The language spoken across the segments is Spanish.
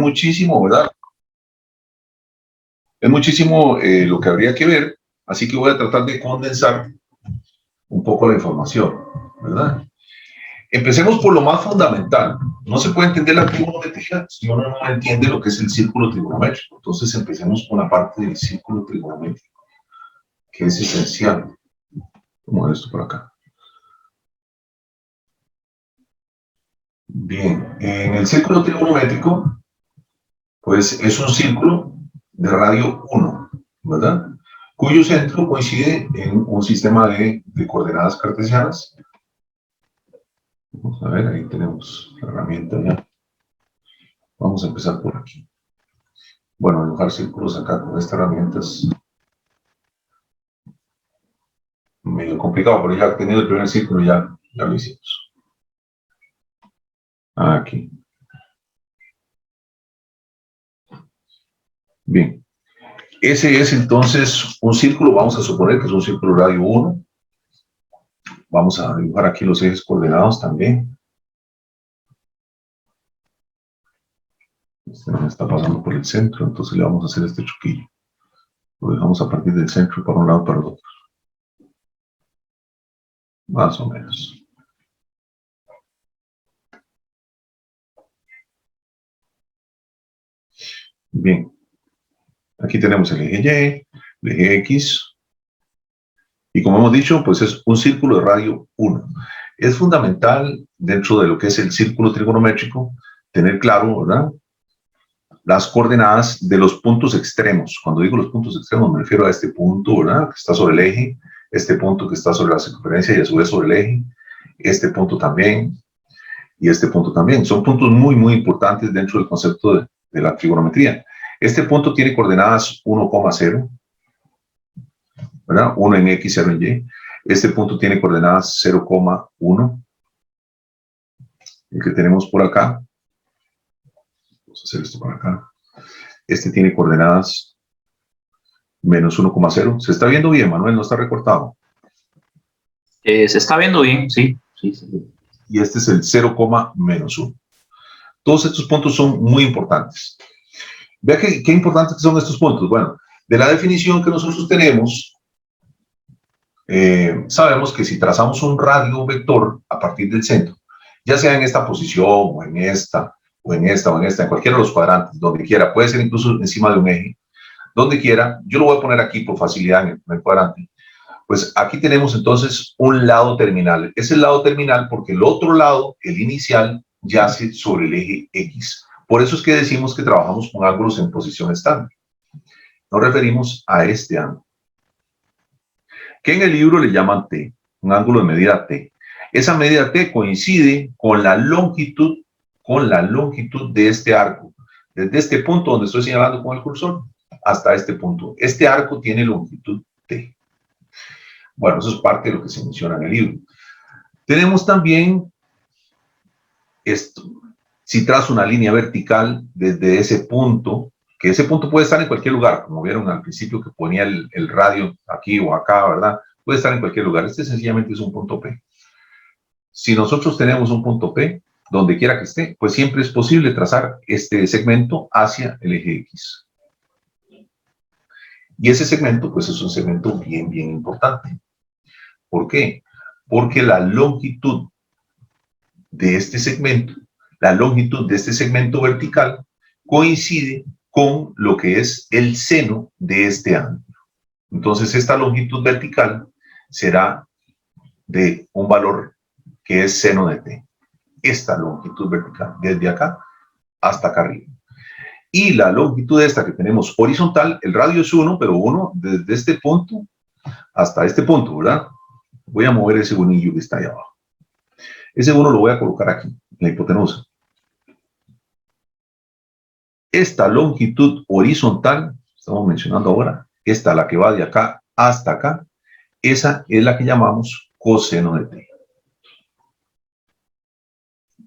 muchísimo, ¿verdad? Es muchísimo lo que habría que ver, así que voy a tratar de condensar un poco la información, ¿verdad? Empecemos por lo más fundamental. No se puede entender la trigonometría si uno no entiende lo que es el círculo trigonométrico. Entonces empecemos con la parte del círculo trigonométrico, que es esencial. Vamos a ver esto por acá. Bien, en el círculo trigonométrico, pues es un círculo de radio 1, ¿verdad? Cuyo centro coincide en un sistema de coordenadas cartesianas. Vamos a ver, ahí tenemos la herramienta ya. Vamos a empezar por aquí. Bueno, dibujar círculos acá con esta herramienta es medio complicado, pero ya teniendo el primer círculo ya lo hicimos. Aquí. Bien. Ese es entonces un círculo, vamos a suponer que es un círculo radio 1. Vamos a dibujar aquí los ejes coordenados también. Este nos está pasando por el centro, entonces le vamos a hacer este choquillo. Lo dejamos a partir del centro para un lado y para el otro. Más o menos. Bien. Aquí tenemos el eje Y, el eje X. Y como hemos dicho, pues es un círculo de radio 1. Es fundamental dentro de lo que es el círculo trigonométrico tener claro, ¿verdad?, las coordenadas de los puntos extremos. Cuando digo los puntos extremos me refiero a este punto, ¿verdad?, que está sobre el eje, este punto que está sobre la circunferencia y a su vez sobre el eje, este punto también y este punto también. Son puntos muy, muy importantes dentro del concepto de la trigonometría. Este punto tiene coordenadas 1,0, ¿verdad? 1 en X, 0 en Y. Este punto tiene coordenadas 0,1. El que tenemos por acá. Vamos a hacer esto por acá. Este tiene coordenadas menos 1,0. ¿Se está viendo bien, Manuel? ¿No está recortado? Se está viendo bien, sí. Sí. Y este es el 0,-1. Todos estos puntos son muy importantes. Vea qué importantes son estos puntos. Bueno, de la definición que nosotros tenemos, sabemos que si trazamos un radio vector a partir del centro, ya sea en esta posición, o en esta, o en esta, o en esta, en cualquiera de los cuadrantes, donde quiera, puede ser incluso encima de un eje, donde quiera, yo lo voy a poner aquí por facilidad en el cuadrante, pues aquí tenemos entonces un lado terminal. Es el lado terminal porque el otro lado, el inicial, yace sobre el eje X. Por eso es que decimos que trabajamos con ángulos en posición estándar. Nos referimos a este ángulo, que en el libro le llaman T, un ángulo de medida T. Esa medida T coincide con la longitud de este arco, desde este punto donde estoy señalando con el cursor hasta este punto. Este arco tiene longitud T. Bueno, eso es parte de lo que se menciona en el libro. Tenemos también esto. Si trazo una línea vertical desde ese punto, que ese punto puede estar en cualquier lugar, como vieron al principio que ponía el radio aquí o acá, ¿verdad? Puede estar en cualquier lugar. Este sencillamente es un punto P. Si nosotros tenemos un punto P, donde quiera que esté, pues siempre es posible trazar este segmento hacia el eje X. Y ese segmento, pues es un segmento bien, bien importante. ¿Por qué? Porque la longitud de este segmento, vertical, coincide con lo que es el seno de este ángulo. Entonces, esta longitud vertical será de un valor que es seno de t. Esta longitud vertical, desde acá hasta acá arriba. Y la longitud esta que tenemos horizontal, el radio es 1, pero 1 desde este punto hasta este punto, ¿verdad? Voy a mover ese bonillo que está ahí abajo. Ese 1 lo voy a colocar aquí, en la hipotenusa. Esta longitud horizontal, estamos mencionando ahora, esta, la que va de acá hasta acá, esa es la que llamamos coseno de t.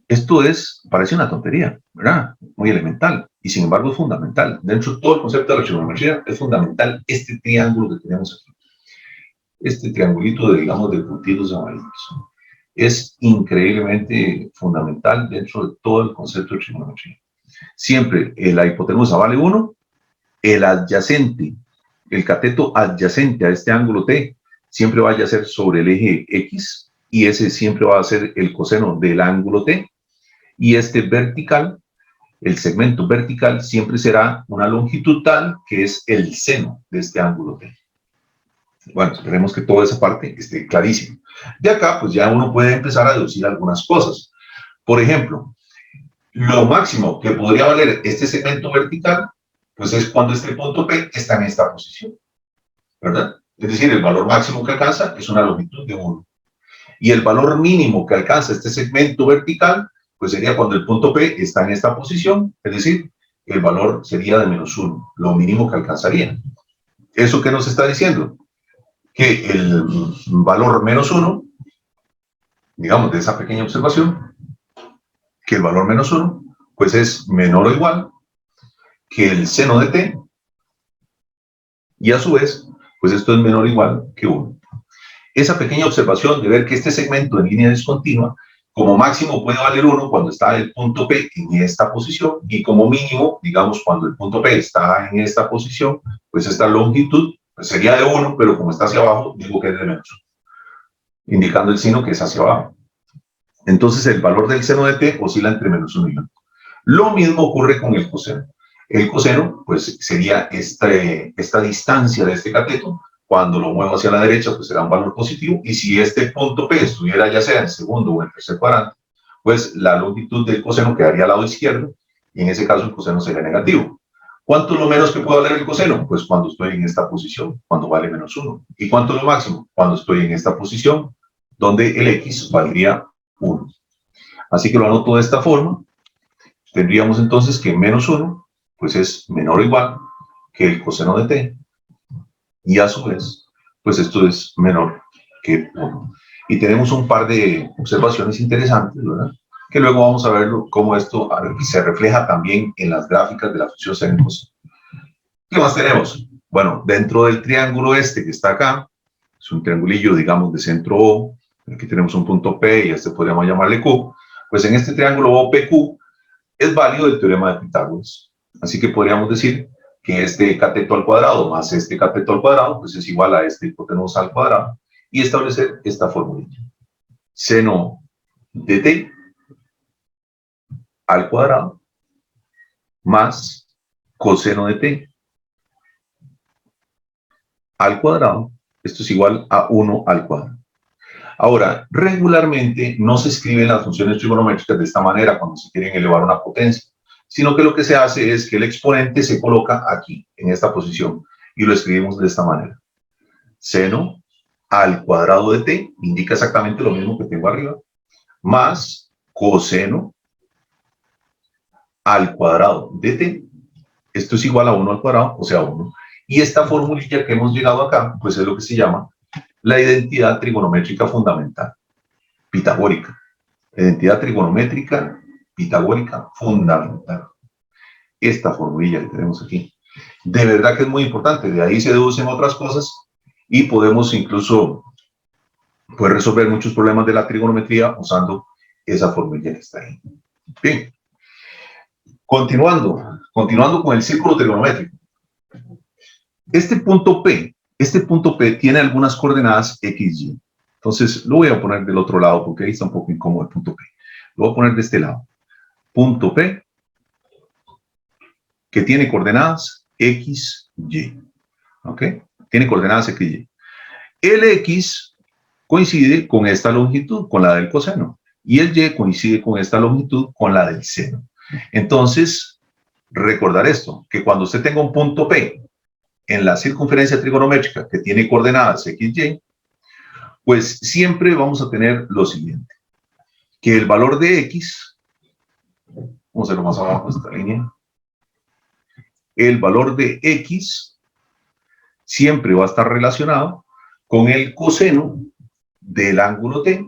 Esto parece una tontería, ¿verdad? Muy elemental, y sin embargo es fundamental. Dentro de todo el concepto de la trigonometría es fundamental este triángulo que tenemos aquí. Este triangulito, digamos, de puntitos amarillos. Es increíblemente fundamental dentro de todo el concepto de trigonometría. Siempre la hipotenusa vale 1, el adyacente, el cateto adyacente a este ángulo T, siempre vaya a ser sobre el eje X, y ese siempre va a ser el coseno del ángulo T, y este vertical, el segmento vertical, siempre será una longitud tal que es el seno de este ángulo T. Bueno, esperemos que toda esa parte esté clarísima. De acá, pues ya uno puede empezar a deducir algunas cosas. Por ejemplo, lo máximo que podría valer este segmento vertical, pues es cuando este punto P está en esta posición, ¿verdad? Es decir, el valor máximo que alcanza es una longitud de 1. Y el valor mínimo que alcanza este segmento vertical, pues sería cuando el punto P está en esta posición, es decir, el valor sería de -1, lo mínimo que alcanzaría. ¿Eso qué nos está diciendo? Que el valor -1, digamos, de esa pequeña observación, que el valor -1, pues es menor o igual que el seno de t, y a su vez, pues esto es menor o igual que 1. Esa pequeña observación de ver que este segmento en línea discontinua, como máximo puede valer 1 cuando está el punto P en esta posición, y como mínimo, digamos, cuando el punto P está en esta posición, pues esta longitud pues sería de 1, pero como está hacia abajo, digo que es de -1, indicando el signo que es hacia abajo. Entonces el valor del seno de t oscila entre -1 y 1. Lo mismo ocurre con el coseno. El coseno, pues sería esta distancia de este cateto. Cuando lo muevo hacia la derecha, pues será un valor positivo. Y si este punto P estuviera ya sea en segundo o en tercer cuadrante, pues la longitud del coseno quedaría al lado izquierdo. Y en ese caso el coseno sería negativo. ¿Cuánto es lo menos que puedo valer el coseno? Pues cuando estoy en esta posición, cuando vale -1. ¿Y cuánto es lo máximo? Cuando estoy en esta posición, donde el X valdría 1. Así que lo anoto de esta forma. Tendríamos entonces que -1 pues es menor o igual que el coseno de t, y a su vez pues esto es menor que 1. Y tenemos un par de observaciones interesantes, ¿verdad? Que luego vamos a ver cómo esto se refleja también en las gráficas de la función seno y coseno. ¿Qué más tenemos? Bueno, dentro del triángulo este que está acá, es un triangulillo, digamos, de centro O, aquí tenemos un punto P y a este podríamos llamarle Q, pues en este triángulo OPQ es válido el teorema de Pitágoras. Así que podríamos decir que este cateto al cuadrado más este cateto al cuadrado, pues es igual a este hipotenusa al cuadrado, y establecer esta formulilla. Seno de t al cuadrado más coseno de t al cuadrado, esto es igual a 1 al cuadrado. Ahora, regularmente no se escriben las funciones trigonométricas de esta manera cuando se quieren elevar una potencia, sino que lo que se hace es que el exponente se coloca aquí, en esta posición, y lo escribimos de esta manera. Seno al cuadrado de t, indica exactamente lo mismo que tengo arriba, más coseno al cuadrado de t, esto es igual a 1 al cuadrado, o sea 1. Y esta formulilla que hemos llegado acá, pues es lo que se llama la identidad trigonométrica fundamental, pitagórica. Identidad trigonométrica pitagórica fundamental. Esta formulilla que tenemos aquí. De verdad que es muy importante, de ahí se deducen otras cosas y podemos incluso pues, resolver muchos problemas de la trigonometría usando esa formulilla que está ahí. Bien, continuando con el círculo trigonométrico. Este punto P tiene algunas coordenadas X, Y. Entonces lo voy a poner del otro lado porque ahí está un poco incómodo el punto P. Lo voy a poner de este lado. Punto P, que tiene coordenadas X, Y. ¿Ok? Tiene coordenadas X, Y. El X coincide con esta longitud, con la del coseno. Y el Y coincide con esta longitud, con la del seno. Entonces, recordar esto, que cuando usted tenga un punto P en la circunferencia trigonométrica que tiene coordenadas X, Y, pues siempre vamos a tener lo siguiente. Que el valor de X, vamos a hacerlo más abajo de esta línea, el valor de X siempre va a estar relacionado con el coseno del ángulo T,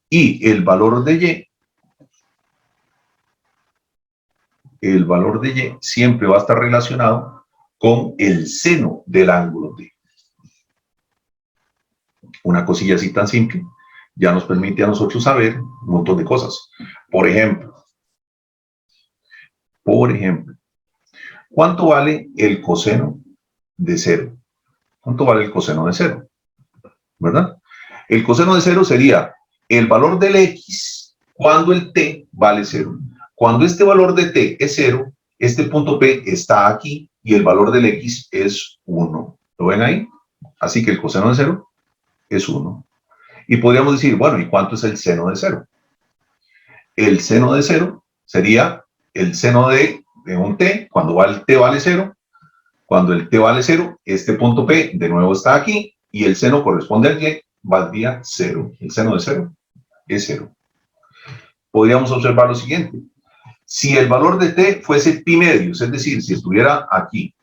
y el valor de Y siempre va a estar relacionado con el seno del ángulo T. Una cosilla así tan simple ya nos permite a nosotros saber un montón de cosas. Por ejemplo, Por ejemplo, ¿cuánto vale el coseno de 0? ¿Cuánto vale el coseno de 0? ¿Verdad? El coseno de 0 sería el valor del x cuando el t vale 0. Cuando este valor de t es 0, este punto P está aquí y el valor del x es 1. ¿Lo ven ahí? Así que el coseno de 0 es 1. Y podríamos decir, bueno, ¿y cuánto es el seno de 0? El seno de 0 sería el seno de un t, cuando el t vale 0. Cuando el t vale 0, este punto P de nuevo está aquí y el seno corresponde al y, valdría 0. El seno de 0 es 0. Podríamos observar lo siguiente. Si el valor de t fuese pi medios, es decir, si estuviera aquí,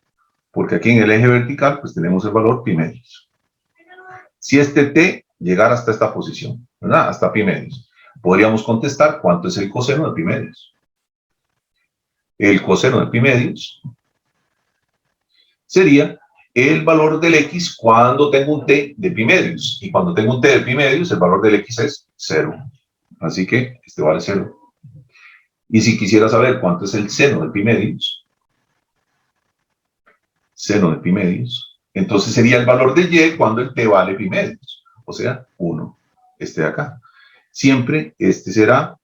porque aquí en el eje vertical pues tenemos el valor pi medios. Si este t llegara hasta esta posición, ¿verdad? Hasta pi medios, podríamos contestar cuánto es el coseno de pi medios. El coseno de pi medios sería el valor del x cuando tengo un t de pi medios. Y cuando tengo un t de pi medios, el valor del x es 0. Así que este vale 0. Y si quisiera saber cuánto es el seno de pi medios, entonces sería el valor de y cuando el t vale pi medios. O sea, 1. Este de acá. Siempre este será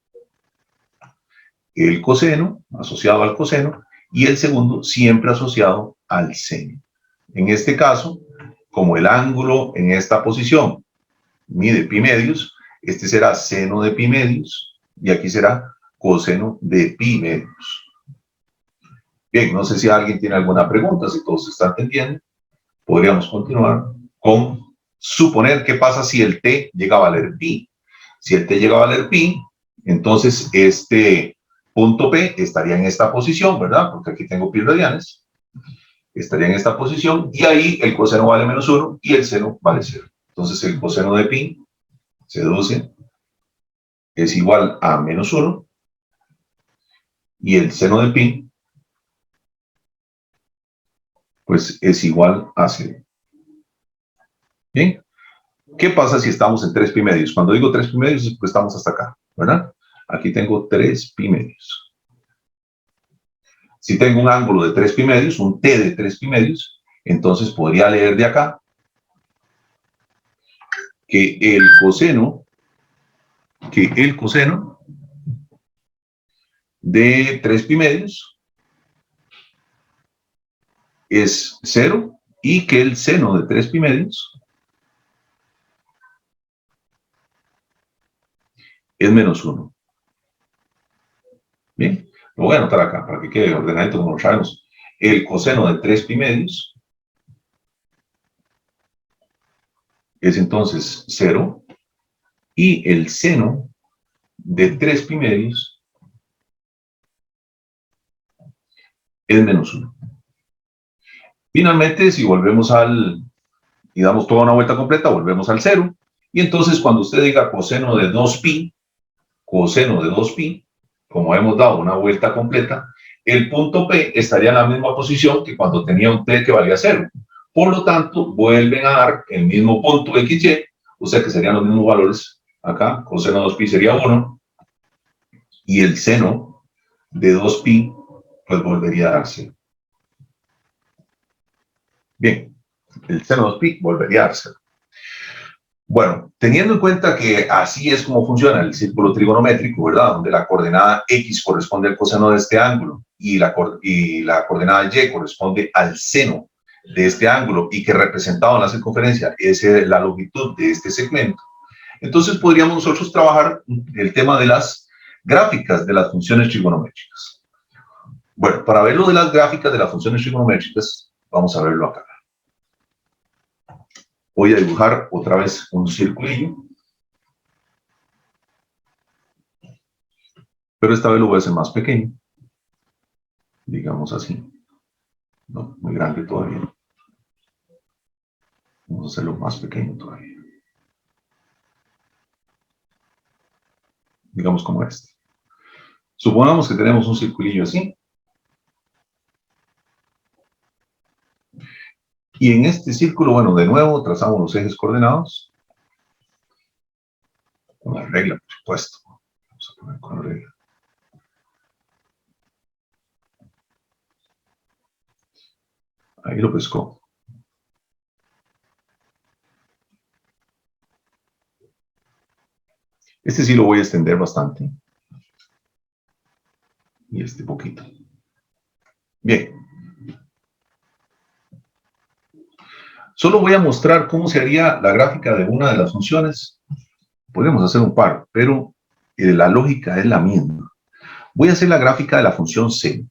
el coseno, asociado al coseno, y el segundo siempre asociado al seno. En este caso, como el ángulo en esta posición mide pi medios, este será seno de pi medios, y aquí será coseno de pi medios. Bien, no sé si alguien tiene alguna pregunta, si todos se están entendiendo. Podríamos continuar con suponer qué pasa si el t llega a valer pi. Si el t llega a valer pi, entonces este punto P estaría en esta posición, ¿verdad? Porque aquí tengo pi radianes. Estaría en esta posición y ahí el coseno vale menos 1 y el seno vale 0. Entonces el coseno de pi se deduce es igual a menos 1 y el seno de pi pues es igual a 0. ¿Bien? ¿Qué pasa si estamos en 3 pi medios? Cuando digo 3 pi medios es porque estamos hasta acá, ¿verdad? Aquí tengo 3 pi medios. Si tengo un ángulo de 3 pi medios, un t de 3 pi medios, entonces podría leer de acá que el coseno de 3 pi medios es 0 y que el seno de 3 pi medios es menos 1. Bien, lo voy a anotar acá para que quede ordenadito como lo sabemos. El coseno de 3 pi medios es entonces 0 y el seno de 3 pi medios es menos 1. Finalmente, si volvemos y damos toda una vuelta completa, volvemos al 0. Y entonces cuando usted diga coseno de 2pi, como hemos dado una vuelta completa, el punto P estaría en la misma posición que cuando tenía un t que valía 0. Por lo tanto, vuelven a dar el mismo punto XY, o sea que serían los mismos valores. Acá, coseno de 2pi sería 1, y el seno de 2pi, pues volvería a darse. Bien, el seno de 2pi volvería a darse. Bueno, teniendo en cuenta que así es como funciona el círculo trigonométrico, ¿verdad? Donde la coordenada x corresponde al coseno de este ángulo y la coordenada y corresponde al seno de este ángulo y que representado en la circunferencia es la longitud de este segmento. Entonces podríamos nosotros trabajar el tema de las gráficas de las funciones trigonométricas. Bueno, para ver lo de las gráficas de las funciones trigonométricas, vamos a verlo acá. Voy a dibujar otra vez un circulillo. Pero esta vez lo voy a hacer más pequeño. Digamos así. No, muy grande todavía. Vamos a hacerlo más pequeño todavía. Digamos como este. Supongamos que tenemos un circulillo así. Y en este círculo, bueno, de nuevo trazamos los ejes coordenados. Con la regla, por supuesto. Vamos a poner con la regla. Ahí lo pescó. Este sí lo voy a extender bastante. Y este poquito. Bien. Solo voy a mostrar cómo se haría la gráfica de una de las funciones. Podemos hacer un par, pero la lógica es la misma. Voy a hacer la gráfica de la función seno.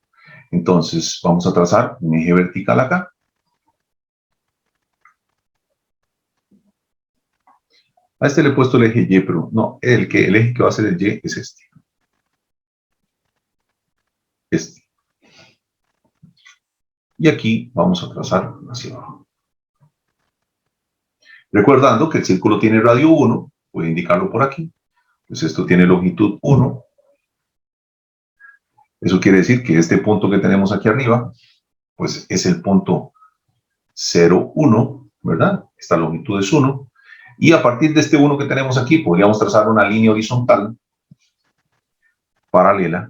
Entonces, vamos a trazar un eje vertical acá. A este le he puesto el eje Y, pero no, el eje que va a ser el Y es este. Este. Y aquí vamos a trazar hacia abajo. Recordando que el círculo tiene radio 1, voy a indicarlo por aquí. Pues esto tiene longitud 1. Eso quiere decir que este punto que tenemos aquí arriba, pues es el punto 0, 1, ¿verdad? Esta longitud es 1. Y a partir de este 1 que tenemos aquí, podríamos trazar una línea horizontal paralela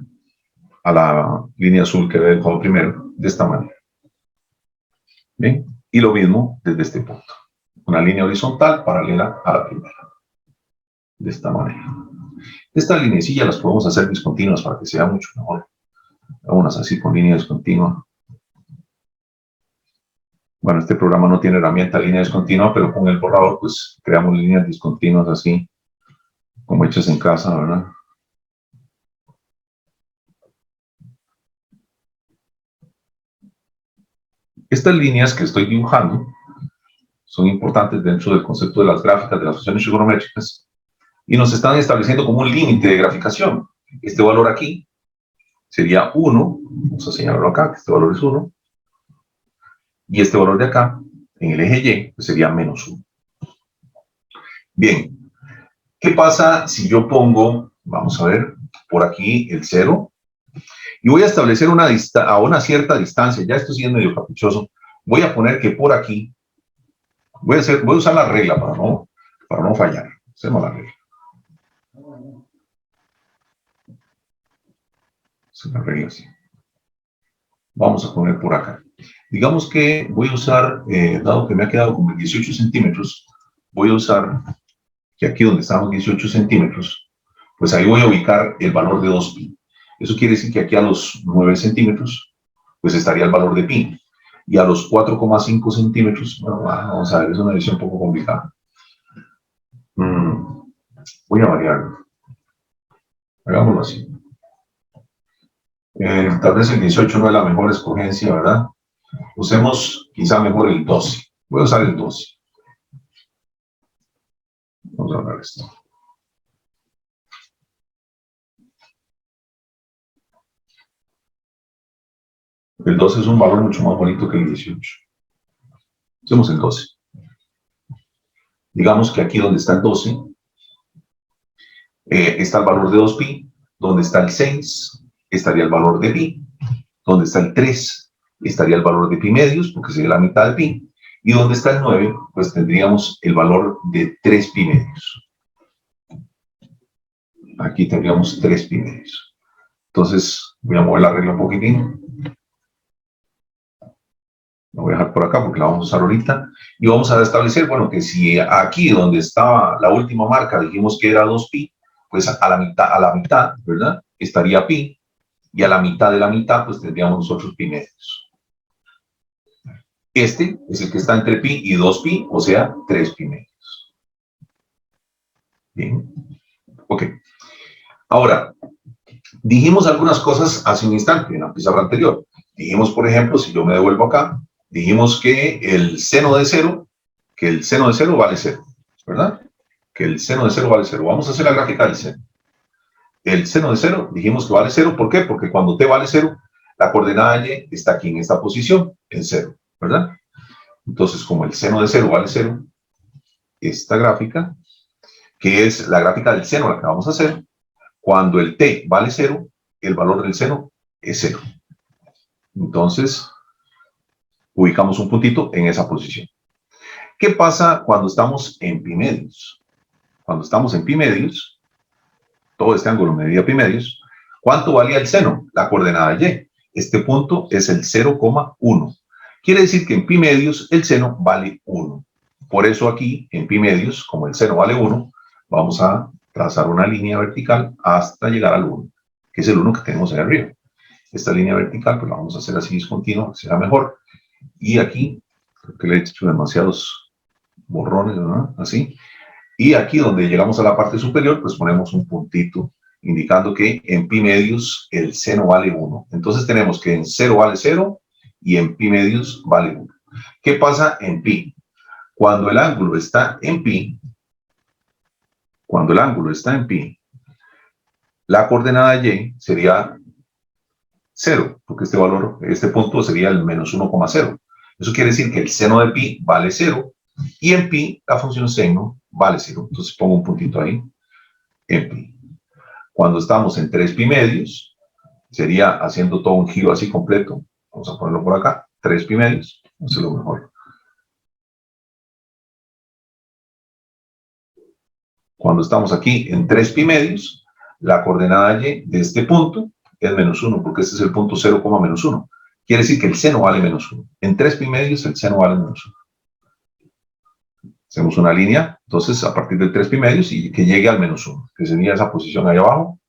a la línea azul que ve como primero, de esta manera. ¿Bien? Y lo mismo desde este punto. Una línea horizontal paralela a la primera. De esta manera. Estas lineecillas las podemos hacer discontinuas para que sea mucho mejor. Unas así con línea discontinua. Bueno, este programa no tiene herramienta línea discontinua, pero con el borrador pues creamos líneas discontinuas así, como hechas en casa, ¿verdad? Estas líneas que estoy dibujando son importantes dentro del concepto de las gráficas de las funciones trigonométricas y nos están estableciendo como un límite de graficación. Este valor aquí sería 1, vamos a señalarlo acá, que este valor es 1, y este valor de acá, en el eje Y, pues sería menos 1. Bien, ¿qué pasa si yo pongo, vamos a ver, por aquí el 0? Y voy a establecer a una cierta distancia, ya esto sí es medio caprichoso, voy a poner que por aquí, voy a usar la regla para no fallar. Hacemos la regla. Se la regla así. Vamos a poner por acá. Digamos que voy a usar, dado que me ha quedado como 18 centímetros, voy a usar que aquí donde estamos 18 centímetros, pues ahí voy a ubicar el valor de 2pi. Eso quiere decir que aquí a los 9 centímetros, pues estaría el valor de pi. Y a los 4,5 centímetros, bueno, vamos a ver, es una edición un poco complicada. Voy a variarlo. Hagámoslo así. Tal vez el 18 no es la mejor escogencia, ¿verdad? Usemos quizá mejor el 12. Voy a usar el 12. Vamos a hablar esto. El 12 es un valor mucho más bonito que el 18. Usemos el 12. Digamos que aquí donde está el 12, está el valor de 2pi, donde está el 6, estaría el valor de pi, donde está el 3, estaría el valor de pi medios, porque sería la mitad de pi, y donde está el 9, pues tendríamos el valor de 3 pi medios. Aquí tendríamos 3 pi medios. Entonces, voy a mover la regla un poquitín. Lo voy a dejar por acá porque la vamos a usar ahorita. Y vamos a establecer, bueno, que si aquí donde estaba la última marca dijimos que era 2pi, pues a la mitad, ¿verdad? Estaría pi. Y a la mitad de la mitad, pues tendríamos nosotros pi medios. Este es el que está entre pi y 2pi, o sea, 3 pi medios. Bien. Ok. Ahora, dijimos algunas cosas hace un instante en la pizarra anterior. Dijimos, por ejemplo, si yo me devuelvo acá, dijimos que el seno de 0 vale 0, ¿verdad? Que el seno de 0 vale 0. Vamos a hacer la gráfica del seno. El seno de 0 dijimos que vale 0, ¿por qué? Porque cuando t vale 0, la coordenada y está aquí en esta posición, en 0, ¿verdad? Entonces, como el seno de 0 vale 0, esta gráfica, que es la gráfica del seno la que vamos a hacer, cuando el t vale 0, el valor del seno es 0. Entonces, ubicamos un puntito en esa posición. ¿Qué pasa cuando estamos en pi medios? Cuando estamos en pi medios, todo este ángulo medía pi medios, ¿cuánto valía el seno? La coordenada y. Este punto es el 0,1. Quiere decir que en pi medios el seno vale 1. Por eso aquí, en pi medios, como el seno vale 1, vamos a trazar una línea vertical hasta llegar al 1, que es el 1 que tenemos ahí arriba. Esta línea vertical, pues la vamos a hacer así discontinua, que será mejor. Y aquí, creo que le he hecho demasiados borrones, ¿verdad? Así. Y aquí donde llegamos a la parte superior, pues ponemos un puntito, indicando que en pi medios el seno vale 1. Entonces tenemos que en 0 vale 0 y en pi medios vale 1. ¿Qué pasa en pi? Cuando el ángulo está en pi, la coordenada y sería 0, porque este punto sería el menos 1,0. Eso quiere decir que el seno de pi vale 0 y en pi la función seno vale 0. Entonces pongo un puntito ahí, en pi. Cuando estamos en 3 pi medios, sería haciendo todo un giro así completo. Vamos a ponerlo por acá, 3 pi medios, eso es lo mejor. Cuando estamos aquí en 3 pi medios, la coordenada y de este punto es menos 1, porque este es el punto 0, menos 1. Quiere decir que el seno vale menos 1. En 3 pi medios el seno vale menos 1. Hacemos una línea, entonces, a partir del 3 pi medios y que llegue al menos 1, que sería esa posición ahí abajo.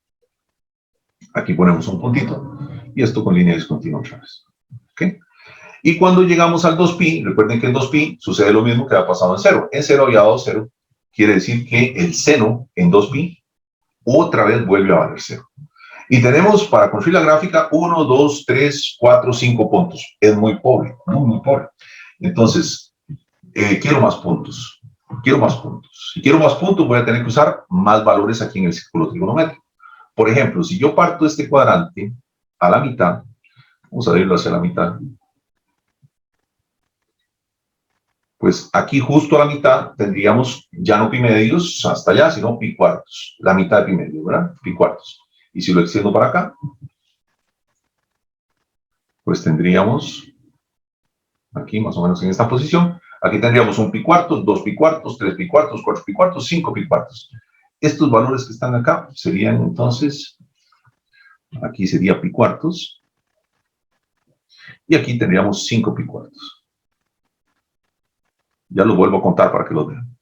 Aquí ponemos un puntito y esto con línea discontinua otra vez. ¿Okay? Y cuando llegamos al 2pi, recuerden que en 2pi sucede lo mismo que ha pasado en 0. En 0 había dado 0. Quiere decir que el seno en 2pi otra vez vuelve a valer 0. Y tenemos para construir la gráfica 1, 2, 3, 4, 5 puntos. Es muy pobre, muy pobre. Entonces, quiero más puntos. Si quiero más puntos, voy a tener que usar más valores aquí en el círculo trigonométrico. Por ejemplo, si yo parto este cuadrante a la mitad, vamos a irlo hacia la mitad, pues aquí justo a la mitad tendríamos ya no pi medios hasta allá, sino pi cuartos, la mitad de pi medios, ¿verdad? Pi cuartos. Y si lo extiendo para acá, pues tendríamos aquí más o menos en esta posición, aquí tendríamos un pi cuartos, 2 pi cuartos, 3 pi cuartos, 4 pi cuartos, 5 pi cuartos. Estos valores que están acá serían entonces, aquí sería pi cuartos, y aquí tendríamos 5 pi cuartos. Ya los vuelvo a contar para que los vean.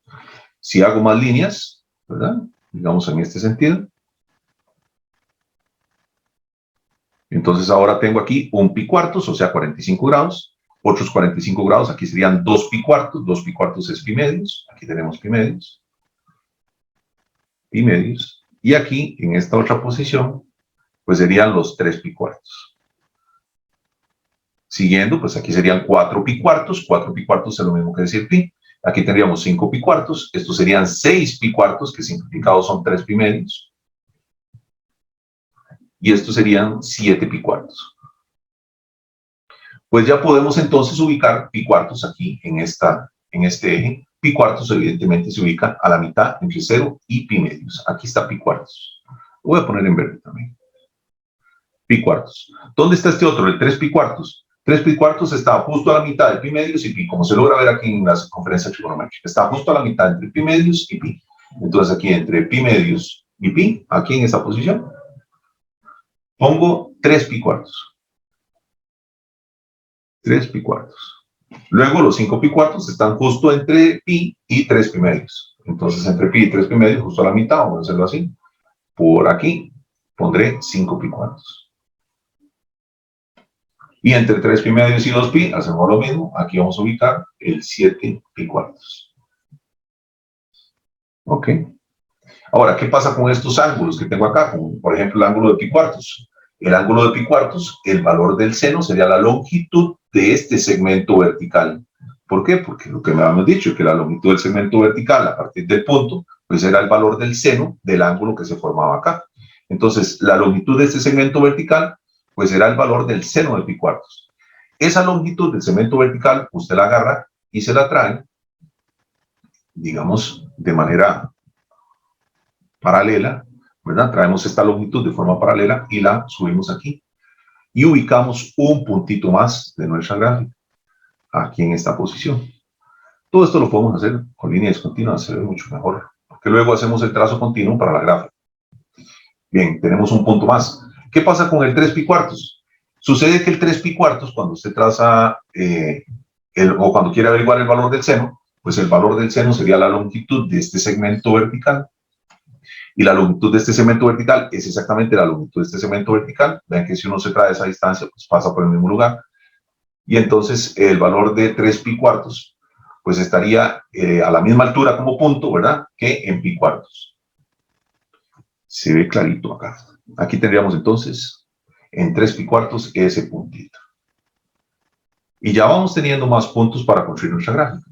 Si hago más líneas, ¿verdad? Digamos en este sentido. Entonces ahora tengo aquí un pi cuartos, o sea 45 grados. Otros 45 grados, aquí serían 2 pi cuartos. 2 pi cuartos es pi medios. Aquí tenemos pi medios. Pi medios. Y aquí, en esta otra posición, pues serían los 3 pi cuartos. Siguiendo, pues aquí serían 4 pi cuartos. 4 pi cuartos es lo mismo que decir pi. Aquí tendríamos 5 pi cuartos. Estos serían 6 pi cuartos, que simplificados son 3 pi medios. Y estos serían 7 pi cuartos. Pues ya podemos entonces ubicar pi cuartos aquí en este eje. Pi cuartos evidentemente se ubica a la mitad entre 0 y pi medios. Aquí está pi cuartos. Lo voy a poner en verde también. Pi cuartos. ¿Dónde está este otro? El 3 pi cuartos. 3 pi cuartos está justo a la mitad de pi medios y pi, como se logra ver aquí en las conferencias trigonométricas. Está justo a la mitad entre pi medios y pi. Entonces aquí entre pi medios y pi, aquí en esta posición, pongo 3 pi cuartos. 3 pi cuartos. Luego los 5 pi cuartos están justo entre pi y 3 pi medios. Entonces entre pi y 3 pi medios, justo a la mitad, vamos a hacerlo así. Por aquí pondré 5 pi cuartos. Y entre 3 pi medios y 2 pi hacemos lo mismo. Aquí vamos a ubicar el 7 pi cuartos. Ok. Ahora, ¿qué pasa con estos ángulos que tengo acá? Como, por ejemplo, el ángulo de pi cuartos. El ángulo de pi cuartos, el valor del seno sería la longitud de este segmento vertical. ¿Por qué? Porque lo que me habíamos dicho, que la longitud del segmento vertical a partir del punto, pues era el valor del seno del ángulo que se formaba acá. Entonces, la longitud de este segmento vertical, pues era el valor del seno de pi cuartos. Esa longitud del segmento vertical, usted la agarra y se la trae, digamos, de manera paralela, ¿verdad? Traemos esta longitud de forma paralela y la subimos aquí. Y ubicamos un puntito más de nuestra gráfica, aquí en esta posición. Todo esto lo podemos hacer con líneas continuas, se ve mucho mejor, porque luego hacemos el trazo continuo para la gráfica. Bien, tenemos un punto más. ¿Qué pasa con el 3 pi cuartos? Sucede que el 3 pi cuartos, cuando usted traza, o cuando quiere averiguar el valor del seno, pues el valor del seno sería la longitud de este segmento vertical. Y la longitud de este segmento vertical es exactamente la longitud de este segmento vertical. Vean que si uno se trae esa distancia, pues pasa por el mismo lugar. Y entonces el valor de 3 pi cuartos, pues estaría a la misma altura como punto, ¿verdad? Que en pi cuartos. Se ve clarito acá. Aquí tendríamos entonces en 3 pi cuartos ese puntito. Y ya vamos teniendo más puntos para construir nuestra gráfica.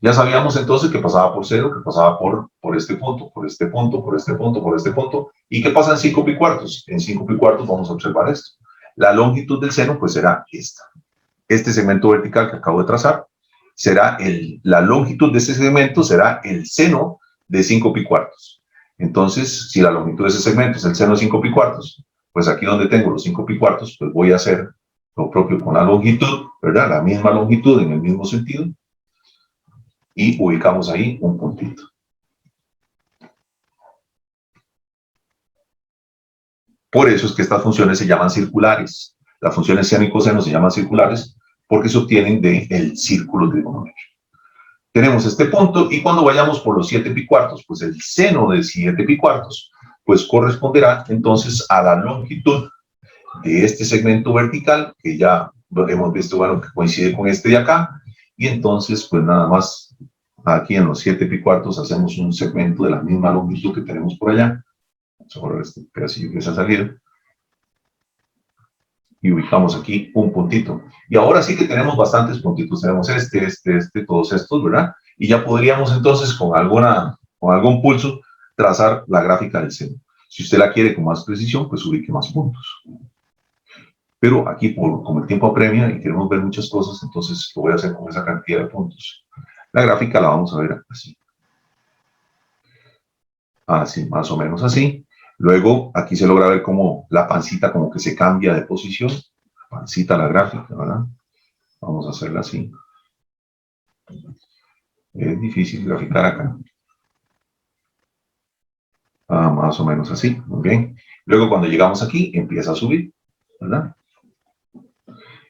Ya sabíamos entonces que pasaba por 0, que pasaba por este punto, por este punto, por este punto, por este punto. ¿Y qué pasa en 5 pi cuartos? En 5 pi cuartos vamos a observar esto. La longitud del seno pues será esta. Este segmento vertical que acabo de trazar será la longitud de este segmento será el seno de 5 pi cuartos. Entonces, si la longitud de ese segmento es el seno de 5 pi cuartos, pues aquí donde tengo los 5 pi cuartos, pues voy a hacer lo propio con la longitud, ¿verdad? La misma longitud en el mismo sentido. Y ubicamos ahí un puntito. Por eso es que estas funciones se llaman circulares. Las funciones seno y coseno se llaman circulares porque se obtienen del círculo trigonométrico. Tenemos este punto y cuando vayamos por los 7 pi cuartos, pues el seno de 7 pi cuartos, pues corresponderá entonces a la longitud de este segmento vertical, que ya hemos visto, bueno, que coincide con este de acá, y entonces, pues nada más, aquí en los 7 pi cuartos hacemos un segmento de la misma longitud que tenemos por allá. Vamos a borrar este pedacillo que se ha salido. Y ubicamos aquí un puntito. Y ahora sí que tenemos bastantes puntitos. Tenemos todos estos, ¿verdad? Y ya podríamos entonces con algún pulso trazar la gráfica del seno. Si usted la quiere con más precisión, pues ubique más puntos. Pero aquí, como el tiempo apremia y queremos ver muchas cosas, entonces lo voy a hacer con esa cantidad de puntos. La gráfica la vamos a ver así. Así, más o menos así. Luego, aquí se logra ver cómo la pancita como que se cambia de posición. La pancita, la gráfica, ¿verdad? Vamos a hacerla así. Es difícil graficar acá. Más o menos así, muy bien. Luego, cuando llegamos aquí, empieza a subir, ¿verdad?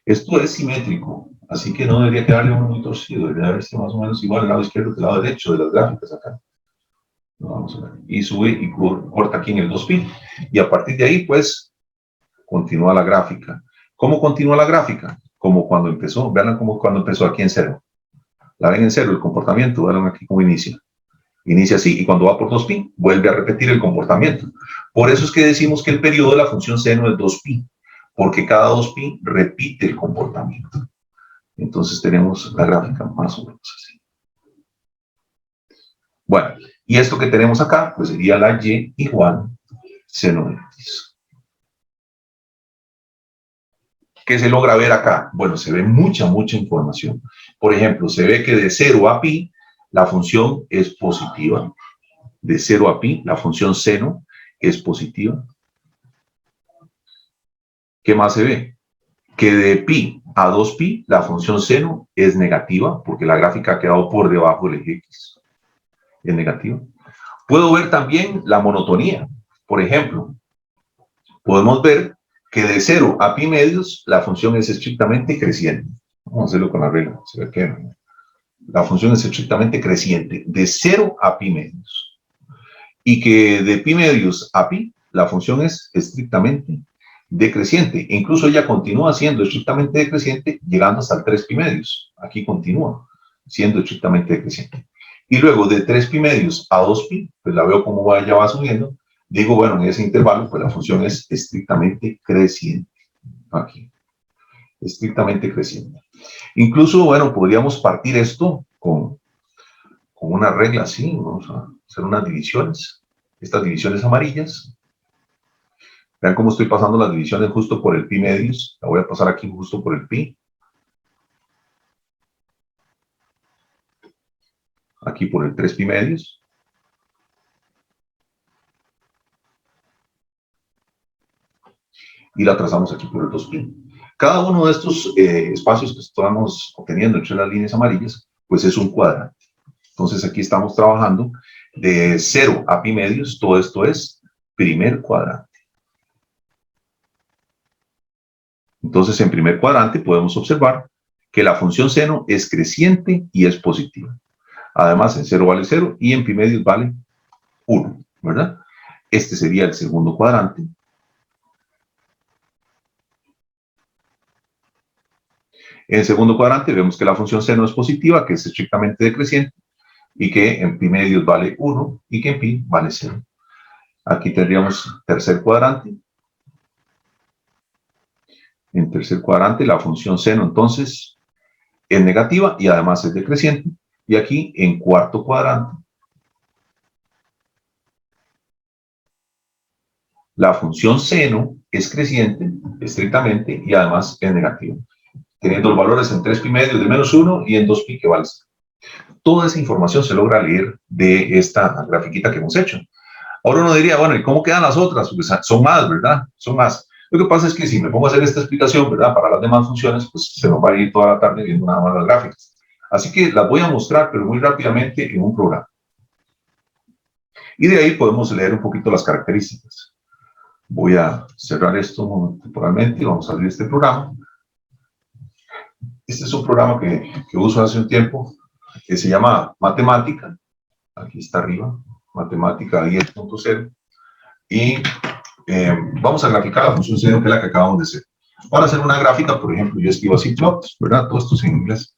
Esto es simétrico, así que no debería quedarle uno muy torcido. Debería verse más o menos igual al lado izquierdo que al lado derecho de las gráficas acá. Vamos a ver. Y sube y corta aquí en el 2pi. Y a partir de ahí, pues, continúa la gráfica. ¿Cómo continúa la gráfica? Como cuando empezó. Vean como cuando empezó aquí en 0. La ven en 0, el comportamiento. Vean aquí cómo inicia. Inicia así. Y cuando va por 2pi, vuelve a repetir el comportamiento. Por eso es que decimos que el periodo de la función seno es 2pi. Porque cada 2pi repite el comportamiento. Entonces tenemos la gráfica más o menos así. Bueno, y esto que tenemos acá, pues sería la y igual seno de x. ¿Qué se logra ver acá? Bueno, se ve mucha información. Por ejemplo, se ve que de 0 a pi, la función es positiva. De 0 a pi, la función seno es positiva. ¿Qué más se ve? Que de pi a 2pi, la función seno es negativa, porque la gráfica ha quedado por debajo del eje x. Es negativa. Puedo ver también la monotonía. Por ejemplo, podemos ver que de 0 a pi medios la función es estrictamente creciente. Vamos a hacerlo con la regla. Se ve que la función es estrictamente creciente de 0 a pi medios. Y que de pi medios a pi la función es estrictamente decreciente. E incluso ella continúa siendo estrictamente decreciente llegando hasta el 3 pi medios. Aquí continúa siendo estrictamente decreciente. Y luego de 3 pi medios a 2 pi, pues la veo como ella va subiendo. Digo, bueno, en ese intervalo, pues la función es estrictamente creciente. Aquí. Estrictamente creciente. Incluso, bueno, podríamos partir esto con una regla así. Vamos a hacer unas divisiones. Estas divisiones amarillas. Vean cómo estoy pasando las divisiones justo por el pi medios. La voy a pasar aquí justo por el pi. Aquí por el 3 pi medios. Y la trazamos aquí por el 2pi. Cada uno de estos espacios que estamos obteniendo entre las líneas amarillas, pues es un cuadrante. Entonces aquí estamos trabajando de 0 a pi medios, todo esto es primer cuadrante. Entonces, en primer cuadrante podemos observar que la función seno es creciente y es positiva. Además, en 0 vale 0 y en pi medios vale 1, ¿verdad? Este sería el segundo cuadrante. En el segundo cuadrante vemos que la función seno es positiva, que es estrictamente decreciente, y que en pi medios vale 1 y que en pi vale 0. Aquí tendríamos tercer cuadrante. En tercer cuadrante la función seno entonces es negativa y además es decreciente. Y aquí en cuarto cuadrante la función seno es creciente estrictamente y además es negativa, teniendo los valores en 3 pi medios de menos 1 y en 2 pi que vale 0. Toda esa información se logra leer de esta grafiquita que hemos hecho. Ahora uno diría, bueno, ¿y cómo quedan las otras? Porque son más, ¿verdad? Son más. Lo que pasa es que si me pongo a hacer esta explicación, ¿verdad? Para las demás funciones, pues se nos va a ir toda la tarde viendo nada más las gráficas. Así que las voy a mostrar, pero muy rápidamente en un programa. Y de ahí podemos leer un poquito las características. Voy a cerrar esto temporalmente y vamos a abrir este programa. Este es un programa que uso hace un tiempo, que se llama Matemática. Aquí está arriba, Matemática 10.0. Y vamos a graficar la función seno, que es la que acabamos de hacer. Para hacer una gráfica, por ejemplo, yo escribo así plots, ¿verdad? Todo esto es en inglés.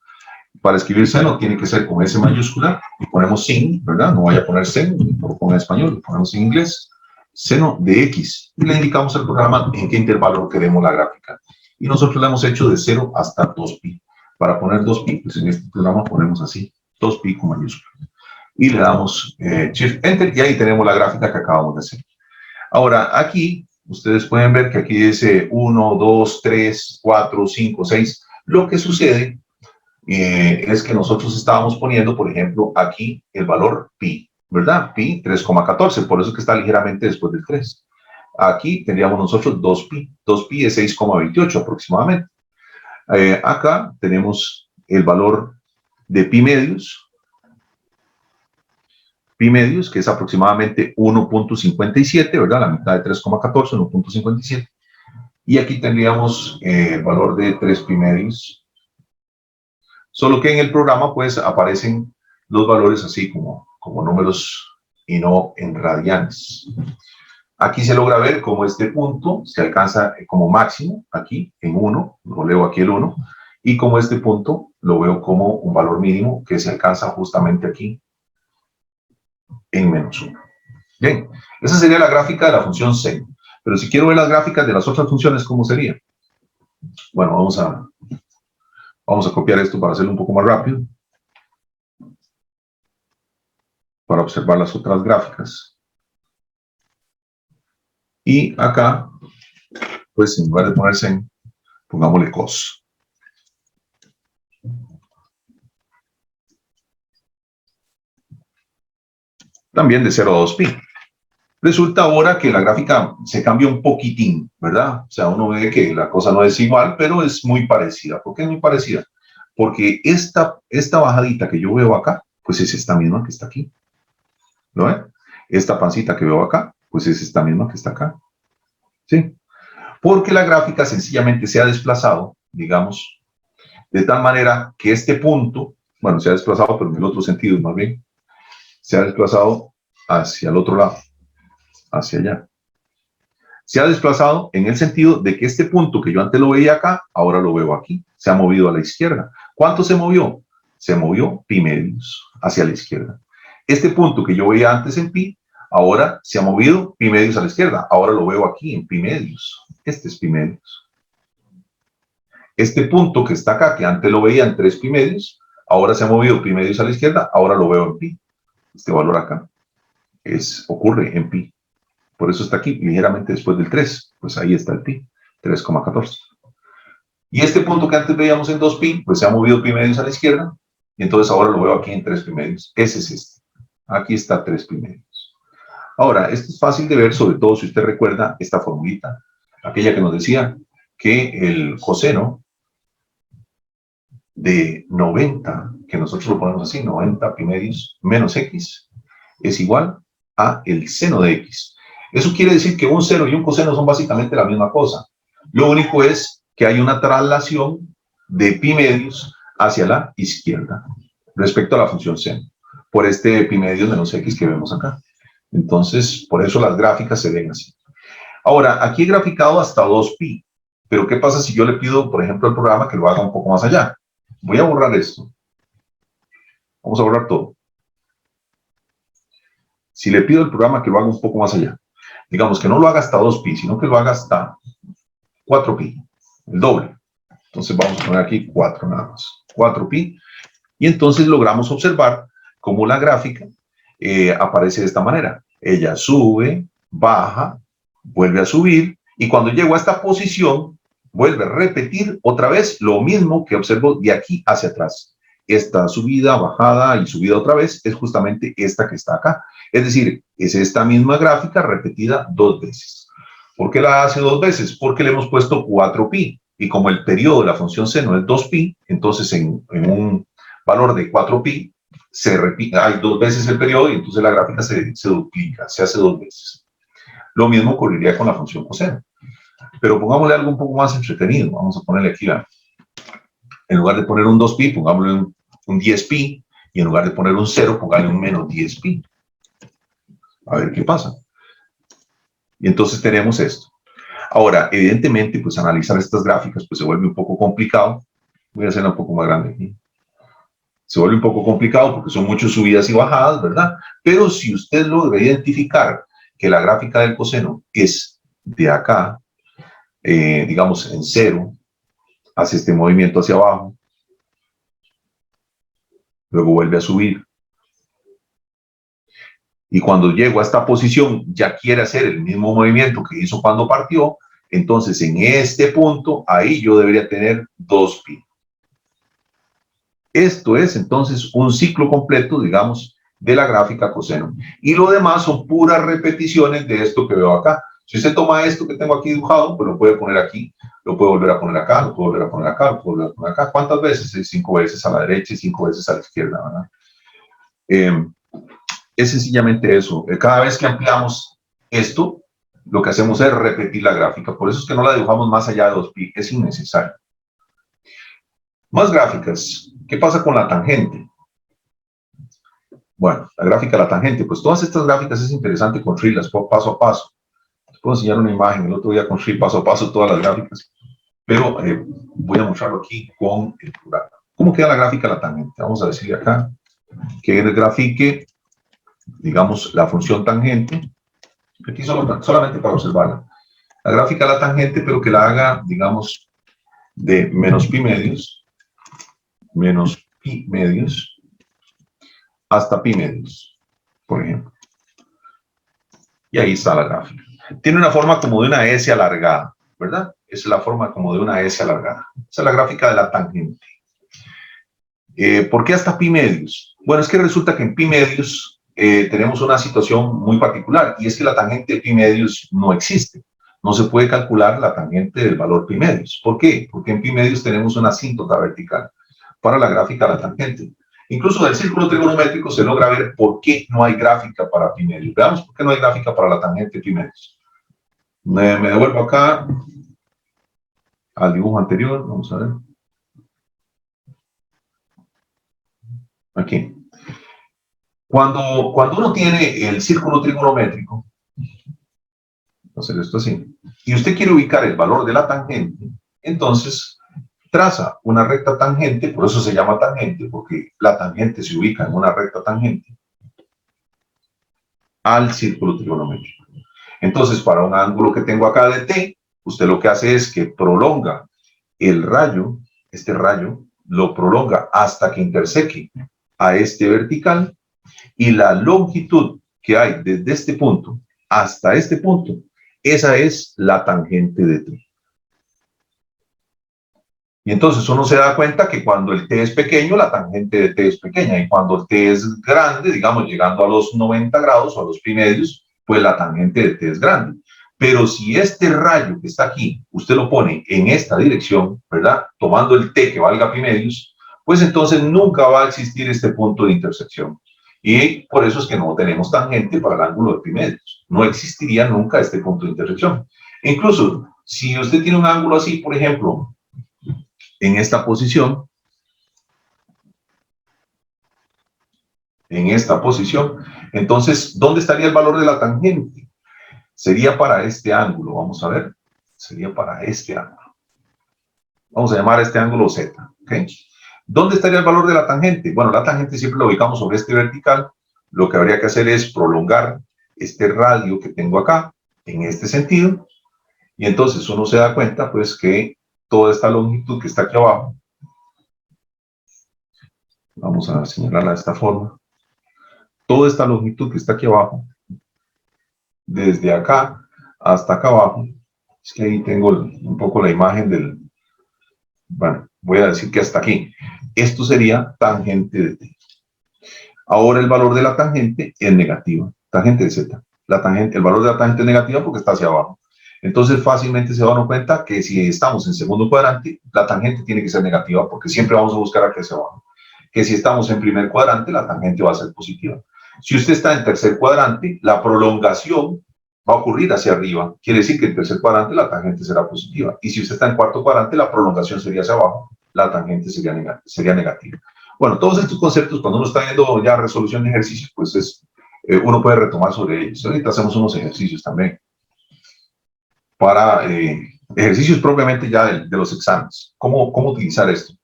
Para escribir seno tiene que ser con S mayúscula y ponemos sin, ¿verdad? No vaya a poner seno, no lo ponga en español, lo ponemos en inglés. Seno de X. Y le indicamos al programa en qué intervalo queremos la gráfica. Y nosotros la hemos hecho de 0 hasta 2pi. Para poner 2pi, pues en este programa ponemos así, 2pi con mayúscula. Y le damos Shift Enter y ahí tenemos la gráfica que acabamos de hacer. Ahora, aquí, ustedes pueden ver que aquí dice 1, 2, 3, 4, 5, 6. Lo que sucede es que nosotros estábamos poniendo, por ejemplo, aquí el valor pi, ¿verdad? Pi 3,14, por eso que está ligeramente después del 3. Aquí tendríamos nosotros 2pi. 2pi es 6,28 aproximadamente. Acá tenemos el valor de pi medios, que es aproximadamente 1.57, ¿verdad? La mitad de 3,14, 1.57. Y aquí tendríamos el valor de 3 pi medios. Solo que en el programa, pues, aparecen los valores así como números y no en radianes. Aquí se logra ver cómo este punto se alcanza como máximo, aquí, en 1, lo leo aquí el 1, y como este punto lo veo como un valor mínimo que se alcanza justamente aquí, en menos 1. Bien, esa sería la gráfica de la función seno. Pero si quiero ver las gráficas de las otras funciones, ¿cómo sería? Bueno, vamos a copiar esto para hacerlo un poco más rápido, para observar las otras gráficas. Y acá, pues en lugar de poner sen, pongámosle cos. También de 0 a 2pi. Resulta ahora que la gráfica se cambia un poquitín, ¿verdad? O sea, uno ve que la cosa no es igual, pero es muy parecida. ¿Por qué es muy parecida? Porque esta bajadita que yo veo acá, pues es esta misma que está aquí. ¿Lo ven? Esta pancita que veo acá, pues es esta misma que está acá. ¿Sí? Porque la gráfica sencillamente se ha desplazado, digamos, de tal manera que este punto, bueno, se ha desplazado, pero en el otro sentido más bien, se ha desplazado hacia el otro lado, hacia allá. Se ha desplazado en el sentido de que este punto que yo antes lo veía acá, ahora lo veo aquí. Se ha movido a la izquierda. ¿Cuánto se movió? Se movió pi medios hacia la izquierda. Este punto que yo veía antes en pi, ahora se ha movido pi medios a la izquierda. Ahora lo veo aquí en pi medios. Este es pi medios. Este punto que está acá, que antes lo veía en 3 pi medios, ahora se ha movido pi medios a la izquierda, ahora lo veo en pi. Este valor acá ocurre en pi. Por eso está aquí, ligeramente después del 3. Pues ahí está el pi, 3,14. Y este punto que antes veíamos en 2pi, pues se ha movido pi medios a la izquierda, y entonces ahora lo veo aquí en 3 pi medios. Ese es este. Aquí está 3 pi medios. Ahora, esto es fácil de ver, sobre todo si usted recuerda esta formulita, aquella que nos decía que el coseno de 90, que nosotros lo ponemos así, 90 pi medios menos x, es igual a el seno de x. Eso quiere decir que un seno y un coseno son básicamente la misma cosa. Lo único es que hay una traslación de pi medios hacia la izquierda respecto a la función seno, por este pi medios menos x que vemos acá. Entonces, por eso las gráficas se ven así. Ahora, aquí he graficado hasta 2pi, pero ¿qué pasa si yo le pido, por ejemplo, al programa que lo haga un poco más allá? Voy a borrar esto. Vamos a borrar todo. Si le pido al programa que lo haga un poco más allá, digamos que no lo haga hasta 2pi, sino que lo haga hasta 4pi, el doble. Entonces vamos a poner aquí 4 nada más, 4pi, y entonces logramos observar cómo la gráfica aparece de esta manera. Ella sube, baja, vuelve a subir, y cuando llego a esta posición, vuelve a repetir otra vez lo mismo que observo de aquí hacia atrás. Esta subida, bajada y subida otra vez es justamente esta que está acá. Es decir, es esta misma gráfica repetida 2 veces. ¿Por qué la hace 2 veces? Porque le hemos puesto 4pi. Y como el periodo de la función seno es 2pi, entonces en un valor de 4pi se repite, hay 2 veces el periodo y entonces la gráfica se duplica, se hace 2 veces. Lo mismo ocurriría con la función coseno. Pero pongámosle algo un poco más entretenido. Vamos a ponerle aquí, en lugar de poner un 2pi, pongámosle un 10pi, y en lugar de poner un 0, pongámosle un menos 10pi. A ver qué pasa. Y entonces tenemos esto. Ahora, evidentemente, pues analizar estas gráficas pues se vuelve un poco complicado. Voy a hacerla un poco más grande aquí. Se vuelve un poco complicado porque son muchas subidas y bajadas, ¿verdad? Pero si usted logra identificar que la gráfica del coseno es de acá, digamos en 0, hace este movimiento hacia abajo, luego vuelve a subir, y cuando llego a esta posición ya quiere hacer el mismo movimiento que hizo cuando partió, entonces en este punto, ahí yo debería tener 2pi. Esto es entonces un ciclo completo, digamos, de la gráfica coseno. Y lo demás son puras repeticiones de esto que veo acá. Si usted toma esto que tengo aquí dibujado, pues lo puede poner aquí, lo puede volver a poner acá, lo puede volver a poner acá, lo puede volver a poner acá. ¿Cuántas veces? 5 veces a la derecha y 5 veces a la izquierda, ¿verdad? Es sencillamente eso. Cada vez que ampliamos esto, lo que hacemos es repetir la gráfica. Por eso es que no la dibujamos más allá de 2pi. Es innecesario. Más gráficas. ¿Qué pasa con la tangente? Bueno, la gráfica de la tangente. Pues todas estas gráficas es interesante construirlas paso a paso. Les puedo enseñar una imagen. El otro día construí paso a paso todas las gráficas. Pero voy a mostrarlo aquí con el programa. ¿Cómo queda la gráfica de la tangente? Vamos a decirle acá que grafique, digamos, la función tangente. Aquí solamente para observarla. La gráfica de la tangente, pero que la haga, digamos, de menos pi medios, hasta pi medios, por ejemplo. Y ahí está la gráfica. Tiene una forma como de una S alargada, ¿verdad? Esa es la forma como de una S alargada. Esa es la gráfica de la tangente. ¿Por qué hasta pi medios? Bueno, es que resulta que en pi medios tenemos una situación muy particular, y es que la tangente de pi medios no existe. No se puede calcular la tangente del valor pi medios. ¿Por qué? Porque en pi medios tenemos una asíntota vertical para la gráfica de la tangente. Incluso del círculo trigonométrico se logra ver por qué no hay gráfica para pi medios. Veamos por qué no hay gráfica para la tangente de pi medios. Me devuelvo acá al dibujo anterior. Vamos a ver. Aquí. Cuando uno tiene el círculo trigonométrico, voy a hacer esto así, y usted quiere ubicar el valor de la tangente, entonces traza una recta tangente, por eso se llama tangente, porque la tangente se ubica en una recta tangente al círculo trigonométrico. Entonces, para un ángulo que tengo acá de t, usted lo que hace es que prolonga el rayo, este rayo, lo prolonga hasta que interseque a este vertical, y la longitud que hay desde este punto hasta este punto, esa es la tangente de t. Y entonces uno se da cuenta que cuando el t es pequeño, la tangente de t es pequeña, y cuando el t es grande, digamos llegando a los 90 grados o a los pi medios, pues la tangente de t es grande. Pero si este rayo que está aquí, usted lo pone en esta dirección, ¿verdad? Tomando el t que valga pi medios, pues entonces nunca va a existir este punto de intersección. Y por eso es que no tenemos tangente para el ángulo de pi medios. No existiría nunca este punto de intersección. Incluso si usted tiene un ángulo así, por ejemplo, en esta posición, entonces, ¿dónde estaría el valor de la tangente? Sería para este ángulo, vamos a ver, sería para este ángulo. Vamos a llamar a este ángulo Z, ¿ok? ¿Dónde estaría el valor de la tangente? Bueno, la tangente siempre lo ubicamos sobre este vertical. Lo que habría que hacer es prolongar este radio que tengo acá, en este sentido, y entonces uno se da cuenta, pues, que toda esta longitud que está aquí abajo, vamos a señalarla de esta forma, toda esta longitud que está aquí abajo, desde acá hasta acá abajo, es que ahí tengo un poco la imagen del, bueno, voy a decir que hasta aquí, esto sería tangente de t. Ahora el valor de la tangente es negativa, tangente de z. El valor de la tangente es negativa porque está hacia abajo. Entonces fácilmente se dan cuenta que si estamos en segundo cuadrante, la tangente tiene que ser negativa porque siempre vamos a buscar aquí hacia abajo. Que si estamos en primer cuadrante, la tangente va a ser positiva. Si usted está en tercer cuadrante, la prolongación va a ocurrir hacia arriba. Quiere decir que en tercer cuadrante la tangente será positiva. Y si usted está en cuarto cuadrante, la prolongación sería hacia abajo, la tangente sería negativa. Bueno, todos estos conceptos, cuando uno está viendo ya resolución de ejercicios, pues uno puede retomar sobre ellos. Ahorita hacemos unos ejercicios también para ejercicios propiamente ya de los exámenes. ¿Cómo utilizar esto?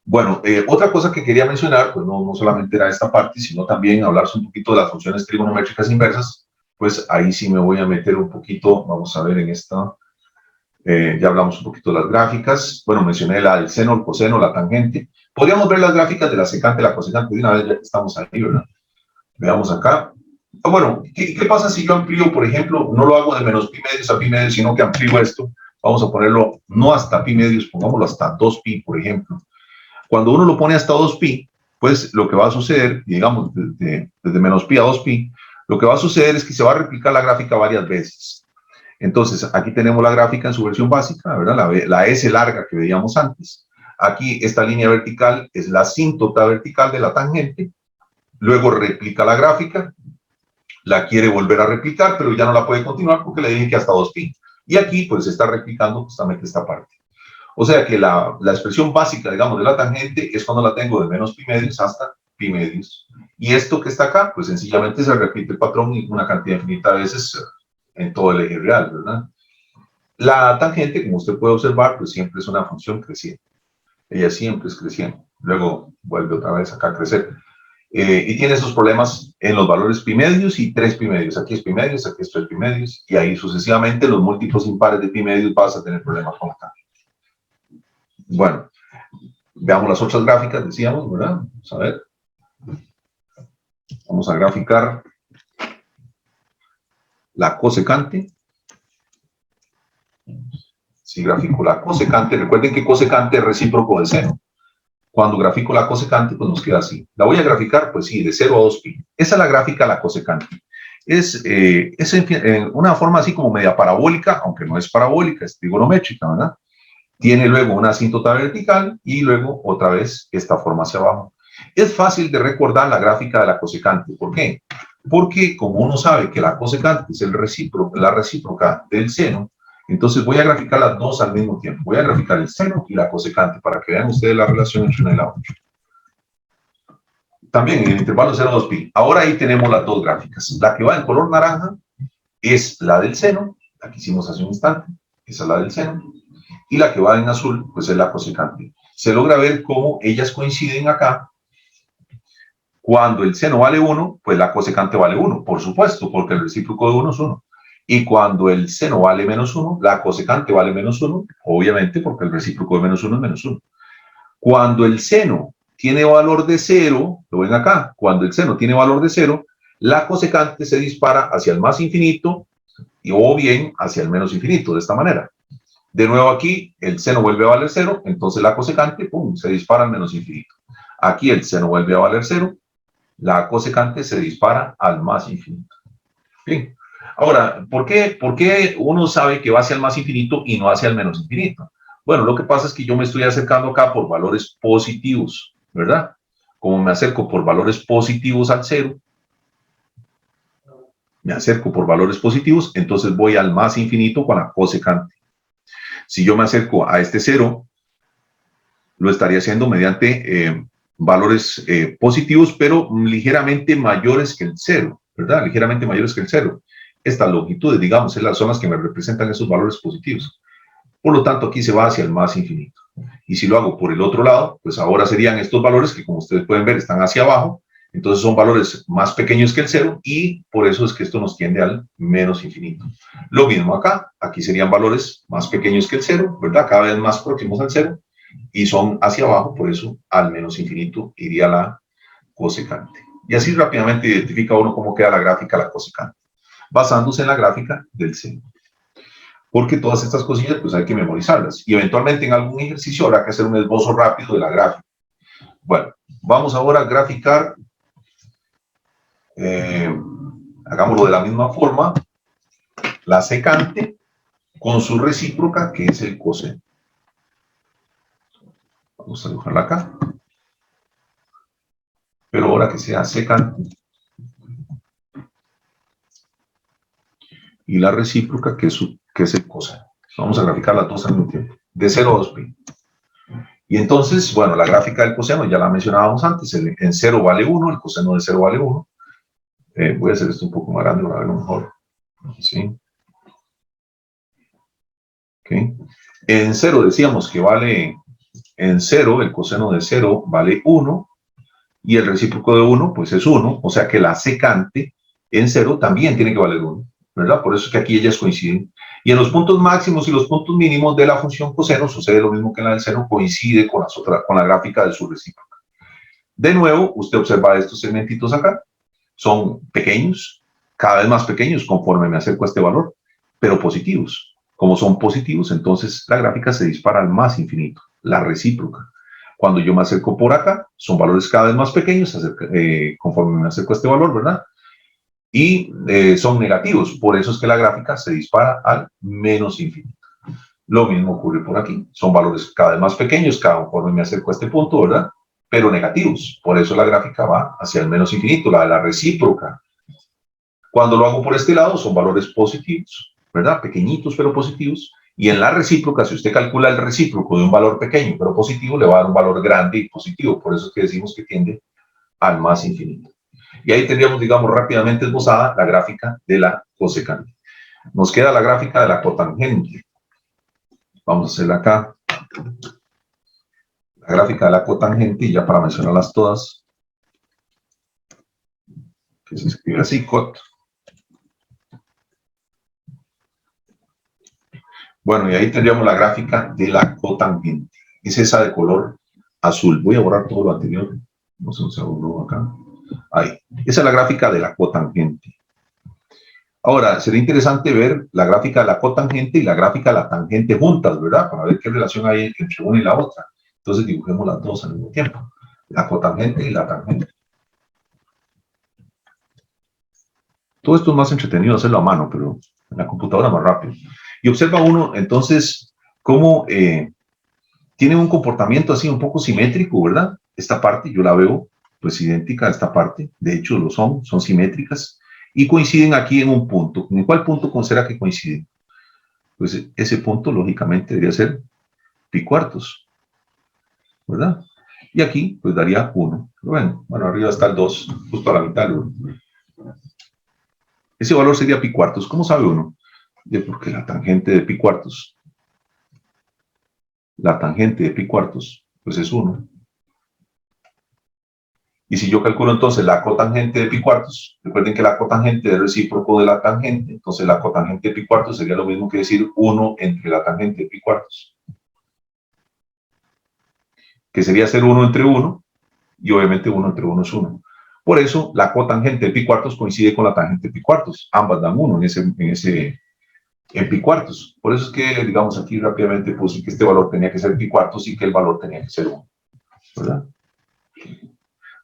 Bueno, otra cosa que quería mencionar, pues no solamente era esta parte, sino también hablarse un poquito de las funciones trigonométricas inversas. Pues ahí sí me voy a meter un poquito, vamos a ver en esta, ya hablamos un poquito de las gráficas. Bueno, mencioné la del seno, el coseno, la tangente. Podríamos ver las gráficas de la secante y la cosecante de una vez ya que estamos ahí, ¿verdad? Veamos acá. Bueno, ¿qué pasa si yo amplío, por ejemplo, no lo hago de menos pi medios a pi medios, sino que amplío esto? Vamos a ponerlo no hasta pi medios, pongámoslo hasta 2pi, por ejemplo. Cuando uno lo pone hasta 2pi, pues lo que va a suceder, digamos, desde menos pi a 2pi, lo que va a suceder es que se va a replicar la gráfica varias veces. Entonces, aquí tenemos la gráfica en su versión básica, ¿verdad? La S larga que veíamos antes. Aquí esta línea vertical es la asíntota vertical de la tangente. Luego replica la gráfica, la quiere volver a replicar, pero ya no la puede continuar porque le dije que hasta 2pi. Y aquí, pues, se está replicando justamente esta parte. O sea que la expresión básica, digamos, de la tangente es cuando la tengo de menos pi medios hasta pi medios. Y esto que está acá, pues sencillamente se repite el patrón una cantidad infinita de veces en todo el eje real, ¿verdad? La tangente, como usted puede observar, pues siempre es una función creciente. Ella siempre es creciente. Luego vuelve otra vez acá a crecer. Y tiene esos problemas en los valores pi medios y 3 pi medios. Aquí es pi medios, aquí es 3 pi medios. Y ahí sucesivamente los múltiplos impares de pi medios vas a tener problemas con la tangente. Bueno, veamos las otras gráficas, decíamos, ¿verdad? Vamos a ver. Vamos a graficar la cosecante. Si grafico la cosecante, recuerden que cosecante es recíproco de seno. Cuando grafico la cosecante, pues nos queda así. La voy a graficar, pues sí, de 0 a 2pi. Esa es la gráfica de la cosecante. Es en una forma así como media parabólica, aunque no es parabólica, es trigonométrica, ¿verdad? Tiene luego una asíntota vertical y luego otra vez esta forma hacia abajo. Es fácil de recordar la gráfica de la cosecante. ¿Por qué? Porque como uno sabe que la cosecante es la recíproca del seno, entonces voy a graficar las dos al mismo tiempo. Voy a graficar el seno y la cosecante para que vean ustedes la relación entre una y la otra. También en el intervalo 0 a 2pi. Ahora ahí tenemos las dos gráficas. La que va en color naranja es la del seno, la que hicimos hace un instante, esa es la del seno. Y la que va en azul, pues es la cosecante. Se logra ver cómo ellas coinciden acá. Cuando el seno vale 1, pues la cosecante vale 1, por supuesto, porque el recíproco de 1 es 1. Y cuando el seno vale menos 1, la cosecante vale menos 1, obviamente, porque el recíproco de menos 1 es menos 1. Cuando el seno tiene valor de 0, lo ven acá, cuando el seno tiene valor de 0, la cosecante se dispara hacia el más infinito o bien hacia el menos infinito, de esta manera. De nuevo aquí, el seno vuelve a valer 0, entonces la cosecante, pum, se dispara al menos infinito. Aquí el seno vuelve a valer 0, la cosecante se dispara al más infinito. Bien. Ahora, ¿por qué uno sabe que va hacia el más infinito y no hacia el menos infinito? Bueno, lo que pasa es que yo me estoy acercando acá por valores positivos, ¿verdad? Como me acerco por valores positivos al 0, me acerco por valores positivos, entonces voy al más infinito con la cosecante. Si yo me acerco a este 0, lo estaría haciendo mediante valores positivos, pero ligeramente mayores que el 0, ¿verdad? Ligeramente mayores que el 0. Estas longitudes, digamos, son las que me representan esos valores positivos. Por lo tanto, aquí se va hacia el más infinito. Y si lo hago por el otro lado, pues ahora serían estos valores que, como ustedes pueden ver, están hacia abajo. Entonces son valores más pequeños que el 0 y por eso es que esto nos tiende al menos infinito. Lo mismo acá. Aquí serían valores más pequeños que el 0, ¿verdad? Cada vez más próximos al 0 y son hacia abajo, por eso al menos infinito iría la cosecante. Y así rápidamente identifica uno cómo queda la gráfica de la cosecante, basándose en la gráfica del seno. Porque todas estas cosillas pues hay que memorizarlas y eventualmente en algún ejercicio habrá que hacer un esbozo rápido de la gráfica. Bueno, vamos ahora a graficar, hagámoslo de la misma forma, la secante con su recíproca que es el coseno. Vamos a dibujarla acá. Pero ahora que sea secante y la recíproca que es el coseno. Vamos a graficar las dos al mismo tiempo, de 0 a 2pi. Y entonces, bueno, la gráfica del coseno ya la mencionábamos antes, en 0 vale 1, el coseno de 0 vale 1. Voy a hacer esto un poco más grande para verlo mejor. ¿Sí? Okay. En 0 decíamos que vale, en 0, el coseno de 0 vale 1, y el recíproco de 1, pues es 1, o sea que la secante en 0 también tiene que valer 1, ¿verdad? Por eso es que aquí ellas coinciden. Y en los puntos máximos y los puntos mínimos de la función coseno sucede lo mismo que en la del seno, coincide con la gráfica de su recíproca. De nuevo, usted observa estos segmentitos acá, son pequeños, cada vez más pequeños conforme me acerco a este valor, pero positivos. Como son positivos, entonces la gráfica se dispara al más infinito, la recíproca. Cuando yo me acerco por acá, son valores cada vez más pequeños conforme me acerco a este valor, ¿verdad? Y son negativos, por eso es que la gráfica se dispara al menos infinito. Lo mismo ocurre por aquí, son valores cada vez más pequeños conforme me acerco a este punto, ¿verdad? Pero negativos, por eso la gráfica va hacia el menos infinito, la de la recíproca. Cuando lo hago por este lado, son valores positivos, ¿verdad? Pequeñitos pero positivos. Y en la recíproca, si usted calcula el recíproco de un valor pequeño pero positivo, le va a dar un valor grande y positivo. Por eso es que decimos que tiende al más infinito. Y ahí tendríamos, digamos, rápidamente esbozada la gráfica de la cosecante. Nos queda la gráfica de la cotangente. Vamos a hacerla acá. La gráfica de la cotangente, y ya para mencionarlas todas, que se escribe así, cot. Bueno, y ahí tendríamos la gráfica de la cotangente. Es esa de color azul. Voy a borrar todo lo anterior. No sé si hago uno acá. Ahí. Esa es la gráfica de la cotangente. Ahora, sería interesante ver la gráfica de la cotangente y la gráfica de la tangente juntas, ¿verdad? Para ver qué relación hay entre una y la otra. Entonces dibujemos las dos al mismo tiempo. La cotangente y la tangente. Todo esto es más entretenido hacerlo a mano, pero en la computadora más rápido. Y observa uno, entonces, cómo tiene un comportamiento así un poco simétrico, ¿verdad? Esta parte yo la veo pues idéntica a esta parte. De hecho, lo son simétricas. Y coinciden aquí en un punto. ¿En cuál punto será que coinciden? Pues ese punto, lógicamente, debería ser pi cuartos, ¿verdad? Y aquí, pues daría 1. ¿Lo ven? Bueno, arriba está el 2, justo a la mitad. Ese valor sería pi cuartos. ¿Cómo sabe uno? Porque la tangente de pi cuartos, pues es 1. Y si yo calculo entonces la cotangente de pi cuartos, recuerden que la cotangente es recíproco de la tangente, entonces la cotangente de pi cuartos sería lo mismo que decir 1 entre la tangente de pi cuartos, que sería ser 1 entre 1, y obviamente 1 entre 1 es 1. Por eso la cotangente de pi cuartos coincide con la tangente de pi cuartos, ambas dan 1 en pi cuartos. Por eso es que, digamos, aquí rápidamente puse que este valor tenía que ser pi cuartos y que el valor tenía que ser 1, ¿verdad?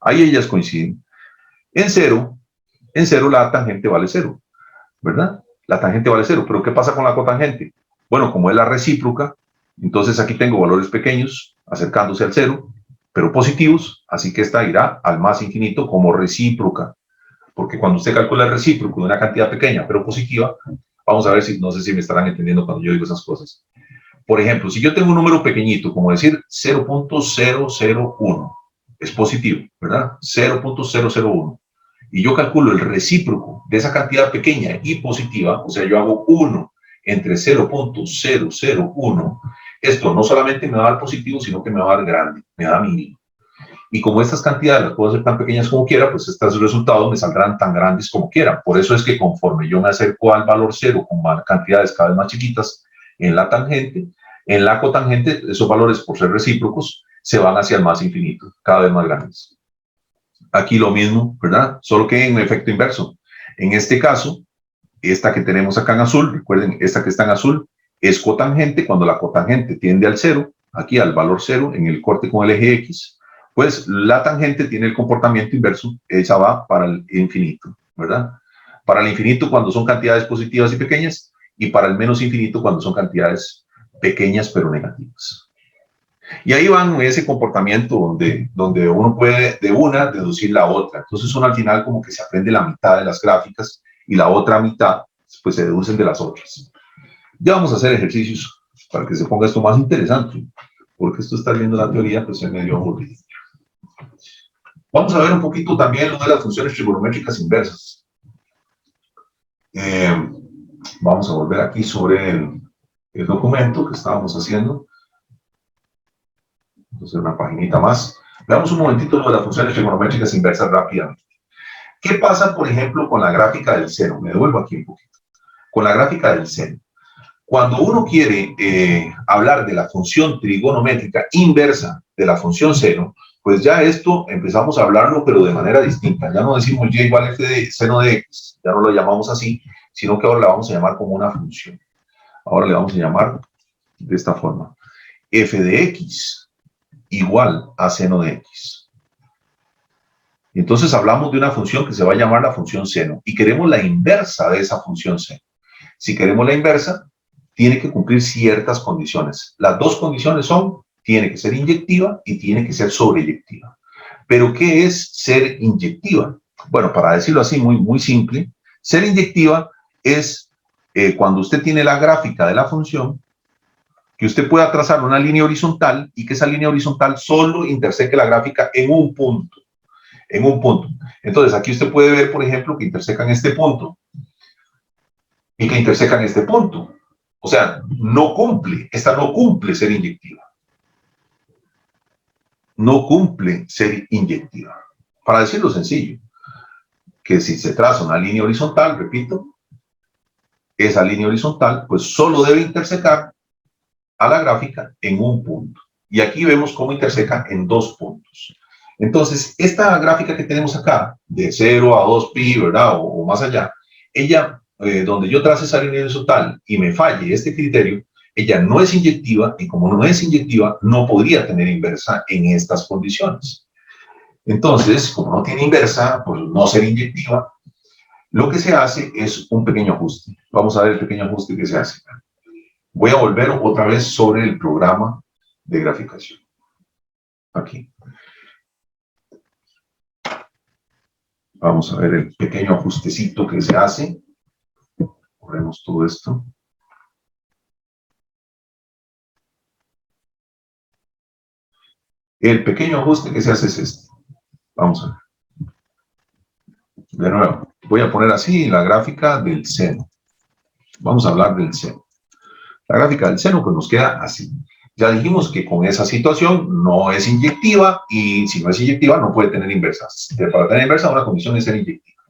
Ahí ellas coinciden. En 0 la tangente vale 0, ¿verdad? La tangente vale 0, pero ¿qué pasa con la cotangente? Bueno, como es la recíproca, entonces aquí tengo valores pequeños acercándose al 0, pero positivos, así que esta irá al más infinito como recíproca. porque cuando usted calcula el recíproco de una cantidad pequeña pero positiva, vamos a ver si, no sé si me estarán entendiendo cuando yo digo esas cosas. Por ejemplo, si yo tengo un número pequeñito, como decir 0.001, es positivo, ¿verdad? 0.001. Y yo calculo el recíproco de esa cantidad pequeña y positiva, o sea, yo hago 1 entre 0.001, esto no solamente me va a dar positivo, sino que me va a dar grande, me da mínimo. Y como estas cantidades las puedo hacer tan pequeñas como quiera, pues estos resultados me saldrán tan grandes como quiera. Por eso es que conforme yo me acerco al valor cero con cantidades cada vez más chiquitas en la tangente, en la cotangente, esos valores, por ser recíprocos, se van hacia el más infinito, cada vez más grandes. Aquí lo mismo, ¿verdad? Solo que en efecto inverso. En este caso, esta que tenemos acá en azul, recuerden, esta que está en azul, es cotangente. Cuando la cotangente tiende al cero, aquí al valor cero, en el corte con el eje X, pues la tangente tiene el comportamiento inverso, esa va para el infinito, ¿verdad? Para el infinito cuando son cantidades positivas y pequeñas, y para el menos infinito cuando son cantidades pequeñas pero negativas. Y ahí van ese comportamiento donde uno puede de una deducir la otra. Entonces uno al final como que se aprende la mitad de las gráficas y la otra mitad pues se deducen de las otras. Ya vamos a hacer ejercicios para que se ponga esto más interesante, porque esto está viendo la teoría pues es medio aburrido. Vamos a ver un poquito también lo de las funciones trigonométricas inversas. Vamos a volver aquí sobre el documento que estábamos haciendo. Vamos a hacer una paginita más. Veamos un momentito lo de las funciones trigonométricas inversas rápidamente. ¿Qué pasa, por ejemplo, con la gráfica del seno? Me devuelvo aquí un poquito. Con la gráfica del seno. Cuando uno quiere hablar de la función trigonométrica inversa de la función seno, pues ya esto empezamos a hablarlo, pero de manera distinta. Ya no decimos y igual f de seno de x, ya no lo llamamos así, sino que ahora la vamos a llamar como una función. Ahora le vamos a llamar de esta forma. F de x igual a seno de x. Y entonces hablamos de una función que se va a llamar la función seno y queremos la inversa de esa función seno. Si queremos la inversa, tiene que cumplir ciertas condiciones. Las dos condiciones son, tiene que ser inyectiva y tiene que ser sobreyectiva. ¿Pero qué es ser inyectiva? Bueno, para decirlo así, muy simple, ser inyectiva es cuando usted tiene la gráfica de la función, que usted pueda trazar una línea horizontal y que esa línea horizontal solo interseque la gráfica en un punto. En un punto. Entonces, aquí usted puede ver, por ejemplo, que intersecan este punto y que intersecan este punto. O sea, esta no cumple ser inyectiva. No cumple ser inyectiva. Para decirlo sencillo, que si se traza una línea horizontal, repito, esa línea horizontal, pues solo debe intersecar a la gráfica en un punto. Y aquí vemos cómo interseca en dos puntos. Entonces, esta gráfica que tenemos acá, de 0 a 2pi, ¿verdad? O más allá, ella, donde yo trace esa línea horizontal y me falle este criterio, ella no es inyectiva, y como no es inyectiva, no podría tener inversa en estas condiciones. Entonces, como no tiene inversa, por no ser inyectiva, lo que se hace es un pequeño ajuste. Vamos a ver el pequeño ajuste que se hace. Voy a volver otra vez sobre el programa de graficación. Aquí. Vamos a ver el pequeño ajustecito que se hace. Corremos todo esto. El pequeño ajuste que se hace es este. Vamos a ver. De nuevo, voy a poner así la gráfica del seno. Vamos a hablar del seno. La gráfica del seno pues nos queda así. Ya dijimos que con esa situación no es inyectiva y si no es inyectiva no puede tener inversas. Para tener inversa una condición es ser inyectiva.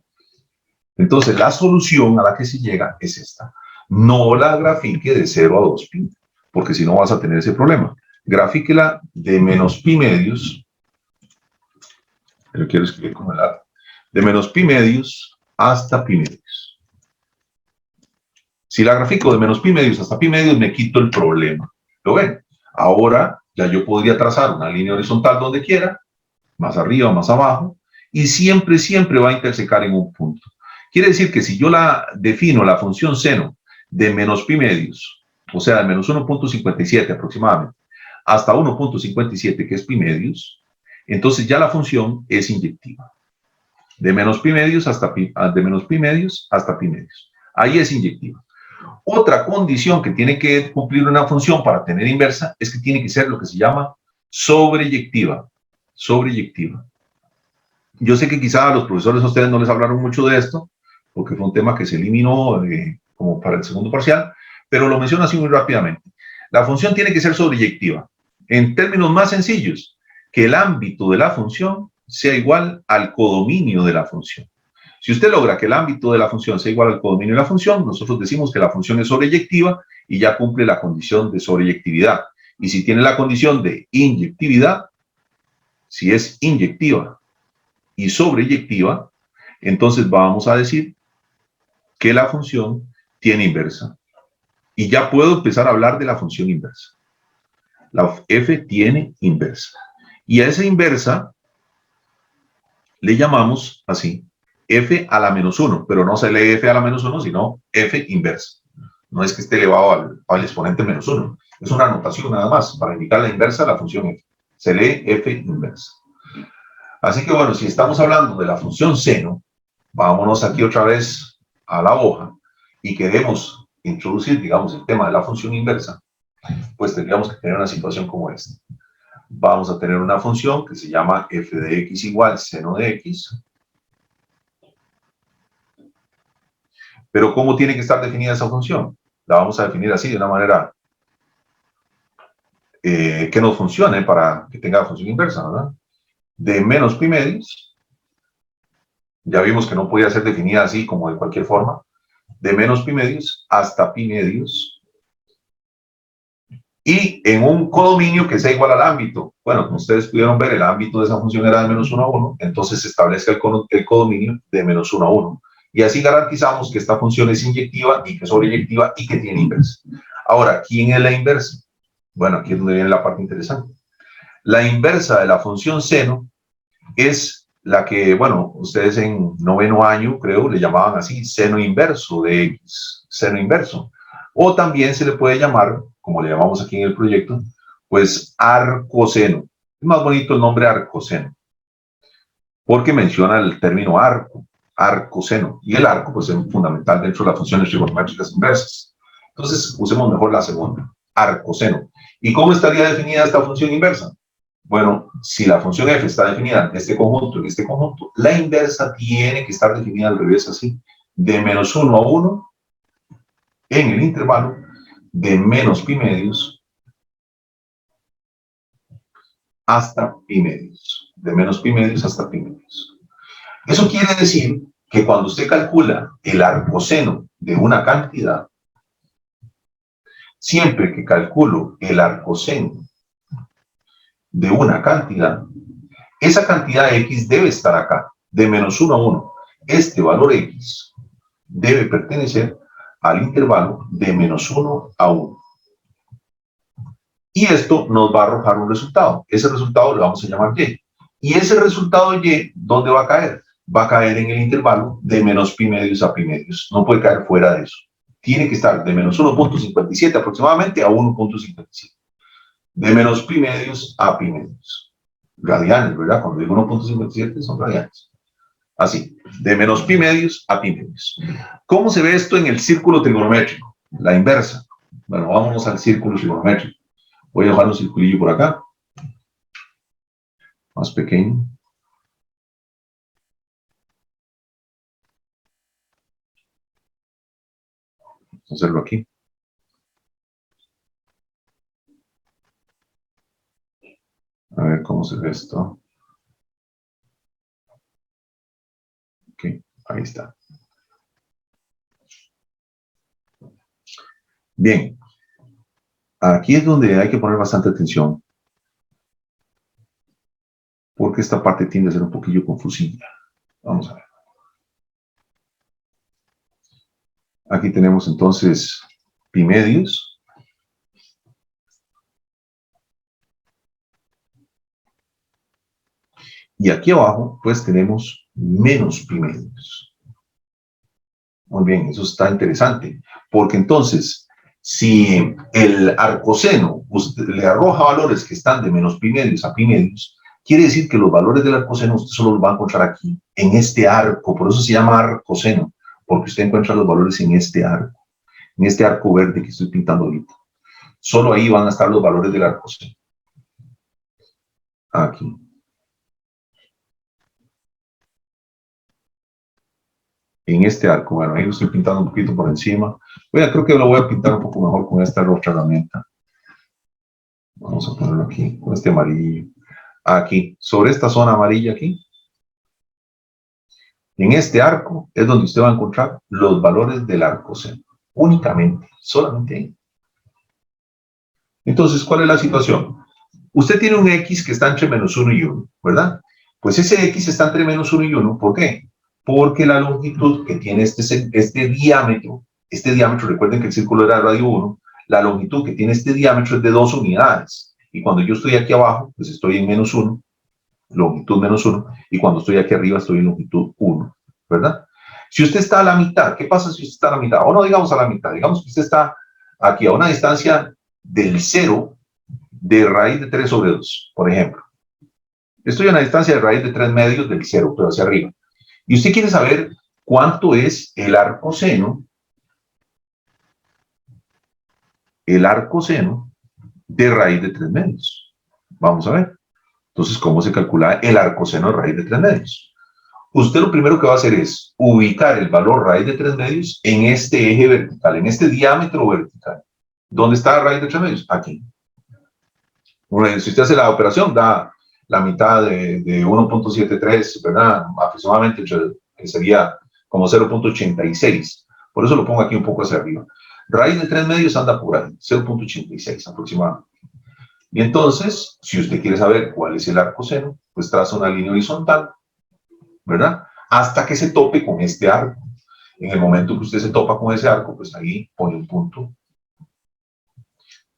Entonces la solución a la que se llega es esta. No la grafique de 0 a 2pi, porque si no vas a tener ese problema. Grafíquela de menos pi medios. Pero quiero escribir como el A. De menos pi medios hasta pi medios. Si la grafico de menos pi medios hasta pi medios, me quito el problema. ¿Lo ven? Ahora ya yo podría trazar una línea horizontal donde quiera, más arriba, más abajo, y siempre va a intersecar en un punto. Quiere decir que si yo la defino la función seno de menos pi medios, o sea, de menos 1.57 aproximadamente, hasta 1.57, que es pi medios, entonces ya la función es inyectiva. De menos pi medios hasta pi medios. Ahí es inyectiva. Otra condición que tiene que cumplir una función para tener inversa es que tiene que ser lo que se llama sobreyectiva. Sobreyectiva. Yo sé que quizá a los profesores a ustedes no les hablaron mucho de esto, porque fue un tema que se eliminó como para el segundo parcial, pero lo menciono así muy rápidamente. La función tiene que ser sobreyectiva. En términos más sencillos, que el ámbito de la función sea igual al codominio de la función. Si usted logra que el ámbito de la función sea igual al codominio de la función, nosotros decimos que la función es sobreyectiva y ya cumple la condición de sobreyectividad. Y si tiene la condición de inyectividad, si es inyectiva y sobreyectiva, entonces vamos a decir que la función tiene inversa. Y ya puedo empezar a hablar de la función inversa. La f tiene inversa. Y a esa inversa le llamamos así, f a la menos 1, pero no se lee f a la menos 1, sino f inversa. No es que esté elevado al exponente menos 1. Es una notación nada más para indicar la inversa de la función f. Se lee f inversa. Así que bueno, si estamos hablando de la función seno, vámonos aquí otra vez a la hoja y queremos introducir, digamos, el tema de la función inversa, pues tendríamos que tener una situación como esta. Vamos a tener una función que se llama f de x igual seno de x. Pero ¿cómo tiene que estar definida esa función? La vamos a definir así, de una manera que nos funcione para que tenga función inversa, ¿verdad? De menos pi medios, ya vimos que no podía ser definida así como de cualquier forma, de menos pi medios hasta pi medios, y en un codominio que sea igual al ámbito. Bueno, como ustedes pudieron ver, el ámbito de esa función era de menos 1 a 1, entonces se establezca el codominio de menos 1 a 1. Y así garantizamos que esta función es inyectiva y que es sobreyectiva y que tiene inversa. Ahora, ¿quién es la inversa? Bueno, aquí es donde viene la parte interesante. La inversa de la función seno es la que, bueno, ustedes en noveno año, creo, le llamaban así, seno inverso de x, seno inverso. O también se le puede llamar, como le llamamos aquí en el proyecto, pues arcoseno. Es más bonito el nombre arcoseno, porque menciona el término arco, arcoseno. Y el arco, pues, es fundamental dentro de las funciones trigonométricas inversas. Entonces, usemos mejor la segunda, arcoseno. ¿Y cómo estaría definida esta función inversa? Bueno, si la función f está definida en este conjunto, la inversa tiene que estar definida al revés, así, de menos 1 a 1 en el intervalo de menos pi medios hasta pi medios, de menos pi medios hasta pi medios. Eso quiere decir que cuando usted calcula el arcoseno de una cantidad, siempre que calculo el arcoseno de una cantidad, esa cantidad x debe estar acá, de menos 1 a 1. Este valor x debe pertenecer al intervalo de menos 1 a 1. Y esto nos va a arrojar un resultado. Ese resultado le vamos a llamar y. Y ese resultado y, ¿dónde va a caer? Va a caer en el intervalo de menos pi medios a pi medios. No puede caer fuera de eso. Tiene que estar de menos 1.57 aproximadamente a 1.57. De menos pi medios a pi medios. Radianes, ¿verdad? Cuando digo 1.57 son radianes. Así, de menos pi medios a pi medios. ¿Cómo se ve esto en el círculo trigonométrico? La inversa. Bueno, vámonos al círculo trigonométrico. Voy a dejar un circulillo por acá. Más pequeño. Vamos a hacerlo aquí. A ver cómo se ve esto. Ok, ahí está. Bien. Aquí es donde hay que poner bastante atención, porque esta parte tiende a ser un poquillo confusilla. Vamos a ver. Aquí tenemos entonces pi medios. Y aquí abajo, pues tenemos menos pi medios. Muy bien, eso está interesante, porque entonces, si el arcoseno le arroja valores que están de menos pi medios a pi medios, Quiere decir que los valores del arcoseno usted solo los va a encontrar aquí, en este arco. Por eso se llama arcoseno, porque usted encuentra los valores en este arco verde que estoy pintando ahorita. Solo ahí van a estar los valores del arcoseno. Aquí. En este arco, bueno, ahí lo estoy pintando un poquito por encima. Creo que lo voy a pintar un poco mejor con esta otra herramienta. Vamos a ponerlo aquí, con este amarillo. Aquí, sobre esta zona amarilla aquí. En este arco es donde usted va a encontrar los valores del arcoseno. Únicamente, solamente ahí. Entonces, ¿cuál es la situación? Usted tiene un X que está entre menos 1 y 1, ¿verdad? Pues ese X está entre menos 1 y 1, ¿por qué? Porque la longitud que tiene este diámetro, recuerden que el círculo era radio 1, la longitud que tiene este diámetro es de 2 unidades. Y cuando yo estoy aquí abajo, pues estoy en menos 1, longitud menos 1, y cuando estoy aquí arriba estoy en longitud 1, ¿verdad? Si usted está a la mitad, ¿qué pasa si usted está a la mitad? O no digamos a la mitad, digamos que usted está aquí a una distancia del 0 de raíz de 3 sobre 2, por ejemplo. Estoy a una distancia de raíz de 3 medios del 0, pero hacia arriba. Y usted quiere saber cuánto es el arcoseno de raíz de 3 medios. Vamos a ver. Entonces, ¿cómo se calcula el arcoseno de raíz de 3 medios? Usted lo primero que va a hacer es ubicar el valor raíz de 3 medios en este eje vertical, en este diámetro vertical. ¿Dónde está la raíz de 3 medios? Aquí. Bueno, si usted hace la operación, da la mitad de 1.73, ¿verdad? Aproximadamente, que sería como 0.86. Por eso lo pongo aquí un poco hacia arriba. Raíz de 3 medios anda por ahí, 0.86 aproximadamente. Y entonces, si usted quiere saber cuál es el arcoseno, pues traza una línea horizontal, ¿verdad? Hasta que se tope con este arco. En el momento que usted se topa con ese arco, pues ahí pone un punto.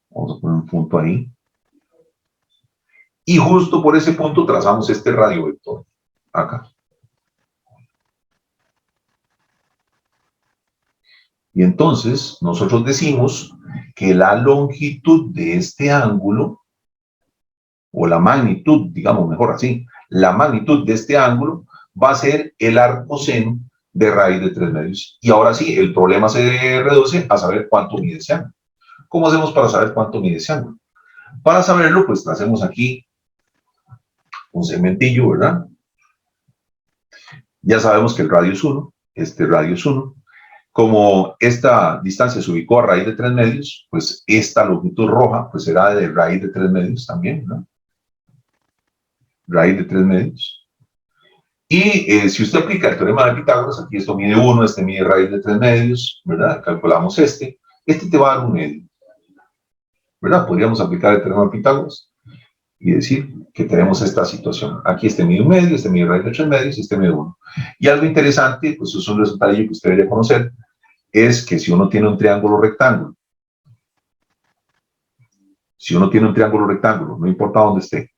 Vamos a poner un punto ahí. Y justo por ese punto trazamos este radiovector, acá. Y entonces nosotros decimos que la longitud de este ángulo, o la magnitud, digamos mejor así, la magnitud de este ángulo va a ser el arcoseno de raíz de 3 medios. Y ahora sí, el problema se reduce a saber cuánto mide ese ángulo. ¿Cómo hacemos para saber cuánto mide ese ángulo? Para saberlo, pues tracemos aquí un segmentillo, ¿verdad? Ya sabemos que el radio es 1, este radio es 1. Como esta distancia se ubicó a raíz de 3 medios, pues esta longitud roja pues será de raíz de 3 medios también, ¿no? Raíz de 3 medios. Y si usted aplica el teorema de Pitágoras, aquí esto mide 1, este mide raíz de 3 medios, ¿verdad? Calculamos este te va a dar un medio, ¿verdad? Podríamos aplicar el teorema de Pitágoras y decir que tenemos esta situación. Aquí este mide un medio, este mide raíz de 3 medios y este mide 1. Y algo interesante, pues eso es un resultado que usted debería conocer, es que si uno tiene un triángulo rectángulo, no importa dónde esté,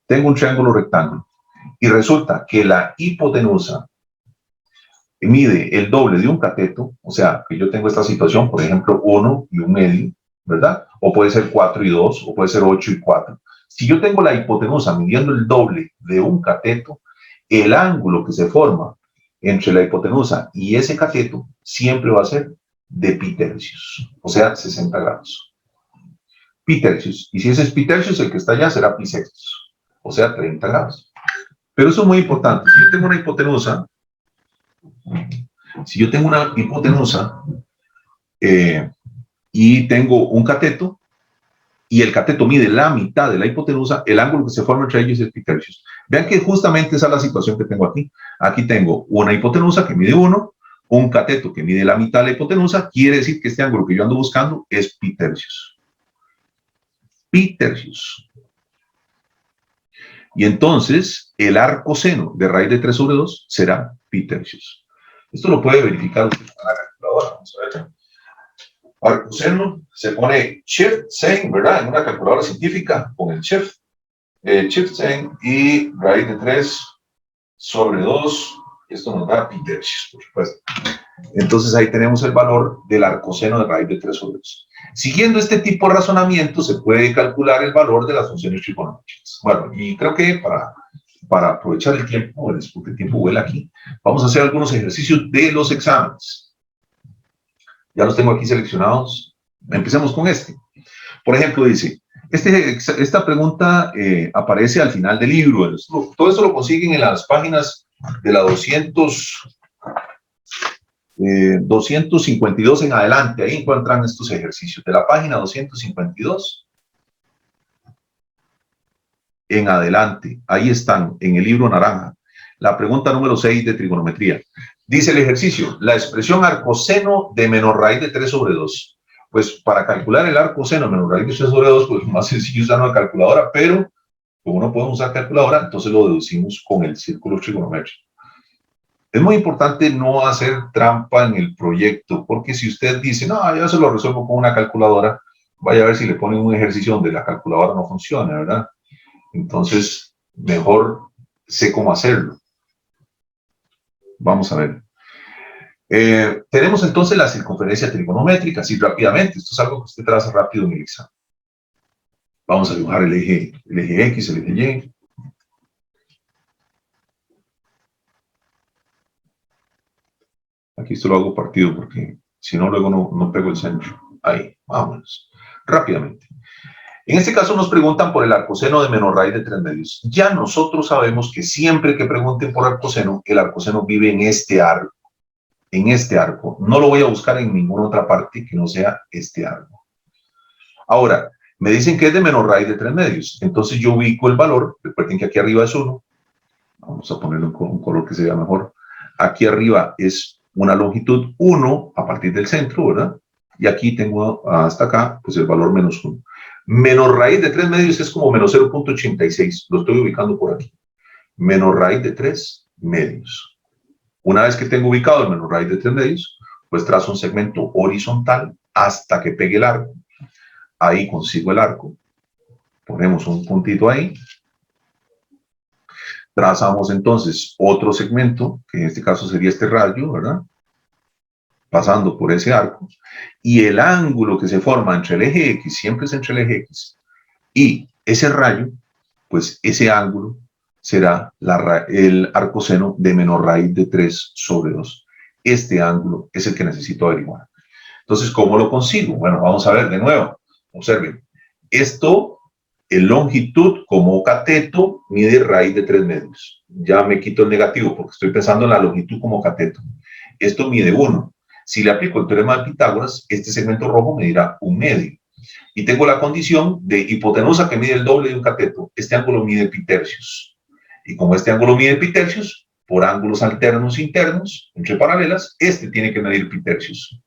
tengo un triángulo rectángulo, y resulta que la hipotenusa mide el doble de un cateto, o sea, que yo tengo esta situación, por ejemplo, 1 y un medio, ¿verdad? O puede ser 4 y 2, o puede ser 8 y 4. Si yo tengo la hipotenusa midiendo el doble de un cateto, el ángulo que se forma entre la hipotenusa y ese cateto siempre va a ser de pi tercios, o sea, 60 grados. Pi tercios. Y si ese es pi tercios, el que está allá será pi sextos, o sea, 30 grados. Pero eso es muy importante. Si yo tengo una hipotenusa, y tengo un cateto, y el cateto mide la mitad de la hipotenusa, el ángulo que se forma entre ellos es pi tercios. Vean que justamente esa es la situación que tengo aquí. Aquí tengo una hipotenusa que mide 1, un cateto que mide la mitad de la hipotenusa, quiere decir que este ángulo que yo ando buscando es pi tercios. Pi tercios. Y entonces el arcoseno de raíz de 3 sobre 2 será pi tercios. Esto lo puede verificar usted con la calculadora. Vamos a ver. Arcoseno se pone shift sen, ¿verdad? En una calculadora científica con el shift sen y raíz de 3 sobre 2. Esto nos da pi tercios, por supuesto. Entonces ahí tenemos el valor del arcoseno de raíz de 3 sobre 2. Siguiendo este tipo de razonamiento se puede calcular el valor de las funciones trigonométricas. Bueno, y creo que para aprovechar el tiempo, porque el tiempo vuela aquí, vamos a hacer algunos ejercicios de los exámenes. Ya los tengo aquí seleccionados. Empecemos con este. Por ejemplo, dice, esta pregunta aparece al final del libro. Todo esto lo consiguen en las páginas de la 252 en adelante. Ahí encuentran estos ejercicios. De la página 252 en adelante. Ahí están, en el libro naranja. La pregunta número 6 de trigonometría. Dice el ejercicio, la expresión arcoseno de menos raíz de 3 sobre 2. Pues para calcular el arcoseno de menos raíz de 3 sobre 2, pues más sencillo usar una calculadora, pero como no podemos usar calculadora, entonces lo deducimos con el círculo trigonométrico. Es muy importante no hacer trampa en el proyecto, porque si usted dice, no, yo se lo resuelvo con una calculadora, vaya a ver si le ponen un ejercicio donde la calculadora no funciona, ¿verdad? Entonces, mejor sé cómo hacerlo. Vamos a ver. Tenemos entonces la circunferencia trigonométrica, así rápidamente. Esto es algo que usted traza rápido en el examen. Vamos a dibujar el eje X, el eje Y. Aquí esto lo hago partido porque si no, luego no pego el centro. Ahí, vámonos. Rápidamente. En este caso nos preguntan por el arcoseno de menos raíz de 3 medios. Ya nosotros sabemos que siempre que pregunten por arcoseno, el arcoseno vive en este arco. En este arco. No lo voy a buscar en ninguna otra parte que no sea este arco. Ahora, me dicen que es de menos raíz de 3 medios. Entonces yo ubico el valor. Recuerden que aquí arriba es 1. Vamos a ponerlo con un color que se vea mejor. Aquí arriba es una longitud 1 a partir del centro, ¿verdad? Y aquí tengo hasta acá, pues el valor menos 1. Menos raíz de 3 medios es como menos 0.86. Lo estoy ubicando por aquí. Menos raíz de 3 medios. Una vez que tengo ubicado el menos raíz de 3 medios, pues trazo un segmento horizontal hasta que pegue el arco. Ahí consigo el arco. Ponemos un puntito ahí. Trazamos entonces otro segmento, que en este caso sería este rayo, ¿verdad? Pasando por ese arco. Y el ángulo que se forma entre el eje X, siempre es entre el eje X, y ese rayo, pues ese ángulo será el arcoseno de menor raíz de 3 sobre 2. Este ángulo es el que necesito averiguar. Entonces, ¿cómo lo consigo? Bueno, vamos a ver de nuevo. Observen. Esto, en longitud como cateto, mide raíz de 3 medios. Ya me quito el negativo porque estoy pensando en la longitud como cateto. Esto mide 1. Si le aplico el teorema de Pitágoras, este segmento rojo medirá 1 medio. Y tengo la condición de hipotenusa que mide el doble de un cateto. Este ángulo mide pitercios. Y como este ángulo mide pitercios, por ángulos alternos internos, entre paralelas, este tiene que medir pitercios.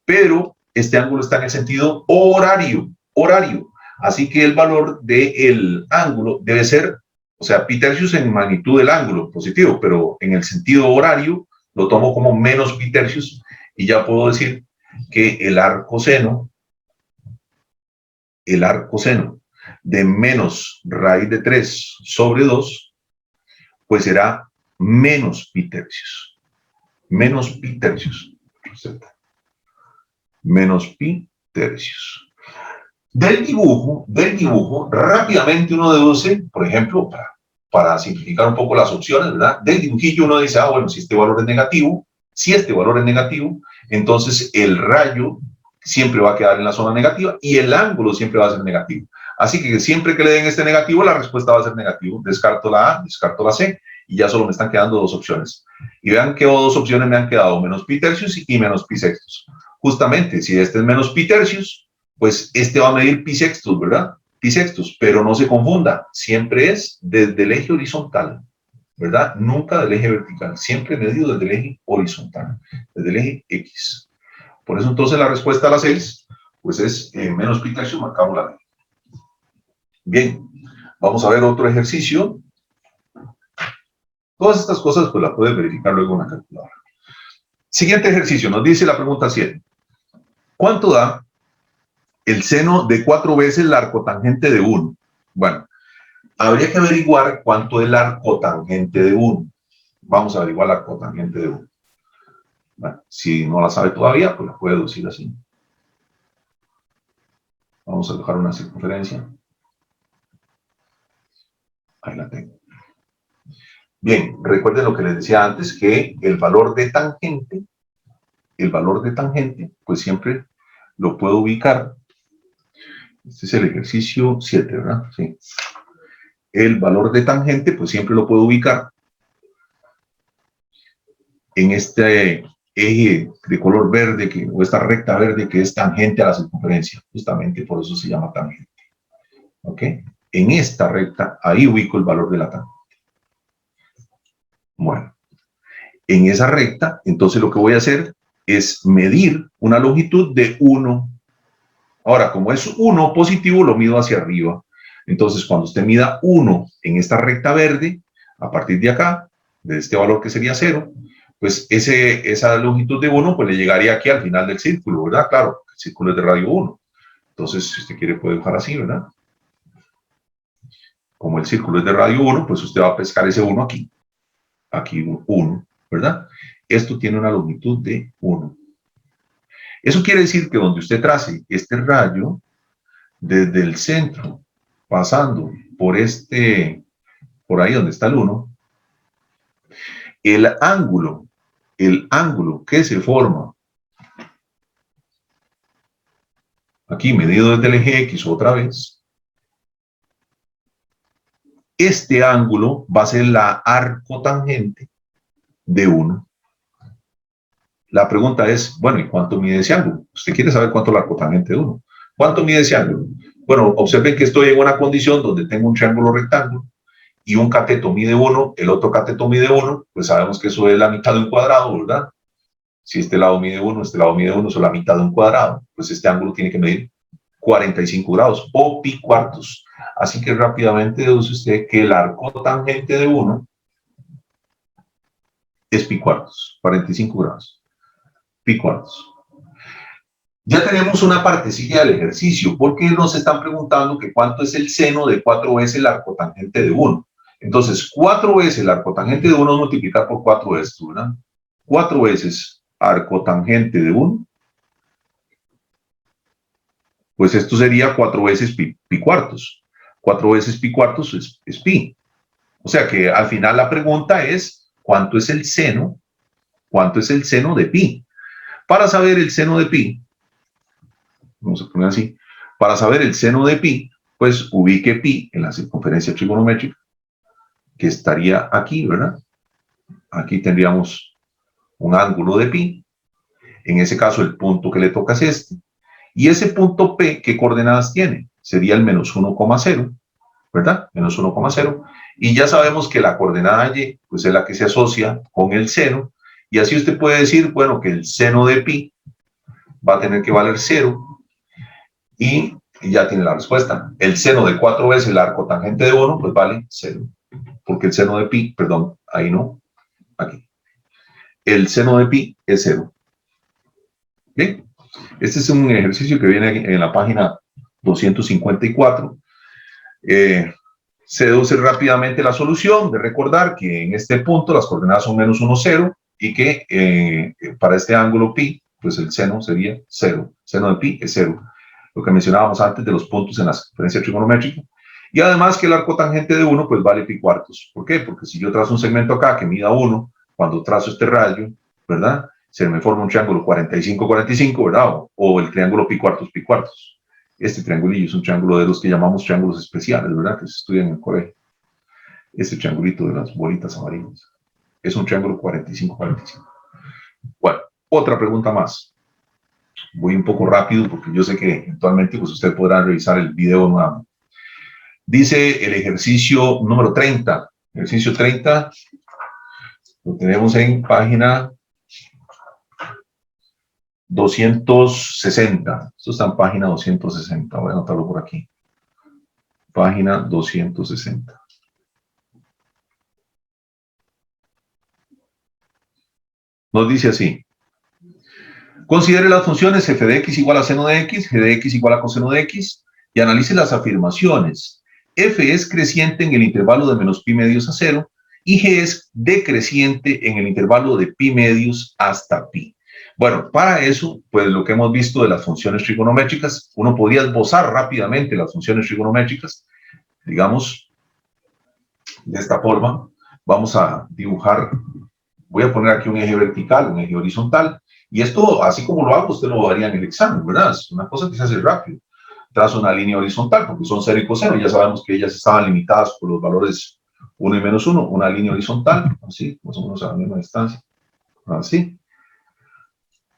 Pero este ángulo está en el sentido horario. Así que el valor del ángulo debe ser, o sea, pitercios en magnitud del ángulo positivo, pero en el sentido horario lo tomo como menos pitercios y ya puedo decir que el arcoseno de menos raíz de 3 sobre 2 pues será menos pitercios. Menos pitercios. Del dibujo, rápidamente uno deduce, por ejemplo, para simplificar un poco las opciones, ¿verdad? Del dibujillo uno dice, bueno, si este valor es negativo, entonces el rayo siempre va a quedar en la zona negativa y el ángulo siempre va a ser negativo. Así que siempre que le den este negativo, la respuesta va a ser negativo. Descarto la A, descarto la C y ya solo me están quedando 2 opciones. Y vean que 2 opciones me han quedado, menos pi tercios y menos pi sextos. Justamente, si este es menos pi tercios, pues este va a medir pi sextos, ¿verdad? Pi sextos, pero no se confunda, siempre es desde el eje horizontal, ¿verdad? Nunca del eje vertical, siempre medido desde el eje horizontal, desde el eje X. Por eso entonces la respuesta a la 6, pues es menos pi tercios, marcamos la B. Bien, vamos a ver otro ejercicio. Todas estas cosas pues las puedes verificar luego en la calculadora. Siguiente ejercicio, nos dice la pregunta 7. ¿Cuánto da el seno de 4 veces la arcotangente de 1? Bueno, habría que averiguar cuánto es la arcotangente de 1. Vamos a averiguar la arcotangente de 1. Bueno, si no la sabe todavía, pues la puede deducir así. Vamos a dibujar una circunferencia. Ahí la tengo. Bien, recuerden lo que les decía antes, que el valor de tangente, pues siempre lo puedo ubicar. Este es el ejercicio 7, ¿verdad? Sí. El valor de tangente, pues siempre lo puedo ubicar en este eje de color verde, o esta recta verde que es tangente a la circunferencia. Justamente por eso se llama tangente. ¿Ok? En esta recta, ahí ubico el valor de la tangente. Bueno, en esa recta, entonces lo que voy a hacer es medir una longitud de 1. Ahora, como es 1 positivo, lo mido hacia arriba. Entonces, cuando usted mida 1 en esta recta verde, a partir de acá, de este valor que sería 0, pues esa longitud de 1 pues le llegaría aquí al final del círculo, ¿verdad? Claro, el círculo es de radio 1. Entonces, si usted quiere, puede dibujar así, ¿verdad? Como el círculo es de radio 1, pues usted va a pescar ese 1 aquí. Aquí 1, ¿verdad? Esto tiene una longitud de 1. Eso quiere decir que donde usted trace este rayo, desde el centro, pasando por ahí donde está el 1, el ángulo que se forma, aquí medido desde el eje X otra vez, este ángulo va a ser la arcotangente de 1. La pregunta es, bueno, ¿y cuánto mide ese ángulo? Usted quiere saber cuánto es la arcotangente de 1. ¿Cuánto mide ese ángulo? Bueno, observen que estoy en una condición donde tengo un triángulo rectángulo y un cateto mide 1, el otro cateto mide 1, pues sabemos que eso es la mitad de un cuadrado, ¿verdad? Si este lado mide 1, este lado mide 1, eso es la mitad de un cuadrado. Pues este ángulo tiene que medir 45 grados o pi cuartos. Así que rápidamente deduce usted que el arcotangente de 1 es pi cuartos, 45 grados. Pi cuartos. Ya tenemos una partecilla del ejercicio, porque nos están preguntando que cuánto es el seno de 4 veces el arcotangente de 1. Entonces, 4 veces el arcotangente de 1 es multiplicar por 4 de esto, ¿verdad? 4 veces arcotangente de 1, pues esto sería 4 veces pi cuartos. 4 veces pi cuartos es pi. O sea que al final la pregunta es, ¿cuánto es el seno? ¿Cuánto es el seno de pi? Para saber el seno de pi, vamos a poner así, para saber el seno de pi, pues ubique pi en la circunferencia trigonométrica, que estaría aquí, ¿verdad? Aquí tendríamos un ángulo de pi. En ese caso, el punto que le toca es este. Y ese punto P, ¿qué coordenadas tiene? Sería el menos 1,0, ¿verdad? Menos 1,0. Y ya sabemos que la coordenada Y, pues es la que se asocia con el seno. Y así usted puede decir, bueno, que el seno de pi va a tener que valer 0. Y ya tiene la respuesta. El seno de 4 veces el arcotangente de 1, pues vale 0. Porque el seno de pi, perdón, ahí no, aquí. El seno de pi es 0. Bien, este es un ejercicio que viene en la página 254. Se deduce rápidamente la solución de recordar que en este punto las coordenadas son menos 1, 0 y que para este ángulo pi, pues el seno sería 0. Seno de pi es 0. Lo que mencionábamos antes de los puntos en la circunferencia trigonométrica. Y además que el arcotangente de 1 pues vale pi cuartos. ¿Por qué? Porque si yo trazo un segmento acá que mida 1, cuando trazo este rayo, ¿verdad? Se me forma un triángulo 45-45, ¿verdad? O el triángulo pi cuartos. Este triangulillo es un triángulo de los que llamamos triángulos especiales, ¿verdad? Que se estudian en el colegio. Este triangulito de las bolitas amarillas. Es un triángulo 45-45. Bueno, otra pregunta más. Voy un poco rápido porque yo sé que eventualmente pues, usted podrá revisar el video nuevamente. Dice el ejercicio número 30. Ejercicio 30 lo tenemos en página 260. Esto está en página 260. Voy a anotarlo por aquí. Página 260. Nos dice así. Considere las funciones f de x igual a seno de x, g de x igual a coseno de x y analice las afirmaciones. F es creciente en el intervalo de menos pi medios a 0 y G es decreciente en el intervalo de pi medios hasta pi. Bueno, para eso, pues lo que hemos visto de las funciones trigonométricas, uno podría esbozar rápidamente las funciones trigonométricas, digamos, de esta forma. Vamos a dibujar, voy a poner aquí un eje vertical, un eje horizontal, y esto, así como lo hago, usted lo haría en el examen, ¿verdad? Es una cosa que se hace rápido. Trazo una línea horizontal, porque son seno y coseno, ya sabemos que ellas estaban limitadas por los valores 1 y menos 1, una línea horizontal, así, más o menos a la misma distancia, así.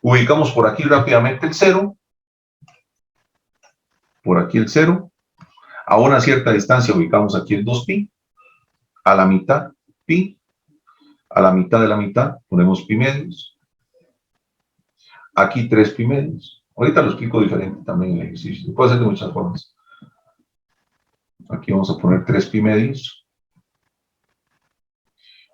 Ubicamos por aquí rápidamente el 0, por aquí el 0, a una cierta distancia ubicamos aquí el 2pi, a la mitad pi, a la mitad de la mitad ponemos pi medios, aquí 3 pi medios. Ahorita lo explico diferente también en el ejercicio, se puede hacer de muchas formas. Aquí vamos a poner 3 pi medios.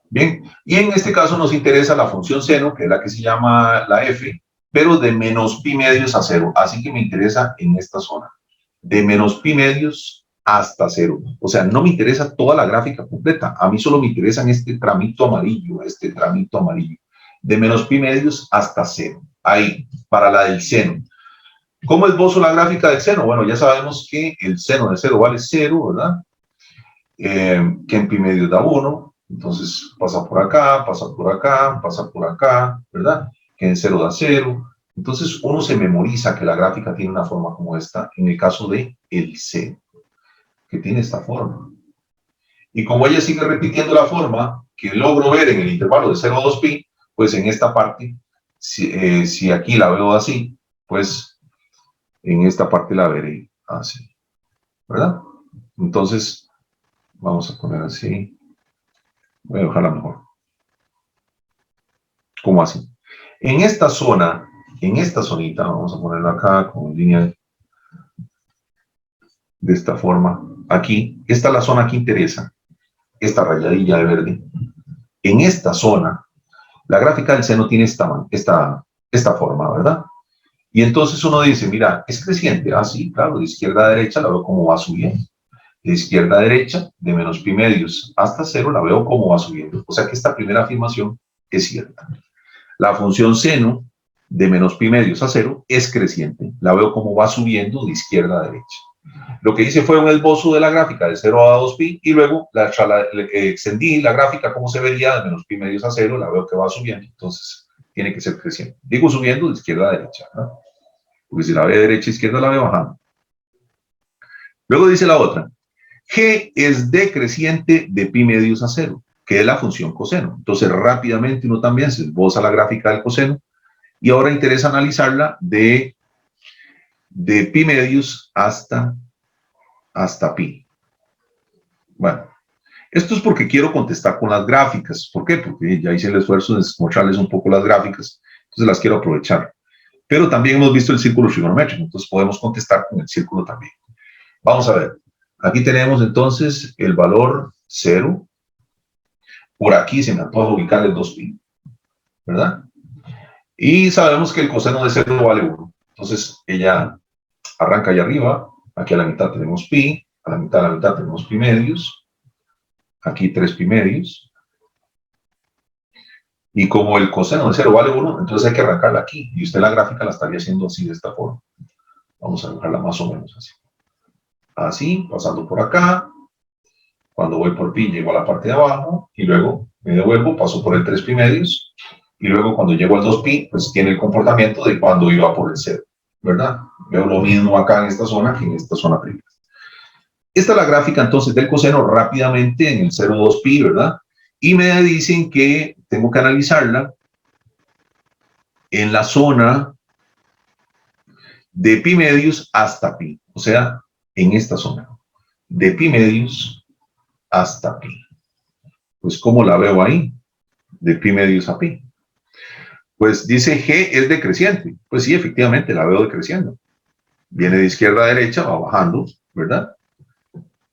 Bien, y en este caso nos interesa la función seno, que es la que se llama la f, pero de menos pi medios a 0, así que me interesa en esta zona, de menos pi medios hasta 0, o sea, no me interesa toda la gráfica completa, a mí solo me interesa en este tramito amarillo, de menos pi medios hasta 0, ahí, para la del seno. ¿Cómo esbozo la gráfica del seno? Bueno, ya sabemos que el seno de 0 vale 0, ¿verdad? Que en pi medios da 1, entonces pasa por acá, pasa por acá, pasa por acá, ¿verdad? Que en 0 da 0. Entonces uno se memoriza que la gráfica tiene una forma como esta, en el caso de el seno, que tiene esta forma. Y como ella sigue repitiendo la forma que logro ver en el intervalo de 0 a 2pi, pues en esta parte, si aquí la veo así, pues en esta parte la veré así, ¿verdad? Entonces, vamos a poner así. Voy a dejarla mejor. ¿Cómo así? En esta zona, en esta zonita, vamos a ponerla acá con línea de esta forma. Aquí, esta es la zona que interesa. Esta rayadilla de verde. En esta zona, la gráfica del seno tiene esta forma, ¿verdad? Y entonces uno dice, mira, es creciente. Ah, sí, claro, de izquierda a derecha la veo como va subiendo. De izquierda a derecha, de menos pi medios hasta 0, la veo como va subiendo. O sea que esta primera afirmación es cierta. La función seno de menos pi medios a 0 es creciente. La veo como va subiendo de izquierda a derecha. Lo que hice fue un esbozo de la gráfica de 0 a 2pi y luego extendí la gráfica como se vería de menos pi medios a 0, la veo que va subiendo, entonces tiene que ser creciente. Digo subiendo de izquierda a derecha, ¿no? Porque si la ve de derecha a izquierda la ve bajando. Luego dice la otra, G es decreciente de pi medios a 0, que es la función coseno. Entonces rápidamente uno también se esboza la gráfica del coseno y ahora interesa analizarla de pi medios hasta pi. Bueno, esto es porque quiero contestar con las gráficas. ¿Por qué? Porque ya hice el esfuerzo de mostrarles un poco las gráficas, entonces las quiero aprovechar. Pero también hemos visto el círculo trigonométrico, entonces podemos contestar con el círculo también. Vamos a ver. Aquí tenemos entonces el valor 0. Por aquí se me antoja ubicar el 2pi, ¿verdad? Y sabemos que el coseno de 0 vale 1. Entonces ella arranca allá arriba. Aquí a la mitad tenemos pi. A la mitad tenemos pi medios. Aquí 3 pi medios. Y como el coseno de 0 vale 1, entonces hay que arrancarla aquí. Y usted la gráfica la estaría haciendo así, de esta forma. Vamos a dejarla más o menos así. Así, pasando por acá. Cuando voy por pi, llego a la parte de abajo. Y luego me devuelvo, paso por el 3 pi medios. Y luego cuando llego al 2pi, pues tiene el comportamiento de cuando iba por el 0. ¿Verdad? Veo lo mismo acá en esta zona que en esta zona primera. Esta es la gráfica entonces del coseno rápidamente en el 0,2pi, ¿verdad? Y me dicen que tengo que analizarla en la zona de pi medios hasta pi, o sea, en esta zona, de pi medios hasta pi. Pues, ¿cómo la veo ahí? De pi medios a pi. Pues dice G es decreciente. Pues sí, efectivamente, la veo decreciendo. Viene de izquierda a derecha, va bajando, ¿verdad?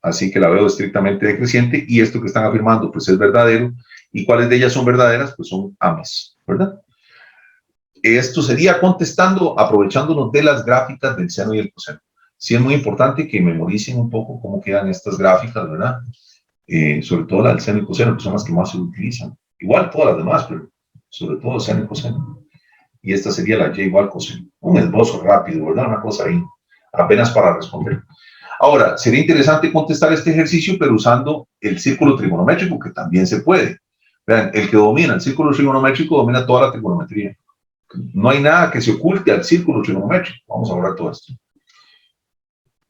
Así que la veo estrictamente decreciente y esto que están afirmando pues es verdadero. ¿Y cuáles de ellas son verdaderas? Pues son ambas, ¿verdad? Esto sería contestando, aprovechándonos de las gráficas del seno y el coseno. Sí es muy importante que memoricen un poco cómo quedan estas gráficas, ¿verdad? sobre todo la del seno y coseno, que son las que más se utilizan. Igual todas las demás, pero sobre todo seno y coseno. Y esta sería la y igual coseno. Un esbozo rápido, ¿verdad? Una cosa ahí, apenas para responder. Ahora, sería interesante contestar este ejercicio, pero usando el círculo trigonométrico, que también se puede. Vean, el que domina el círculo trigonométrico domina toda la trigonometría. No hay nada que se oculte al círculo trigonométrico. Vamos a hablar todo esto.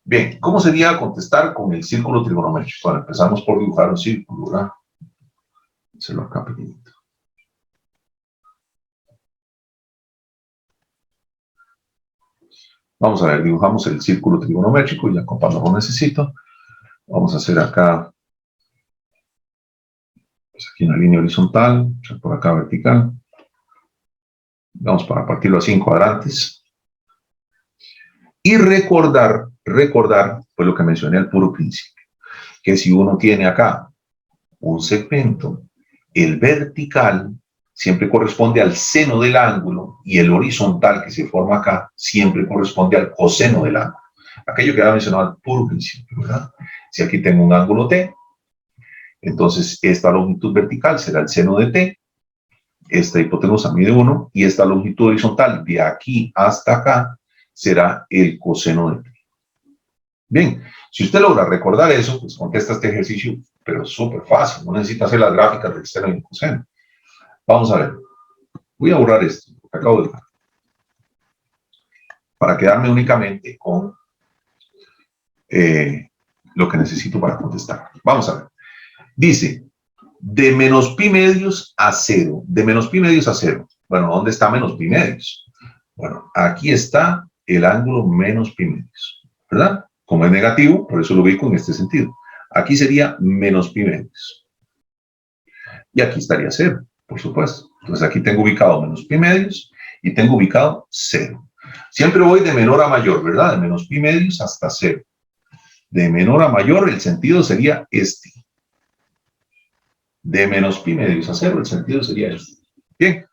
Bien, ¿cómo sería contestar con el círculo trigonométrico? Bueno, empezamos por dibujar un círculo, ¿verdad? Hacerlo acá pequeñito. Vamos a ver, dibujamos el círculo trigonométrico, ya cuando lo necesito. Vamos a hacer acá, pues aquí una línea horizontal, por acá vertical. Vamos para partirlo así en cuadrantes. Y recordar, pues lo que mencioné al puro principio, que si uno tiene acá un segmento, el vertical siempre corresponde al seno del ángulo y el horizontal que se forma acá siempre corresponde al coseno del ángulo. Aquello que había mencionado al puro principio, ¿verdad? Si aquí tengo un ángulo T, entonces esta longitud vertical será el seno de T, esta hipotenusa mide 1 y esta longitud horizontal de aquí hasta acá será el coseno de T. Bien, si usted logra recordar eso, pues contesta este ejercicio, pero súper fácil, no necesita hacer las gráficas del seno y el coseno. Vamos a ver, voy a borrar esto, lo que acabo de dejar, para quedarme únicamente con lo que necesito para contestar. Vamos a ver, dice, de menos pi medios a 0, de menos pi medios a 0. Bueno, ¿dónde está menos pi medios? Bueno, aquí está el ángulo menos pi medios, ¿verdad? Como es negativo, por eso lo ubico en este sentido. Aquí sería menos pi medios. Y aquí estaría 0, por supuesto. Entonces aquí tengo ubicado menos pi medios y tengo ubicado 0. Siempre voy de menor a mayor, ¿verdad? De menos pi medios hasta 0. De menor a mayor, el sentido sería este. De menos pi medios a 0, el sentido sería este. Bien.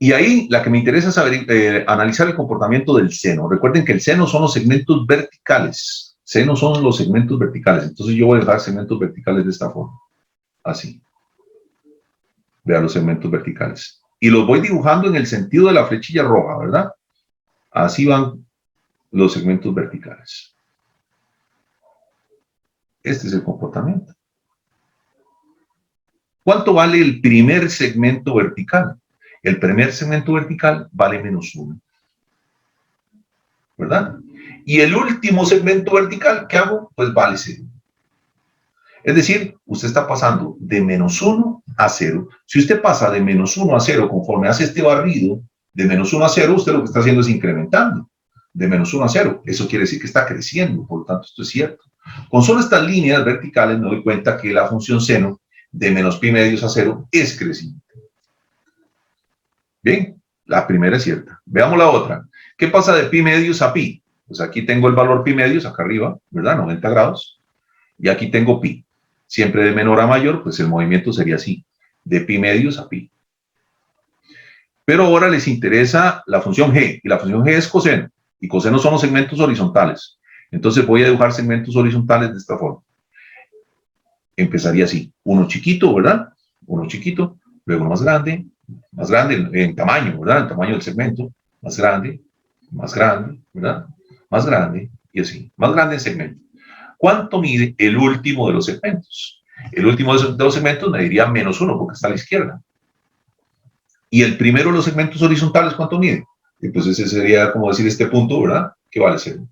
Y ahí la que me interesa es saber, analizar el comportamiento del seno. Recuerden que el seno son los segmentos verticales. Seno son los segmentos verticales. Entonces yo voy a dejar segmentos verticales de esta forma. Así. Vean los segmentos verticales. Y los voy dibujando en el sentido de la flechilla roja, ¿verdad? Así van los segmentos verticales. Este es el comportamiento. ¿Cuánto vale el primer segmento vertical? El primer segmento vertical vale menos 1. ¿Verdad? Y el último segmento vertical, ¿qué hago? Pues vale 0. Es decir, usted está pasando de menos 1 a 0. Si usted pasa de menos 1 a 0 conforme hace este barrido, de menos 1 a 0, usted lo que está haciendo es incrementando. De menos 1 a 0. Eso quiere decir que está creciendo, por lo tanto, esto es cierto. Con solo estas líneas verticales me doy cuenta que la función seno de menos pi medios a 0 es creciente. Bien, la primera es cierta. Veamos la otra. ¿Qué pasa de pi medios a pi? Pues aquí tengo el valor pi medios, acá arriba, ¿verdad? 90 grados. Y aquí tengo pi. Siempre de menor a mayor, pues el movimiento sería así, de pi medios a pi. Pero ahora les interesa la función g, y la función g es coseno, y coseno son los segmentos horizontales. Entonces voy a dibujar segmentos horizontales de esta forma. Empezaría así, uno chiquito, ¿verdad? Uno chiquito, luego uno más grande en tamaño, ¿verdad? El tamaño del segmento, más grande, ¿verdad? Más grande, y así, más grande en segmento. ¿Cuánto mide el último de los segmentos? El último de los segmentos mediría menos 1, porque está a la izquierda. Y el primero de los segmentos horizontales, ¿cuánto mide? Y pues ese sería como decir este punto, ¿verdad? Que vale 0.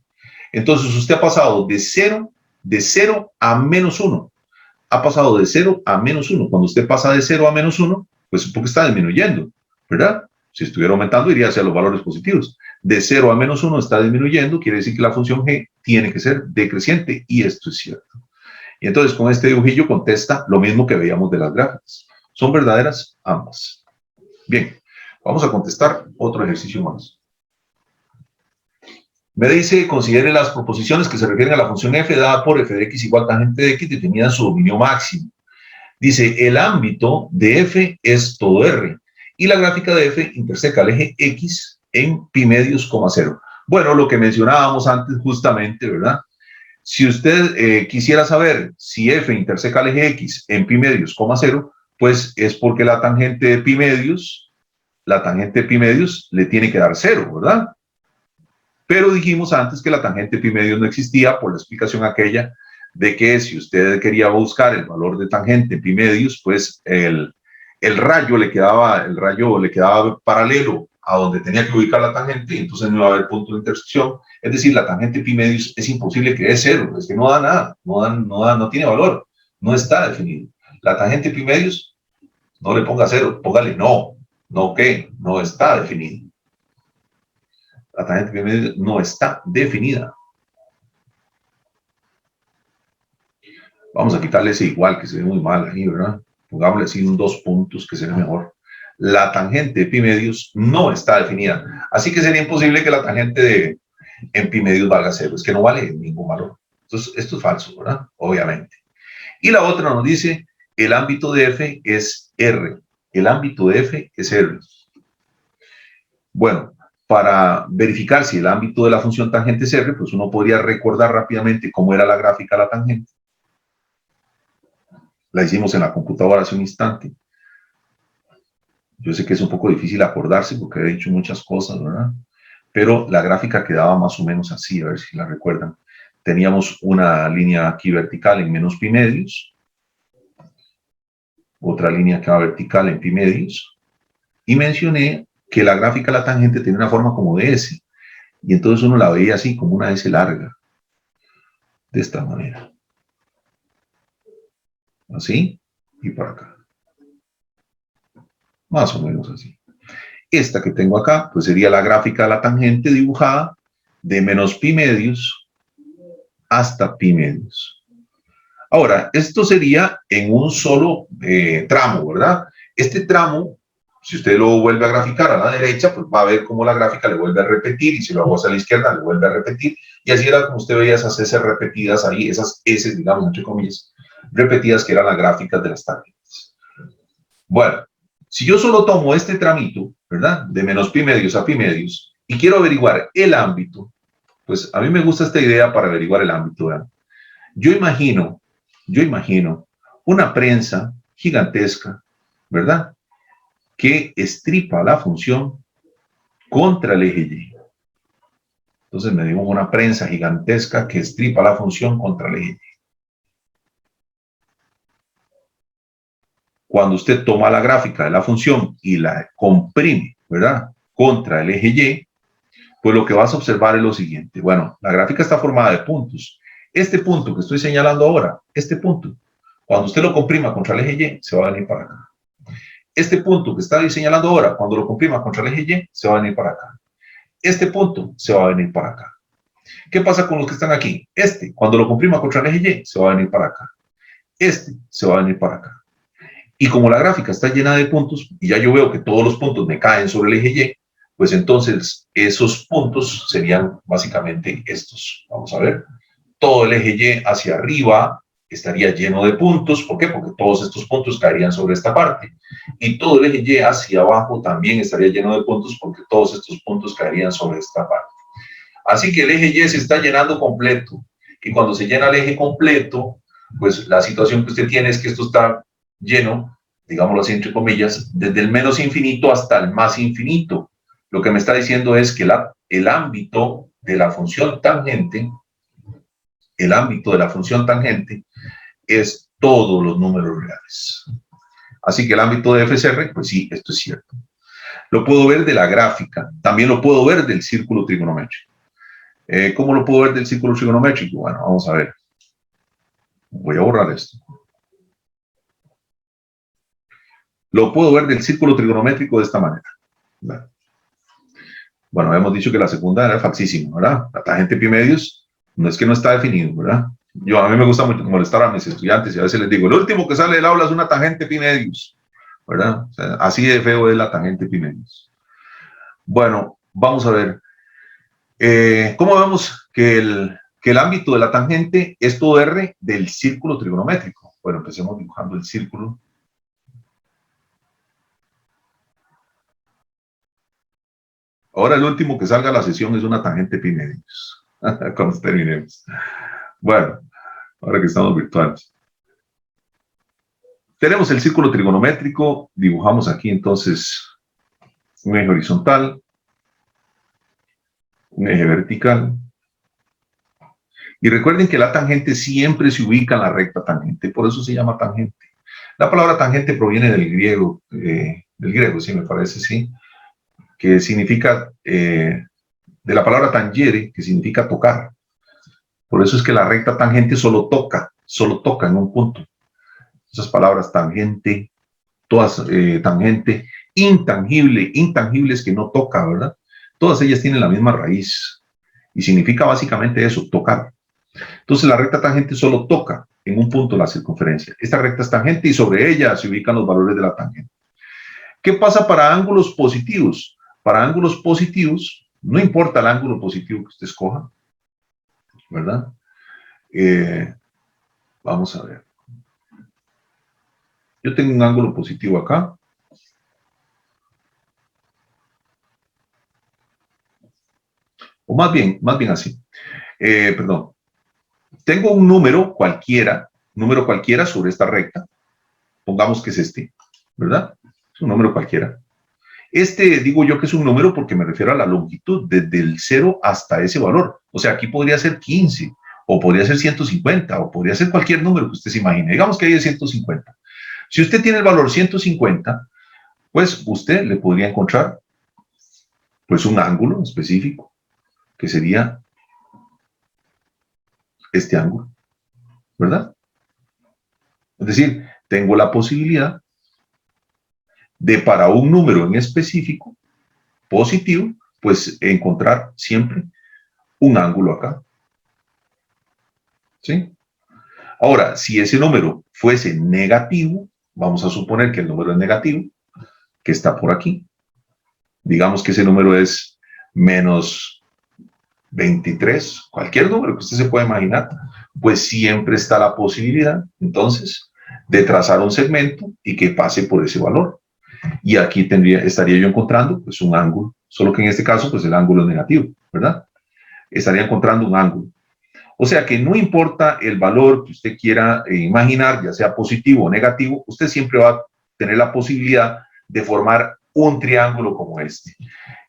Entonces usted ha pasado de 0 a menos 1. Ha pasado de 0 a menos 1. Cuando usted pasa de 0 a menos 1, pues es porque está disminuyendo, ¿verdad? Si estuviera aumentando, iría hacia los valores positivos. De 0 a menos 1 está disminuyendo, quiere decir que la función g tiene que ser decreciente, y esto es cierto. Y entonces con este dibujillo contesta lo mismo que veíamos de las gráficas. Son verdaderas ambas. Bien, vamos a contestar otro ejercicio más. Me dice, considere las proposiciones que se refieren a la función f dada por f de x igual tangente de x definida en su dominio máximo. Dice, el ámbito de f es todo r, y la gráfica de f interseca el eje x en pi medios, 0. Bueno, lo que mencionábamos antes justamente, ¿verdad? Si usted quisiera saber si f interseca el eje x en pi medios, 0, pues es porque la tangente de pi medios le tiene que dar 0, ¿verdad? Pero dijimos antes que la tangente de pi medios no existía por la explicación aquella de que si usted quería buscar el valor de tangente pi medios, pues el rayo le quedaba paralelo a donde tenía que ubicar la tangente, y entonces no iba a haber punto de intersección. Es decir, la tangente pi medios es imposible que dé 0, es que no da nada, no tiene valor, no está definido. La tangente pi medios, no le ponga 0, póngale no que no está definido. La tangente pi medios no está definida. Vamos a quitarle ese igual, que se ve muy mal ahí, ¿verdad? Pongámosle así un 2 puntos, que se ve mejor. La tangente de pi medios no está definida. Así que sería imposible que la tangente en pi medios valga 0. Es que no vale ningún valor. Entonces, esto es falso, ¿verdad? Obviamente. Y la otra nos dice, el ámbito de f es R. El ámbito de f es R. Bueno, para verificar si el ámbito de la función tangente es R, pues uno podría recordar rápidamente cómo era la gráfica de la tangente. La hicimos en la computadora hace un instante. Yo sé que es un poco difícil acordarse porque he dicho muchas cosas, ¿verdad? Pero la gráfica quedaba más o menos así, a ver si la recuerdan. Teníamos una línea aquí vertical en menos pi medios, otra línea que va vertical en pi medios, y mencioné que la gráfica de la tangente tenía una forma como de S, y entonces uno la veía así, como una S larga, de esta manera. Así, y para acá. Más o menos así. Esta que tengo acá, pues sería la gráfica de la tangente dibujada de menos pi medios hasta pi medios. Ahora, esto sería en un solo tramo, ¿verdad? Este tramo, si usted lo vuelve a graficar a la derecha, pues va a ver cómo la gráfica le vuelve a repetir, y si lo hago hacia la izquierda, le vuelve a repetir, y así era como usted veía esas S repetidas ahí, esas S, digamos, entre comillas, repetidas, que eran las gráficas de las tangentes. Bueno, si yo solo tomo este tramito, ¿verdad? De menos pi medios a pi medios, y quiero averiguar el ámbito, pues a mí me gusta esta idea para averiguar el ámbito, ¿verdad? Yo imagino una prensa gigantesca, ¿verdad? Que estripa la función contra el eje Y. Entonces medimos una prensa gigantesca que estripa la función contra el eje Y. Cuando usted toma la gráfica de la función y la comprime, ¿verdad?, contra el eje Y, pues lo que vas a observar es lo siguiente. Bueno, la gráfica está formada de puntos. Este punto que estoy señalando ahora, este punto, cuando usted lo comprima contra el eje Y, se va a venir para acá. Este punto que está señalando ahora, cuando lo comprima contra el eje Y, se va a venir para acá. Este punto se va a venir para acá. ¿Qué pasa con los que están aquí? Este, cuando lo comprima contra el eje Y, se va a venir para acá. Este se va a venir para acá. Y como la gráfica está llena de puntos, y ya yo veo que todos los puntos me caen sobre el eje Y, pues entonces esos puntos serían básicamente estos. Vamos a ver. Todo el eje Y hacia arriba estaría lleno de puntos. ¿Por qué? Porque todos estos puntos caerían sobre esta parte. Y todo el eje Y hacia abajo también estaría lleno de puntos, porque todos estos puntos caerían sobre esta parte. Así que el eje Y se está llenando completo. Y cuando se llena el eje completo, pues la situación que usted tiene es que esto está lleno, digámoslo así entre comillas, desde el menos infinito hasta el más infinito. Lo que me está diciendo es que el ámbito de la función tangente, es todos los números reales. Así que el ámbito de f es R, pues sí, esto es cierto. Lo puedo ver de la gráfica, también lo puedo ver del círculo trigonométrico. ¿Cómo lo puedo ver del círculo trigonométrico? Bueno, vamos a ver. Voy a borrar esto. Lo puedo ver del círculo trigonométrico de esta manera. Bueno, hemos dicho que la segunda era falsísima, ¿verdad? La tangente pi medios no es que no está definido, ¿verdad? A mí me gusta mucho molestar a mis estudiantes y a veces les digo, el último que sale del aula es una tangente pi medios, ¿verdad? O sea, así de feo es la tangente pi medios. Bueno, vamos a ver. ¿Cómo vemos que el ámbito de la tangente es todo R del círculo trigonométrico? Bueno, empecemos dibujando el círculo. Ahora el último que salga a la sesión es una tangente pi medios. Cuando terminemos. Bueno, ahora que estamos virtuales. Tenemos el círculo trigonométrico, dibujamos aquí entonces un eje horizontal, un eje vertical. Y recuerden que la tangente siempre se ubica en la recta tangente, por eso se llama tangente. La palabra tangente proviene del griego, sí, me parece, sí, que significa, de la palabra tangere, que significa tocar. Por eso es que la recta tangente solo toca en un punto. Esas palabras tangente, todas tangente, intangible, intangibles que no toca, ¿verdad? Todas ellas tienen la misma raíz y significa básicamente eso, tocar. Entonces la recta tangente solo toca en un punto la circunferencia. Esta recta es tangente y sobre ella se ubican los valores de la tangente. ¿Qué pasa para ángulos positivos? Para ángulos positivos, no importa el ángulo positivo que usted escoja, ¿verdad? Vamos a ver. Yo tengo un ángulo positivo acá. O más bien así. Perdón. Tengo un número cualquiera sobre esta recta. Pongamos que es este, ¿verdad? Es un número cualquiera. Este digo yo que es un número porque me refiero a la longitud, desde el 0 hasta ese valor. O sea, aquí podría ser 15, o podría ser 150, o podría ser cualquier número que usted se imagine. Digamos que ahí es 150. Si usted tiene el valor 150, pues usted le podría encontrar pues un ángulo específico, que sería este ángulo, ¿verdad? Es decir, tengo la posibilidad de para un número en específico, positivo, pues encontrar siempre un ángulo acá. ¿Sí? Ahora, si ese número fuese negativo, vamos a suponer que el número es negativo, que está por aquí. Digamos que ese número es menos 23, cualquier número que usted se pueda imaginar, pues siempre está la posibilidad, entonces, de trazar un segmento y que pase por ese valor. Y aquí estaría yo encontrando pues un ángulo, solo que en este caso pues el ángulo es negativo, ¿verdad? Estaría encontrando un ángulo. O sea que no importa el valor que usted quiera imaginar, ya sea positivo o negativo, usted siempre va a tener la posibilidad de formar un triángulo como este.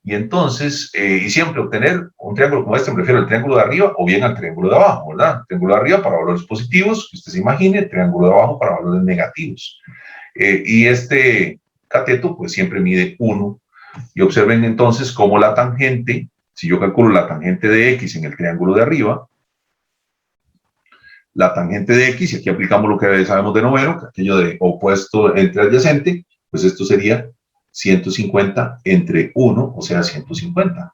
Y entonces, y siempre obtener un triángulo como este, me refiero al triángulo de arriba o bien al triángulo de abajo, ¿verdad? Triángulo de arriba para valores positivos, que usted se imagine, triángulo de abajo para valores negativos. Y este cateto, pues siempre mide 1. Y observen entonces cómo la tangente, si yo calculo la tangente de X en el triángulo de arriba, la tangente de X, y aquí aplicamos lo que sabemos de noveno, que aquello de opuesto entre adyacente, pues esto sería 150 entre 1, o sea, 150.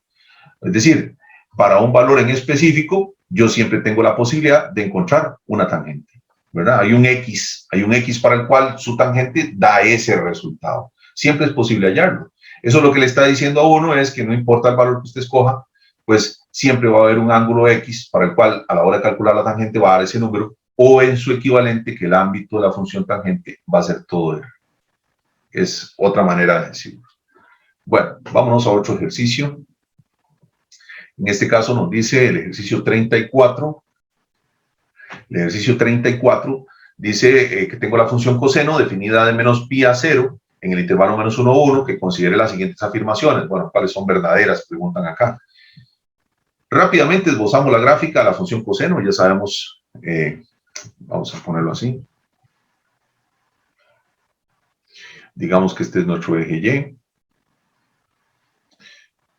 Es decir, para un valor en específico, yo siempre tengo la posibilidad de encontrar una tangente, ¿verdad? Hay un X para el cual su tangente da ese resultado. Siempre es posible hallarlo. Eso lo que le está diciendo a uno es que no importa el valor que usted escoja, pues siempre va a haber un ángulo X para el cual a la hora de calcular la tangente va a dar ese número, o en su equivalente, que el ámbito de la función tangente va a ser todo R. Es otra manera de decirlo. Bueno, vámonos a otro ejercicio. En este caso nos dice el ejercicio 34. El ejercicio 34 dice que tengo la función coseno definida de menos pi a 0 en el intervalo menos 1 a 1, que considere las siguientes afirmaciones. Bueno, ¿cuáles son verdaderas? Preguntan acá. Rápidamente esbozamos la gráfica de la función coseno, ya sabemos, vamos a ponerlo así. Digamos que este es nuestro eje Y.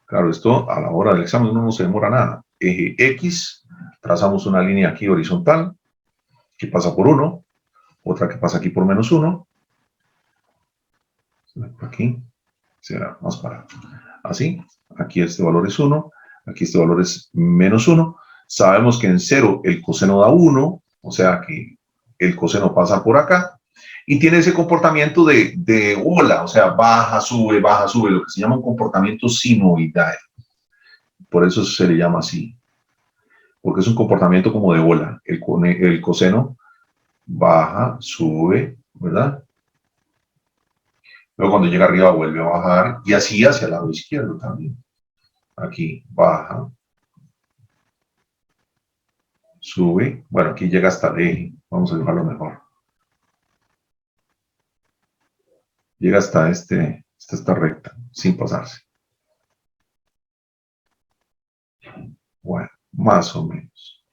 Claro, esto a la hora del examen no se demora nada. Eje X, trazamos una línea aquí horizontal, que pasa por 1, otra que pasa aquí por menos 1. Aquí será más para así. Aquí este valor es 1, aquí este valor es menos 1. Sabemos que en 0 el coseno da 1, o sea que el coseno pasa por acá y tiene ese comportamiento de ola, o sea, baja, sube, lo que se llama un comportamiento sinoidal. Por eso se le llama así, porque es un comportamiento como de ola. El coseno baja, sube, ¿verdad? Luego cuando llega arriba vuelve a bajar y así hacia el lado izquierdo también. Aquí baja, sube, bueno, aquí llega hasta el eje, vamos a dibujarlo mejor. Llega hasta esta recta, sin pasarse. Bueno, más o menos.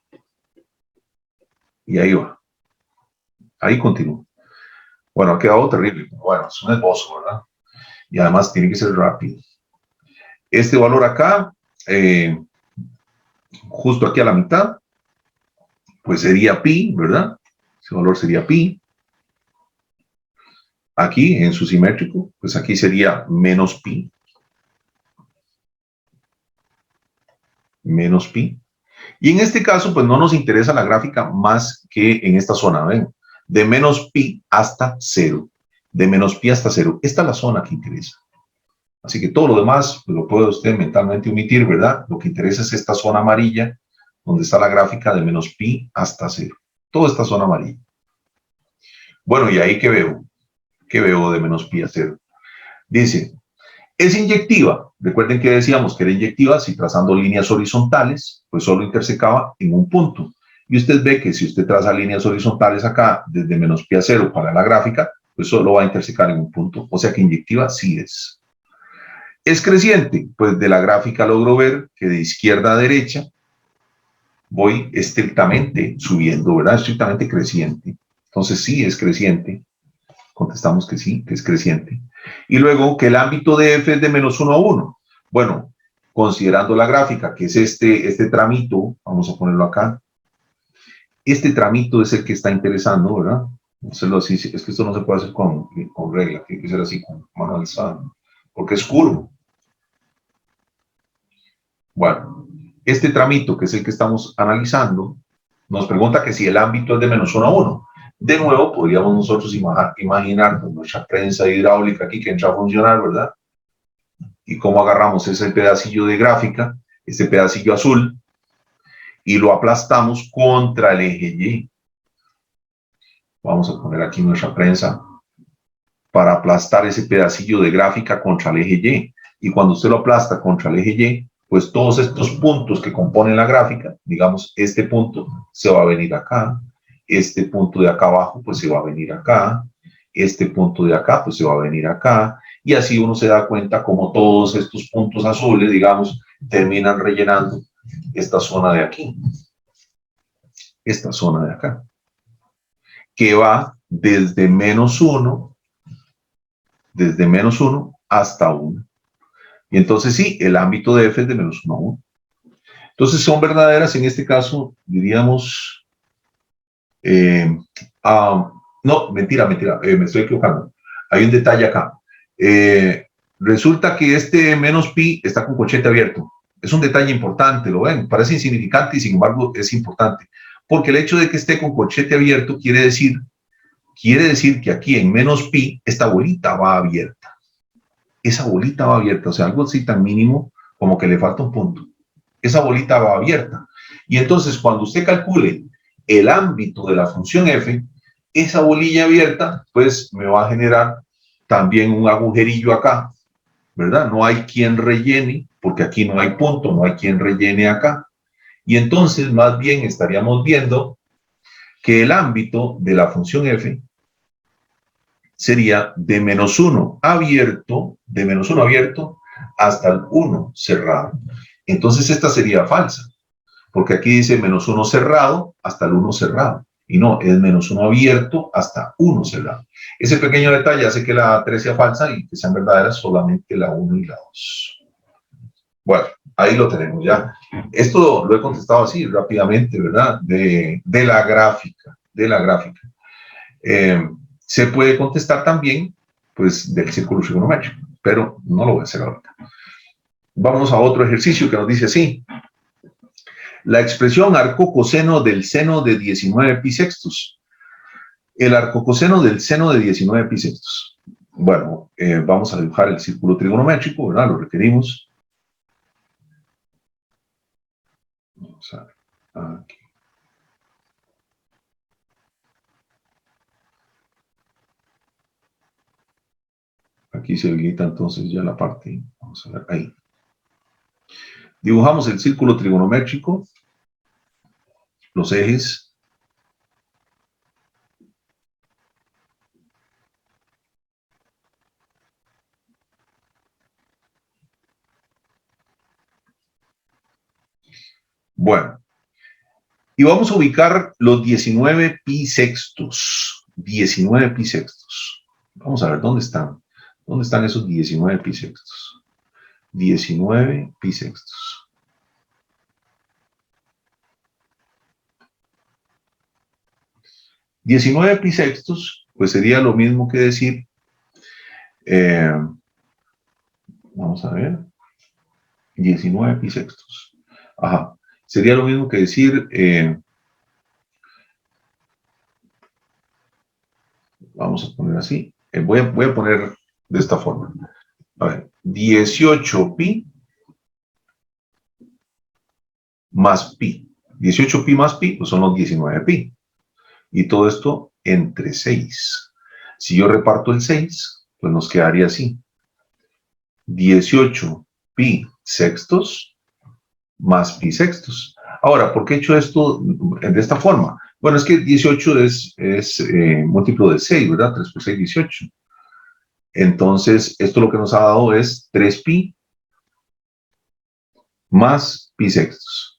Y ahí va. Ahí continúa. Bueno, ha quedado terrible. Bueno, es un esbozo, ¿verdad? Y además tiene que ser rápido. Este valor acá, justo aquí a la mitad, pues sería pi, ¿verdad? Ese valor sería pi. Aquí, en su simétrico, pues aquí sería menos pi. Menos pi. Y en este caso, pues no nos interesa la gráfica más que en esta zona, ¿ven? De menos pi hasta 0. De menos pi hasta 0. Esta es la zona que interesa. Así que todo lo demás pues, lo puede usted mentalmente omitir, ¿verdad? Lo que interesa es esta zona amarilla, donde está la gráfica de menos pi hasta 0. Toda esta zona amarilla. Bueno, ¿y ahí qué veo? ¿Qué veo de menos pi a 0? Dice, es inyectiva. Recuerden que decíamos que era inyectiva si trazando líneas horizontales, pues solo intersecaba en un punto. Y usted ve que si usted traza líneas horizontales acá, desde menos pi a 0 para la gráfica, pues solo va a intersecar en un punto. O sea que inyectiva sí es. ¿Es creciente? Pues de la gráfica logro ver que de izquierda a derecha voy estrictamente subiendo, ¿verdad? Estrictamente creciente. Entonces sí es creciente. Contestamos que sí, que es creciente. Y luego que el ámbito de f es de menos 1 a 1. Bueno, considerando la gráfica, que es este tramito, vamos a ponerlo acá. Este tramito es el que está interesando, ¿verdad? Hacerlo así, es que esto no se puede hacer con regla, tiene que ser así, con mano alzada, porque es curvo. Bueno, este tramito, que es el que estamos analizando, nos pregunta que si el ámbito es de menos 1 a 1. De nuevo, podríamos nosotros imaginar con nuestra prensa hidráulica aquí que entra a funcionar, ¿verdad? Y cómo agarramos ese pedacillo de gráfica, este pedacillo azul, y lo aplastamos contra el eje Y. Vamos a poner aquí nuestra prensa para aplastar ese pedacillo de gráfica contra el eje Y. Y cuando usted lo aplasta contra el eje Y, pues todos estos puntos que componen la gráfica, digamos, este punto se va a venir acá, este punto de acá abajo, pues se va a venir acá, este punto de acá, pues se va a venir acá, y así uno se da cuenta como todos estos puntos azules, digamos, terminan rellenando esta zona de aquí, esta zona de acá, que va desde menos 1 hasta 1. Y entonces sí, el ámbito de f es de menos 1 a 1. Entonces son verdaderas, en este caso, diríamos, no, mentira, me estoy equivocando. Hay un detalle acá. Resulta que este menos pi está con corchete abierto. Es un detalle importante, ¿lo ven? Parece insignificante y sin embargo es importante. Porque el hecho de que esté con corchete abierto quiere decir que aquí en menos pi, esta bolita va abierta. Esa bolita va abierta, o sea, algo así tan mínimo como que le falta un punto. Esa bolita va abierta. Y entonces, cuando usted calcule el ámbito de la función f, esa bolilla abierta, pues me va a generar también un agujerillo acá, ¿verdad? No hay quien rellene, porque aquí no hay punto, no hay quien rellene acá. Y entonces, más bien, estaríamos viendo que el ámbito de la función f sería de menos 1 abierto, hasta el 1 cerrado. Entonces esta sería falsa, porque aquí dice menos 1 cerrado hasta el 1 cerrado. Y no, es menos 1 abierto hasta 1 cerrado. Ese pequeño detalle hace que la 3 sea falsa y que sean verdaderas solamente la 1 y la 2. Bueno, ahí lo tenemos ya. Esto lo he contestado así rápidamente, ¿verdad? De la gráfica, se puede contestar también, pues, del círculo trigonométrico, pero no lo voy a hacer ahorita. Vamos a otro ejercicio que nos dice así. La expresión arco-coseno del seno de 19 pi sextos. El arco-coseno del seno de 19 pi sextos. Bueno, vamos a dibujar el círculo trigonométrico, ¿verdad? Lo requerimos. Vamos a ver. Aquí. Aquí se habilita entonces ya la parte. Vamos a ver ahí. Dibujamos el círculo trigonométrico. los ejes bueno, y vamos a ubicar los 19 pi sextos. 19 pi sextos. Vamos a ver dónde están. ¿Dónde están esos 19 pi sextos? 19 pi sextos. $19 pi sextos, pues sería lo mismo que decir, vamos a ver, 19 pi sextos. Ajá, sería lo mismo que decir, vamos a poner así, voy a poner de esta forma. A ver, 18 pi más pi. 18 pi más pi, pues son los 19 pi. Y todo esto entre 6. Si yo reparto el 6, pues nos quedaría así. 18 pi sextos más pi sextos. Ahora, ¿por qué he hecho esto de esta forma? Bueno, es que 18 es múltiplo de 6, ¿verdad? 3 por 6, 18. Entonces, esto lo que nos ha dado es 3 pi más pi sextos.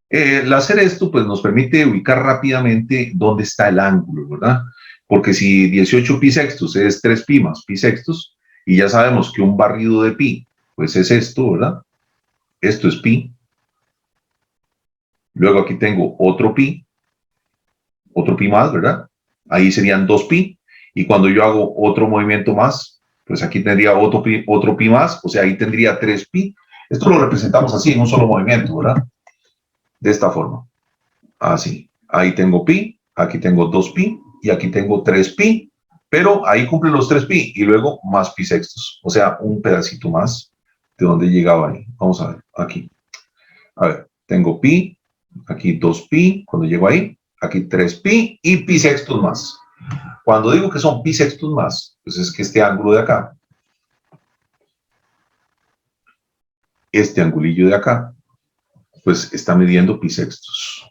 El hacer esto, pues, nos permite ubicar rápidamente dónde está el ángulo, ¿verdad? Porque si 18 pi sextos es 3 pi más pi sextos, y ya sabemos que un barrido de pi, pues es esto, ¿verdad? Esto es pi. Luego aquí tengo otro pi más, ¿verdad? Ahí serían 2 pi. Y cuando yo hago otro movimiento más, pues aquí tendría otro pi más, o sea, ahí tendría 3 pi. Esto lo representamos así, en un solo movimiento, ¿verdad? De esta forma. Así. Ahí tengo pi, aquí tengo 2 pi y aquí tengo 3 pi, pero ahí cumple los 3 pi y luego más pi sextos, o sea, un pedacito más de donde llegaba ahí. Vamos a ver, aquí. A ver, tengo pi, aquí 2 pi, cuando llego ahí, aquí 3 pi y pi sextos más. Cuando digo que son pi sextos más, pues es que este ángulo de acá, este angulillo de acá, pues está midiendo pi sextos.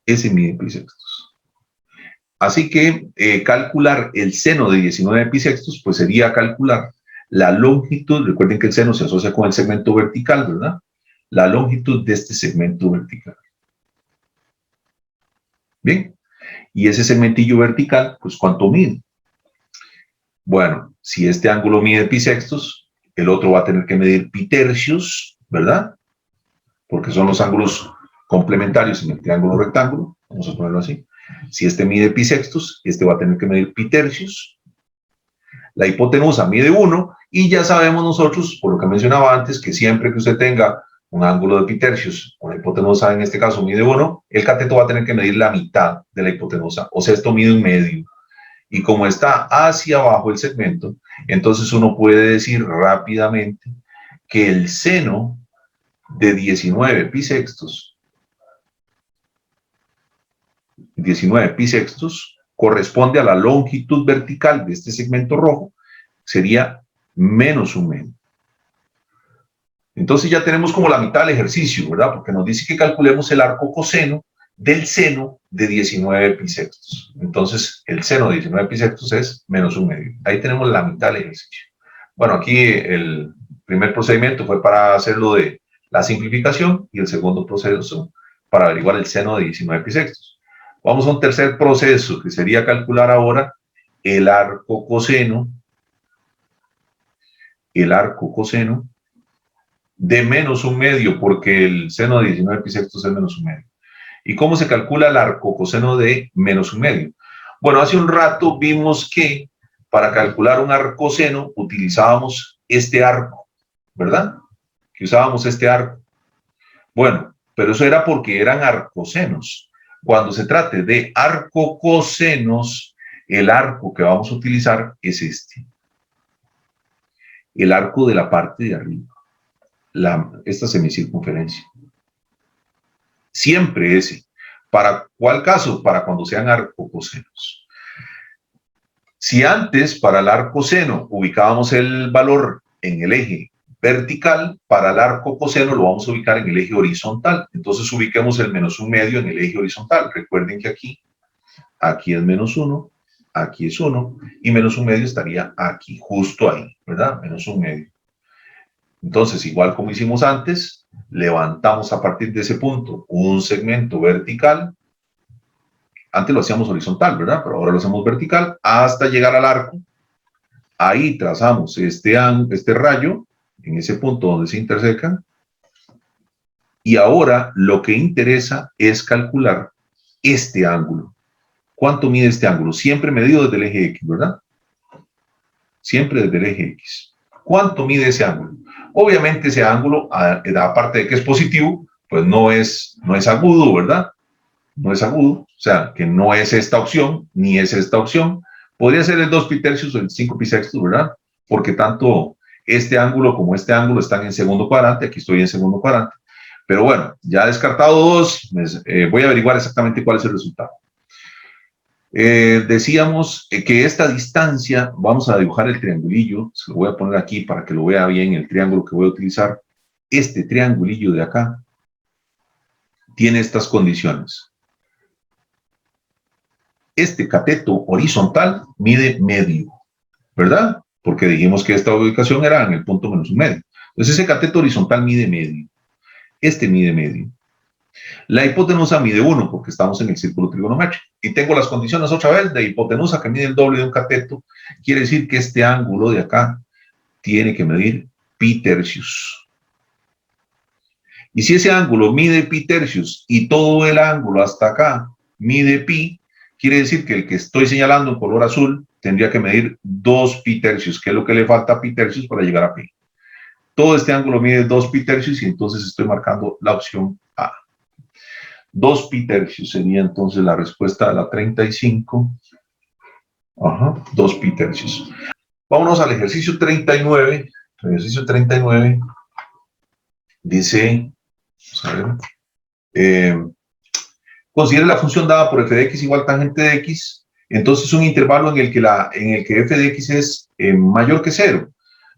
Ese mide pi sextos. Así que calcular el seno de 19 pi sextos, pues sería calcular la longitud, recuerden que el seno se asocia con el segmento vertical, ¿verdad? La longitud de este segmento vertical. Bien, y ese segmentillo vertical, pues ¿cuánto mide? Bueno, si este ángulo mide pi sextos, el otro va a tener que medir pi tercios, ¿verdad? Porque son los ángulos complementarios en el triángulo rectángulo, vamos a ponerlo así. Si este mide pi sextos, este va a tener que medir pi tercios. La hipotenusa mide 1 y ya sabemos nosotros, por lo que mencionaba antes, que siempre que usted tenga un ángulo de pi tercios, una hipotenusa en este caso mide 1, el cateto va a tener que medir la mitad de la hipotenusa, o sea, esto mide 1/2. Y como está hacia abajo el segmento, entonces uno puede decir rápidamente que el seno de 19 pi sextos, corresponde a la longitud vertical de este segmento rojo, sería menos 1/2. Entonces ya tenemos como la mitad del ejercicio, ¿verdad? Porque nos dice que calculemos el arco coseno del seno de 19 pi sextos. Entonces el seno de 19 pi sextos es menos 1/2. Ahí tenemos la mitad del ejercicio. Bueno, aquí el primer procedimiento fue para hacerlo de la simplificación y el segundo proceso para averiguar el seno de 19 pi sextos. Vamos a un tercer proceso que sería calcular ahora el arco coseno de menos 1/2, porque el seno de 19 pi sextos es menos 1/2. ¿Y cómo se calcula el arco coseno de menos 1/2? Bueno, hace un rato vimos que para calcular un arcoseno utilizábamos este arco, ¿verdad? Que usábamos este arco. Bueno, pero eso era porque eran arcosenos. Cuando se trate de arcocosenos, el arco que vamos a utilizar es este. El arco de la parte de arriba. Esta semicircunferencia. Siempre ese. ¿Para cuál caso? Para cuando sean arcocosenos. Si antes para el arcoseno ubicábamos el valor en el eje vertical para el arco coseno lo vamos a ubicar en el eje horizontal. Entonces ubiquemos el -1/2 en el eje horizontal. Recuerden que aquí es -1, aquí es 1, y -1/2 estaría aquí, justo ahí, ¿verdad? -1/2. Entonces, igual como hicimos antes, levantamos a partir de ese punto un segmento vertical. Antes lo hacíamos horizontal, ¿verdad? Pero ahora lo hacemos vertical hasta llegar al arco. Ahí trazamos este rayo en ese punto donde se intersecan. Y ahora lo que interesa es calcular este ángulo. ¿Cuánto mide este ángulo? Siempre medido desde el eje X, ¿verdad? Siempre desde el eje X. ¿Cuánto mide ese ángulo? Obviamente ese ángulo, aparte de que es positivo, pues no es agudo, ¿verdad? No es agudo, o sea, que no es esta opción, ni es esta opción. Podría ser el 2 pi tercios o el 5 pi sextos, ¿verdad? Porque tanto este ángulo como este ángulo están en segundo cuadrante, aquí estoy en segundo cuadrante. Pero bueno, ya descartado dos, voy a averiguar exactamente cuál es el resultado. Decíamos que esta distancia, vamos a dibujar el triangulillo, se lo voy a poner aquí para que lo vea bien el triángulo que voy a utilizar. Este triangulillo de acá tiene estas condiciones. Este cateto horizontal mide medio, ¿verdad? Porque dijimos que esta ubicación era en el punto -1/2. Entonces ese cateto horizontal mide medio. Este mide medio. La hipotenusa mide 1 porque estamos en el círculo trigonométrico. Y tengo las condiciones otra vez de hipotenusa que mide el doble de un cateto. Quiere decir que este ángulo de acá tiene que medir pi tercios. Y si ese ángulo mide pi tercios y todo el ángulo hasta acá mide pi, quiere decir que el que estoy señalando en color azul tendría que medir 2 pi tercios, que es lo que le falta a pi tercios para llegar a pi. Todo este ángulo mide 2 pi tercios y entonces estoy marcando la opción A. 2 pi tercios sería entonces la respuesta a la 35. Ajá, 2 pi tercios. Vámonos al ejercicio 39. El ejercicio 39 dice, vamos a ver, considere la función dada por f de x igual tangente de x. Entonces un intervalo en el que f de x es mayor que 0.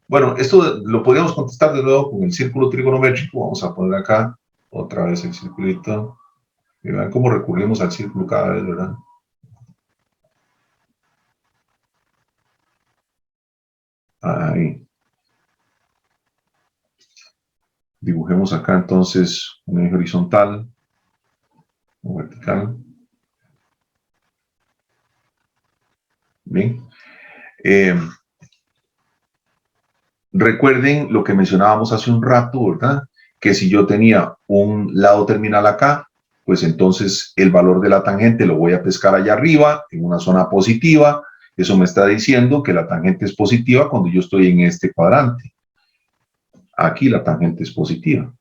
Bueno, esto lo podríamos contestar de nuevo con el círculo trigonométrico. Vamos a poner acá otra vez el circulito. Y vean cómo recurrimos al círculo cada vez, ¿verdad? Ahí. Dibujemos acá entonces un eje horizontal o vertical. Bien. Recuerden lo que mencionábamos hace un rato, ¿verdad? Que si yo tenía un lado terminal acá, pues entonces el valor de la tangente lo voy a pescar allá arriba, en una zona positiva. Eso me está diciendo que la tangente es positiva cuando yo estoy en este cuadrante. Aquí la tangente es positiva.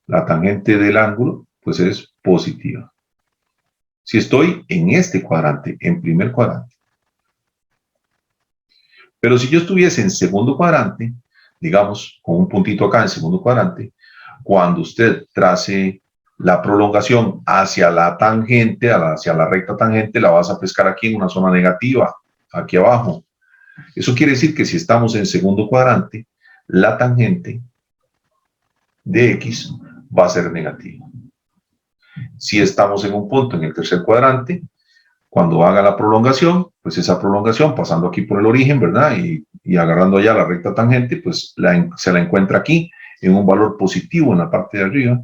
La tangente del ángulo, pues es positiva. Si estoy en este cuadrante, en primer cuadrante. Pero si yo estuviese en segundo cuadrante, digamos, con un puntito acá en segundo cuadrante, cuando usted trace la prolongación hacia la tangente, hacia la recta tangente, la vas a pescar aquí en una zona negativa, aquí abajo. Eso quiere decir que si estamos en segundo cuadrante, la tangente de x va a ser negativa. Si estamos en un punto en el tercer cuadrante, cuando haga la prolongación, pues esa prolongación pasando aquí por el origen, ¿verdad? Y agarrando ya la recta tangente, pues se la encuentra aquí en un valor positivo en la parte de arriba.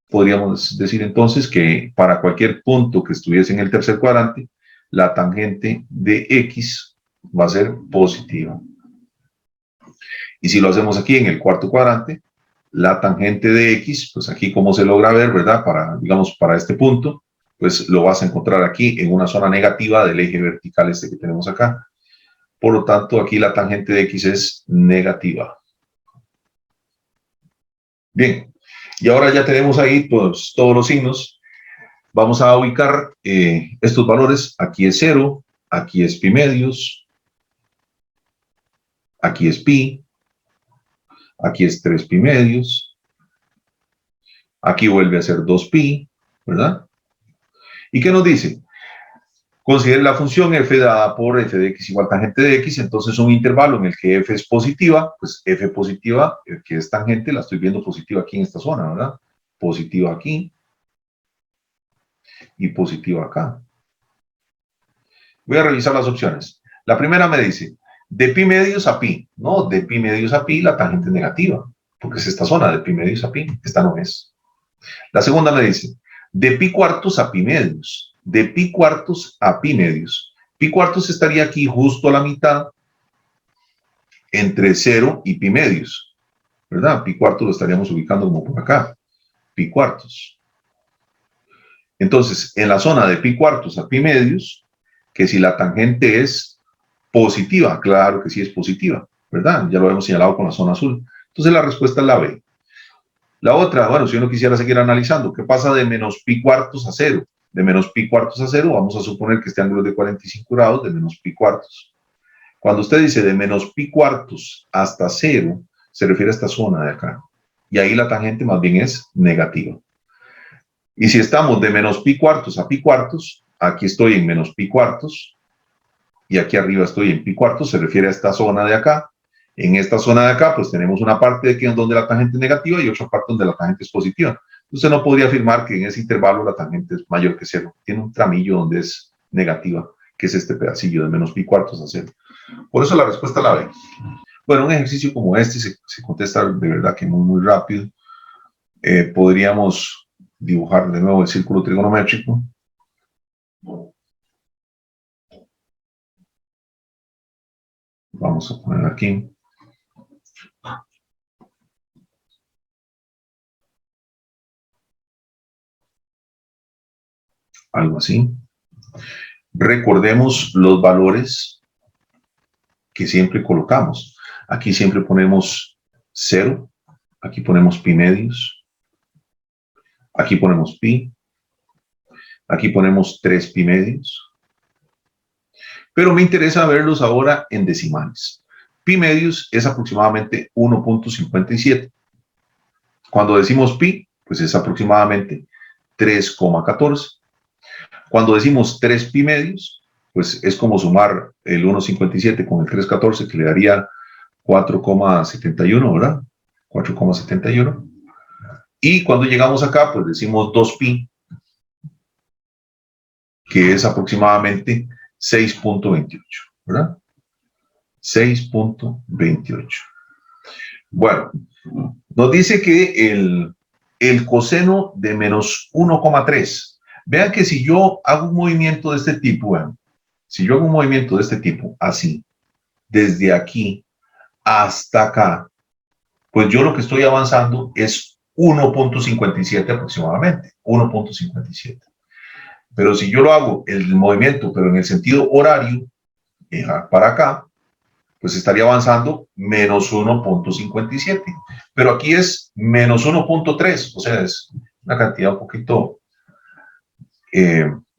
Podríamos decir entonces que para cualquier punto que estuviese en el tercer cuadrante, la tangente de x va a ser positiva. Y si lo hacemos aquí en el cuarto cuadrante, la tangente de x, pues aquí como se logra ver, ¿verdad? Digamos, para este punto, pues lo vas a encontrar aquí en una zona negativa del eje vertical este que tenemos acá. Por lo tanto, aquí la tangente de x es negativa. Bien, y ahora ya tenemos ahí pues, todos los signos. Vamos a ubicar estos valores. Aquí es 0, aquí es pi medios, aquí es pi, aquí es 3 pi medios, aquí vuelve a ser 2 pi, ¿verdad? ¿Y qué nos dice? Considere la función f dada por f de x igual tangente de x, entonces un intervalo en el que f es positiva, pues f positiva, que es tangente, la estoy viendo positiva aquí en esta zona, ¿verdad? Positiva aquí y positiva acá. Voy a revisar las opciones. La primera me dice, de pi medios a pi. No, de pi medios a pi la tangente es negativa, porque es esta zona de pi medios a pi, esta no es. La segunda me dice, de pi cuartos a pi medios. De pi cuartos a pi medios. Pi cuartos estaría aquí justo a la mitad entre 0 y pi medios, ¿verdad? Pi cuartos lo estaríamos ubicando como por acá, pi cuartos. Entonces, en la zona de pi cuartos a pi medios, que si la tangente es positiva, claro que sí es positiva, ¿verdad? Ya lo hemos señalado con la zona azul. Entonces la respuesta es la B. La otra, bueno, si uno quisiera seguir analizando, ¿qué pasa de menos pi cuartos a 0? De menos pi cuartos a 0, vamos a suponer que este ángulo es de 45 grados, de menos pi cuartos. Cuando usted dice de menos pi cuartos hasta 0, se refiere a esta zona de acá. Y ahí la tangente más bien es negativa. Y si estamos de menos pi cuartos a pi cuartos, aquí estoy en menos pi cuartos, y aquí arriba estoy en pi cuartos, se refiere a esta zona de acá. En esta zona de acá, pues tenemos una parte de aquí donde la tangente es negativa y otra parte donde la tangente es positiva. Entonces no podría afirmar que en ese intervalo la tangente es mayor que 0. Tiene un tramillo donde es negativa, que es este pedacillo de menos pi cuartos a 0. Por eso la respuesta la B. Bueno, un ejercicio como este se contesta de verdad que muy rápido. Podríamos dibujar de nuevo el círculo trigonométrico. Vamos a poner aquí. Algo así. Recordemos los valores que siempre colocamos. Aquí siempre ponemos 0, aquí ponemos pi medios, aquí ponemos pi, aquí ponemos 3 pi medios. Pero me interesa verlos ahora en decimales. Pi medios es aproximadamente 1.57. Cuando decimos pi, pues es aproximadamente 3,14. Cuando decimos 3 pi medios, pues es como sumar el 1,57 con el 3,14, que le daría 4,71, ¿verdad? 4,71. Y cuando llegamos acá, pues decimos 2 pi, que es aproximadamente 6.28, ¿verdad? 6.28. Bueno, nos dice que el coseno de menos 1,3. Vean que si yo hago un movimiento de este tipo, vean, si yo hago un movimiento de este tipo, así, desde aquí hasta acá, pues yo lo que estoy avanzando es 1.57 aproximadamente, 1.57. Pero si yo lo hago el movimiento, pero en el sentido horario, para acá, pues estaría avanzando menos 1.57. Pero aquí es menos 1.3, o sea, es una cantidad un poquito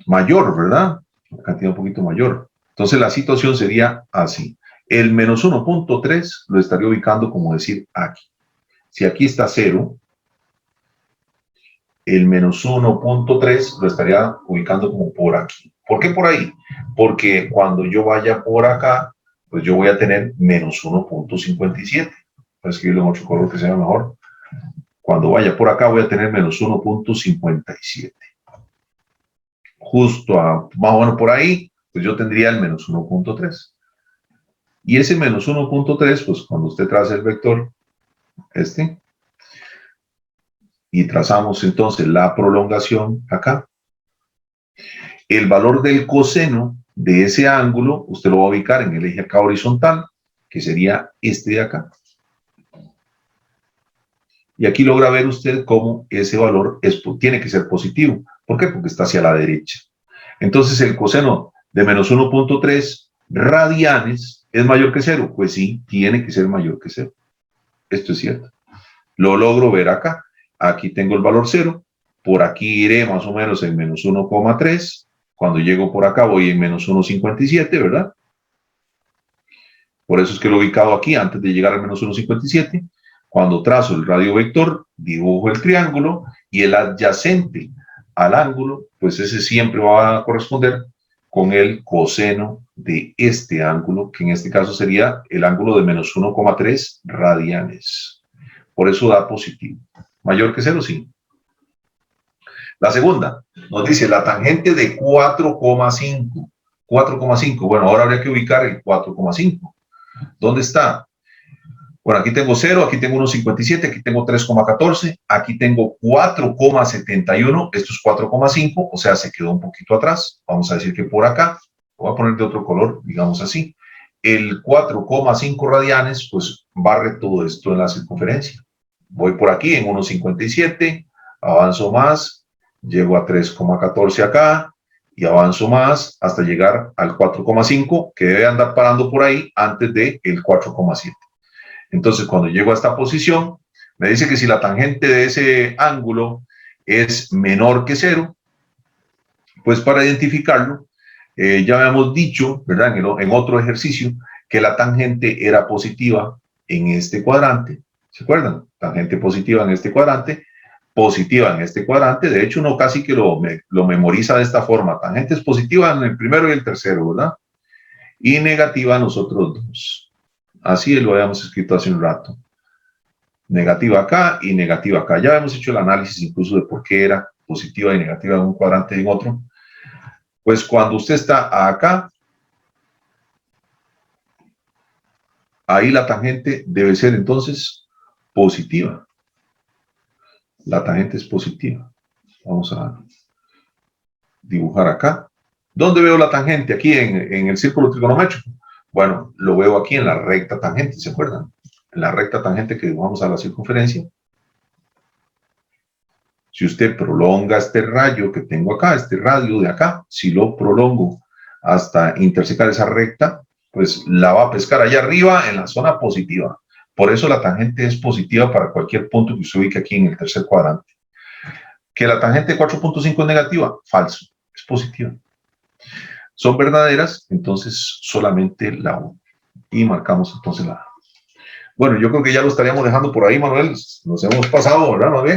mayor, ¿verdad? Una cantidad un poquito mayor. Entonces la situación sería así. El menos 1.3 lo estaría ubicando como decir aquí. Si aquí está 0, el menos 1.3 lo estaría ubicando como por aquí. ¿Por qué por ahí? Porque cuando yo vaya por acá, pues yo voy a tener menos 1.57. Voy a escribirlo en otro color que sea mejor. Cuando vaya por acá voy a tener menos 1.57. Justo más o menos por ahí, pues yo tendría el menos 1.3. Y ese menos 1.3, pues cuando usted traza el vector, y trazamos entonces la prolongación acá, el valor del coseno de ese ángulo, usted lo va a ubicar en el eje acá horizontal, que sería este de acá. Y aquí logra ver usted cómo ese valor tiene que ser positivo. ¿Por qué? Porque está hacia la derecha. Entonces el coseno de menos 1.3 radianes es mayor que 0. Pues sí, tiene que ser mayor que 0. Esto es cierto. Lo logro ver acá. Aquí tengo el valor 0. Por aquí iré más o menos en menos 1,3. Cuando llego por acá voy en menos 1,57, ¿verdad? Por eso es que lo he ubicado aquí antes de llegar al menos 1,57. Cuando trazo el radio vector, dibujo el triángulo y el adyacente al ángulo, pues ese siempre va a corresponder con el coseno de este ángulo, que en este caso sería el ángulo de menos 1,3 radianes. Por eso da positivo. ¿Mayor que 0? Sí. La segunda nos dice la tangente de 4,5. 4,5. Bueno, ahora habría que ubicar el 4,5. ¿Dónde está? Bueno, aquí tengo 0, aquí tengo 1,57, aquí tengo 3,14, aquí tengo 4,71, esto es 4,5, o sea, se quedó un poquito atrás. Vamos a decir que por acá, voy a poner de otro color, digamos así. El 4,5 radianes, pues barre todo esto en la circunferencia. Voy por aquí en 1,57, avanzo más, llego a 3,14 acá, y avanzo más hasta llegar al 4,5, que debe andar parando por ahí antes del 4,7. Entonces, cuando llego a esta posición, me dice que si la tangente de ese ángulo es menor que 0, pues para identificarlo, ya habíamos dicho, ¿verdad? En otro ejercicio, que la tangente era positiva en este cuadrante. ¿Se acuerdan? Tangente positiva en este cuadrante, positiva en este cuadrante. De hecho, uno casi que lo memoriza de esta forma. Tangente es positiva en el primero y el tercero, ¿verdad? Y negativa en los otros dos. Así lo habíamos escrito hace un rato. Negativa acá y negativa acá. Ya hemos hecho el análisis incluso de por qué era positiva y negativa en un cuadrante y en otro. Pues cuando usted está acá, ahí la tangente debe ser entonces positiva. La tangente es positiva. Vamos a dibujar acá. ¿Dónde veo la tangente? Aquí en el círculo trigonométrico. Bueno, lo veo aquí en la recta tangente, ¿se acuerdan? En la recta tangente que dibujamos a la circunferencia. Si usted prolonga este rayo que tengo acá, este radio de acá, si lo prolongo hasta intersecar esa recta, pues la va a pescar allá arriba en la zona positiva. Por eso la tangente es positiva para cualquier punto que usted ubique aquí en el tercer cuadrante. ¿Que la tangente de 4,5 es negativa? Falso, es positiva. Son verdaderas, entonces solamente la 1. Y marcamos entonces la A. Bueno, yo creo que ya lo estaríamos dejando por ahí, Manuel. Nos hemos pasado, ¿verdad? ¿No bien?